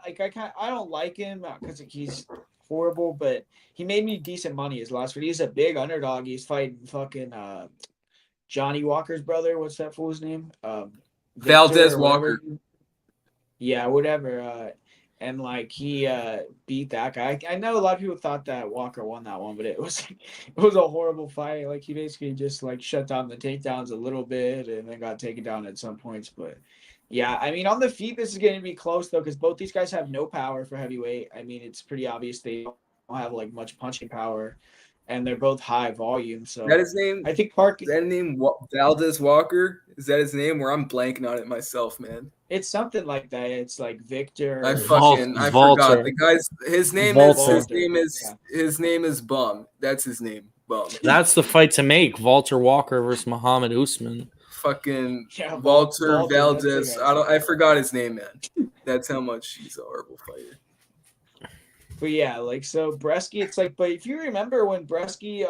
don't like him because he's horrible, but he made me decent money his last fight. He's a big underdog. He's fighting fucking Johnny Walker's brother. What's that fool's name? Valdez Walker. Yeah, whatever. And like he beat that guy. I know a lot of people thought that Walker won that one, but it was a horrible fight. Like he basically just like shut down the takedowns a little bit and then got taken down at some points. But yeah, I mean on the feet this is going to be close though because both these guys have no power for heavyweight. I mean it's pretty obvious they don't have like much punching power, and they're both high volume. So that his name? I think Parkin. Is that name Valdez Walker? Is that his name? Where I'm blanking on it myself, man. It's something like that. It's like Victor. I forgot the guy's. His name is Bum. That's his name, Bum. That's the fight to make: Walter Walker versus Muhammad Usman. Fucking Walter Valdez. I forgot his name, man. That's how much he's a horrible fighter. But yeah, like so Brzeski, it's like, but if you remember when Brzeski,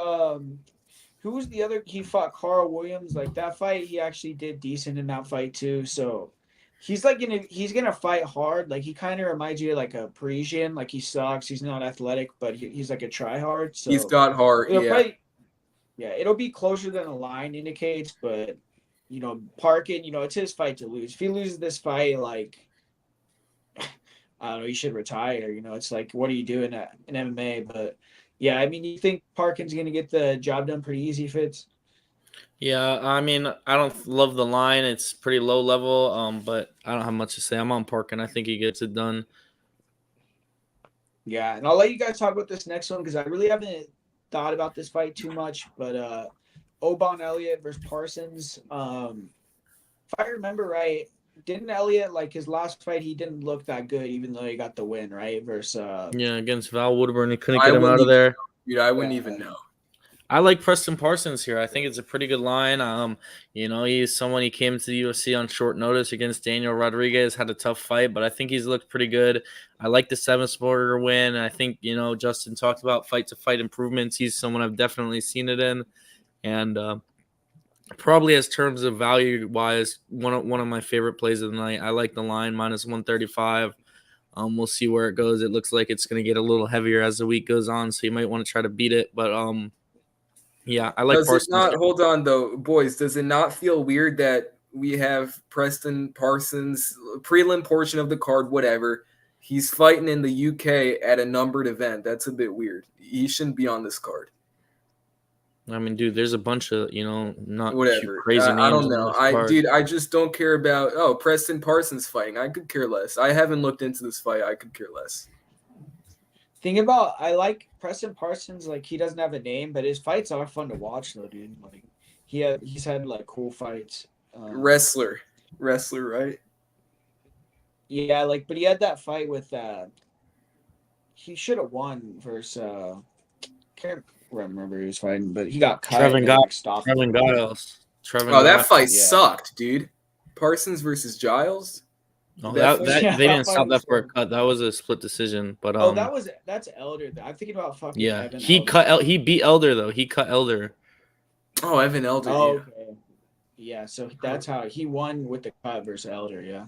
who was the other? He fought Carl Williams. Like that fight, he actually did decent in that fight too. So he's like he's gonna fight hard. Like he kind of reminds you of like a Parisian. Like he sucks. He's not athletic, but he's like a try hard. So he's got heart. It'll be closer than the line indicates. But Parkin, it's his fight to lose. If he loses this fight, like I don't know, he should retire. It's like, what are you doing in MMA? But yeah, I mean, you think Parkin's going to get the job done pretty easy, Fitz? Yeah, I mean, I don't love the line. It's pretty low level, but I don't have much to say. I'm on Parkin. I think he gets it done. Yeah, and I'll let you guys talk about this next one because I really haven't thought about this fight too much. But Obon Elliott versus Parsons. If I remember right, didn't Elliott, like his last fight, he didn't look that good, even though he got the win, right? Versus against Val Woodburn, he couldn't get him out of there. Dude, I wouldn't even know. I like Preston Parsons here. I think it's a pretty good line. He's someone he came to the UFC on short notice against Daniel Rodriguez, had a tough fight, but I think he's looked pretty good. I like the 7-sporter win. I think, Justin talked about fight-to-fight improvements. He's someone I've definitely seen it in. And probably as terms of value-wise, one of my favorite plays of the night. I like the line, minus 135. We'll see where it goes. It looks like it's going to get a little heavier as the week goes on, so you might want to try to beat it. But, yeah, I like Parsons. Hold on, though, boys. Does it not feel weird that we have Preston Parsons, prelim portion of the card, whatever. He's fighting in the UK at a numbered event. That's a bit weird. He shouldn't be on this card. I mean, dude, there's a bunch of, not whatever crazy names. I don't know. I just don't care about, Preston Parsons fighting. I could care less. I haven't looked into this fight. I could care less. I like Preston Parsons. Like, he doesn't have a name, but his fights are fun to watch, though, dude. Like, he's had, like, cool fights. Wrestler, right? Yeah, like, but he had that fight with, he should have won versus, remember he was fighting, but he got cut. Trevin and got like, stopped. Trevin Giles. Trevin Oh, that Giles. fight Yeah. sucked, dude. Parsons versus Giles. No, that that, fight- Yeah, they that didn't fight stop was that for a so- cut. That was a split decision. But Oh, that's Elder. I'm thinking about fucking yeah, Evan he Elder. he beat Elder though. He cut Elder. Oh, Evan Elder. Oh, yeah. okay. Yeah, so that's how he won with the cut versus Elder. Yeah,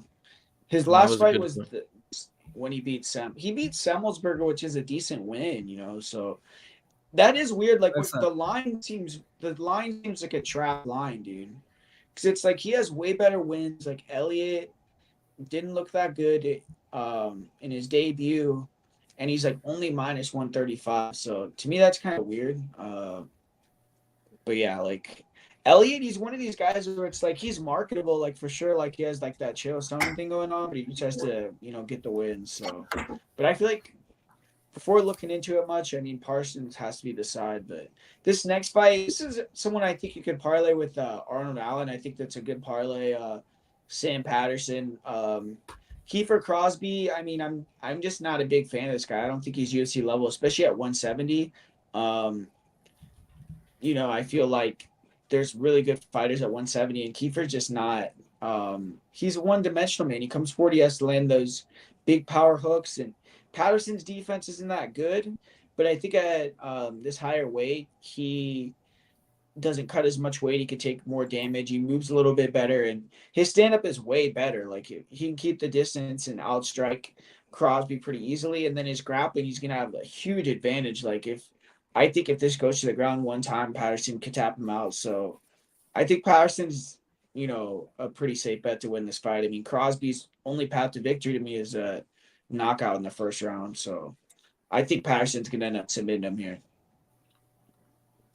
his That last was a fight good was fight. when he beat He beat Semmelsberger, which is a decent win, you know. So that is weird. Like That's the line seems like a trap line, dude. Because it's like he has way better wins. Like Elliott didn't look that good in his debut, and he's like only minus 135. So to me, that's kind of weird. But yeah, like Elliott, he's one of these guys where it's like he's marketable, like for sure, like he has like that chill stomach thing going on, but he just has to, get the win. So, but I feel like before looking into it much, I mean Parsons has to be the side. But this next fight, this is someone I think you could parlay with Arnold Allen. I think that's a good parlay. Sam Patterson, Kiefer Crosby. I mean, I'm just not a big fan of this guy. I don't think he's UFC level, especially at 170. I feel like there's really good fighters at 170, and Kiefer's just not. He's a one-dimensional man. He comes forward, he has to land those big power hooks, and Patterson's defense isn't that good. But I think at this higher weight, he doesn't cut as much weight. He could take more damage. He moves a little bit better, and his stand-up is way better. Like he can keep the distance and outstrike Crosby pretty easily, and then his grappling, he's gonna have a huge advantage. Like if this goes to the ground one time, Patterson could tap him out. So I think Patterson's, a pretty safe bet to win this fight. I mean, Crosby's only path to victory to me is a knockout in the first round. So I think Patterson's going to end up submitting him here.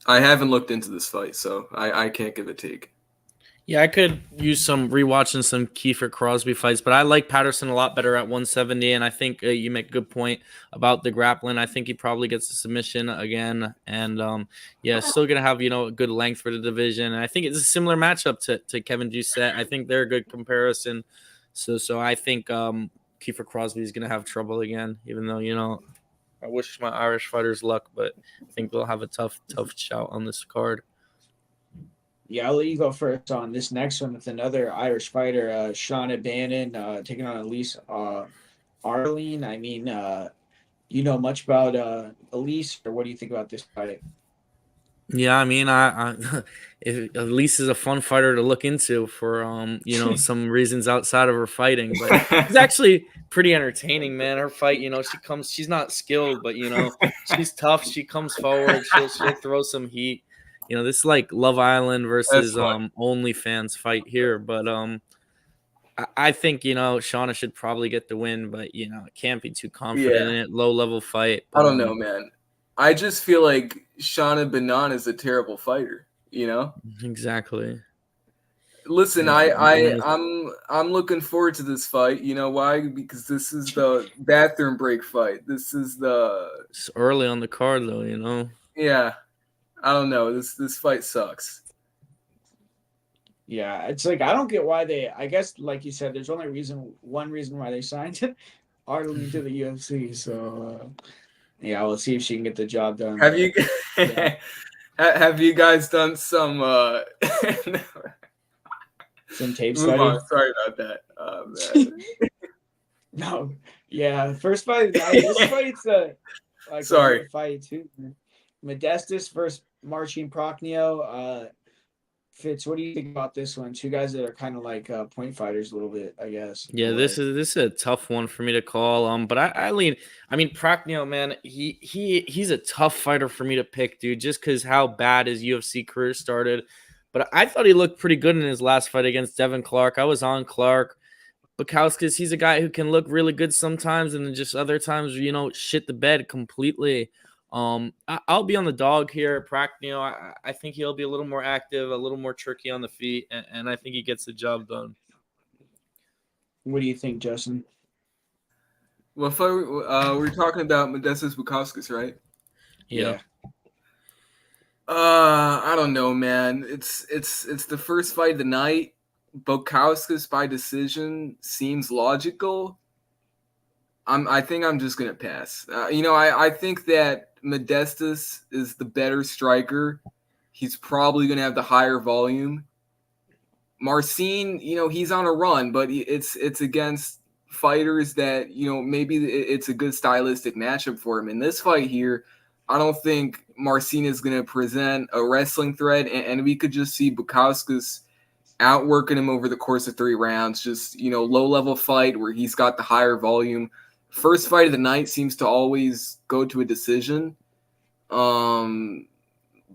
I haven't looked into this fight, so I can't give a take. Yeah, I could use some rewatching some Kiefer Crosby fights, but I like Patterson a lot better at 170, and I think you make a good point about the grappling. I think he probably gets the submission again, and still gonna have a good length for the division. And I think it's a similar matchup to Kevin Doucette. I think they're a good comparison. So I think Kiefer Crosby is gonna have trouble again, even though I wish my Irish fighters luck, but I think they'll have a tough shout on this card. Yeah, I'll let you go first on this next one with another Irish fighter, Shauna Bannon, taking on Elise Arline. I mean, you know much about Elise, or what do you think about this fight? Yeah, I mean, I Elise is a fun fighter to look into for some reasons outside of her fighting, but she's actually pretty entertaining, man. Her fight, she's not skilled, but she's tough. She comes forward, she'll throw some heat. This is like Love Island versus OnlyFans fight here, but I think Shauna should probably get the win, but it can't be too confident in it. Low level fight. I don't know, man. I just feel like Shauna Bannon is a terrible fighter. Exactly. Listen, Yeah, I'm looking forward to this fight. You know why? Because this is the bathroom break fight. This is it's early on the card, though. Yeah. I don't know. This fight sucks. Yeah, it's like I don't get why I guess like you said, there's only one reason why they signed Arline to the UFC. So we'll see if she can get the job done. Have you have you guys done some some tape Move study? on. Sorry about that. No, yeah, first fight. This fight's like Sorry. a fight too. Modestus versus Marcin Prokhnio. Fitz, what do you think about this one? Two guys that are kind of like point fighters a little bit, I guess. Yeah, this is a tough one for me to call. But I lean. I mean, Prokhnio, man, he's a tough fighter for me to pick, dude. Just because how bad his UFC career started. But I thought he looked pretty good in his last fight against Devin Clark. I was on Clark. Bukowskis, he's a guy who can look really good sometimes, and then just other times, shit the bed completely. I'll be on the dog here, Prokhnio. I think he'll be a little more active, a little more tricky on the feet, and I think he gets the job done. What do you think, Justin? Well, we're talking about Modestus Bukowskis, right? Yeah. I don't know, man. It's the first fight of the night. Bukowskis by decision seems logical. I think I'm just gonna pass. I think that Modestas is the better striker. He's probably going to have the higher volume. Marcin, he's on a run, but it's against fighters that, maybe it's a good stylistic matchup for him. In this fight here, I don't think Marcin is going to present a wrestling threat, and we could just see Bukauskas outworking him over the course of 3 rounds. Just, low-level fight where he's got the higher volume. First fight of the night seems to always go to a decision.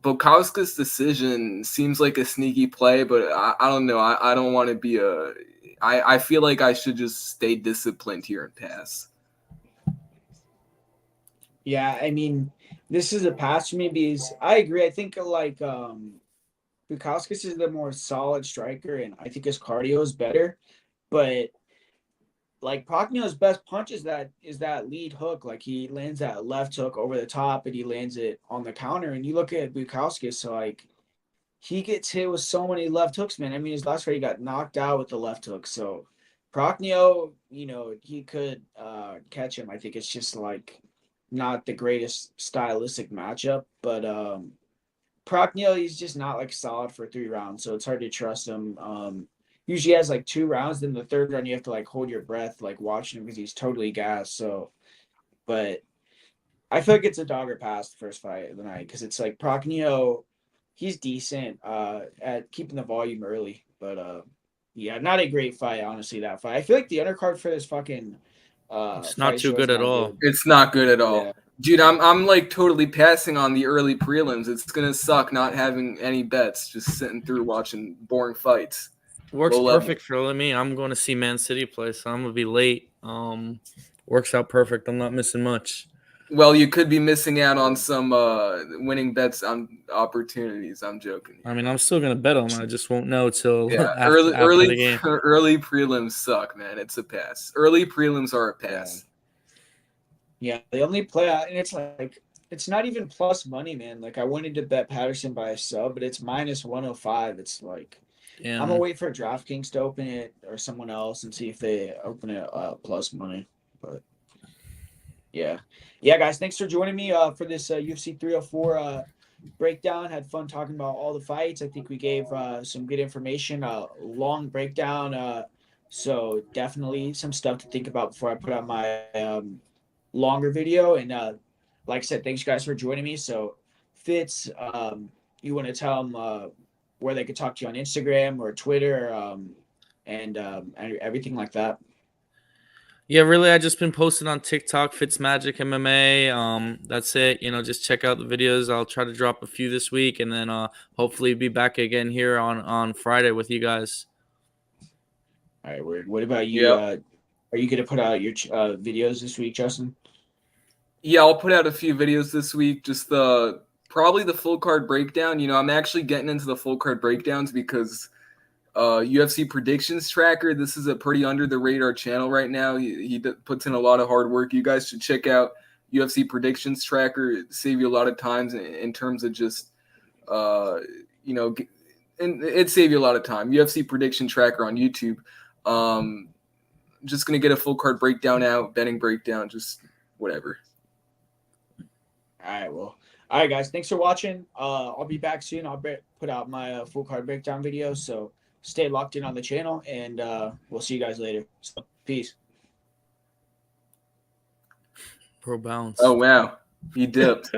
Bukauskas' decision seems like a sneaky play, but I don't know. I don't want to be I feel like I should just stay disciplined here and pass. Yeah, I mean, this is a pass for me because I agree. I think like Bukauskas is the more solid striker, and I think his cardio is better. But like Pacquiao's best punch is that lead hook. Like he lands that left hook over the top, and he lands it on the counter. And you look at Bukauskas, so like he gets hit with so many left hooks, man. I mean, his last fight he got knocked out with the left hook. So Pacquiao, he could catch him. I think it's just like not the greatest stylistic matchup, but Pacquiao, he's just not like solid for 3 rounds, so it's hard to trust him. Usually has like 2 rounds, then the third round you have to like hold your breath, like watching him because he's totally gassed. So, but I feel like it's a dog or pass the first fight of the night because it's like Pacquiao, he's decent at keeping the volume early, but yeah, not a great fight, honestly. That fight, I feel like the undercard for this fucking it's not too good at all. It's not good at all. Yeah. Dude, I'm like totally passing on the early prelims. It's gonna suck not having any bets, just sitting through watching boring fights. Works perfect for me. I'm going to see Man City play, so I'm gonna be late. Works out perfect. I'm not missing much. Well, you could be missing out on some winning bets on opportunities. I'm joking. I mean, I'm still gonna bet on them. I just won't know till after the game. Early prelims suck, man. It's a pass. Early prelims are a pass. Yeah, they only play out, and it's like it's not even plus money, man. Like I wanted to bet Peterson by a sub, but it's minus 105. It's like I'm gonna wait for DraftKings to open it or someone else and see if they open it plus money. But yeah, guys, thanks for joining me for this UFC 304 breakdown. Had fun talking about all the fights. I think we gave some good information. Long breakdown. So definitely some stuff to think about before I put out my longer video. And like I said, thanks guys for joining me. So Fitz, you want to tell them where they could talk to you on Instagram or Twitter and everything like that? Yeah, really, I just been posting on TikTok, Fitzmagic MMA. That's it. Just check out the videos. I'll try to drop a few this week, and then hopefully be back again here on Friday with you guys. All right, weird. What about you? Yep. Are you going to put out your videos this week, Justin? Yeah, I'll put out a few videos this week. Just probably the full card breakdown. I'm actually getting into the full card breakdowns because UFC predictions tracker. This is a pretty under the radar channel right now. He puts in a lot of hard work. You guys should check out UFC predictions tracker. It save you a lot of times in terms of just and it save you a lot of time. UFC prediction tracker on YouTube. Just gonna get a full card breakdown out, betting breakdown, just whatever. All right, guys. Thanks for watching. I'll be back soon. I'll put out my full card breakdown video. So stay locked in on the channel, and we'll see you guys later. So peace. Pro bounce. Oh wow, he dipped.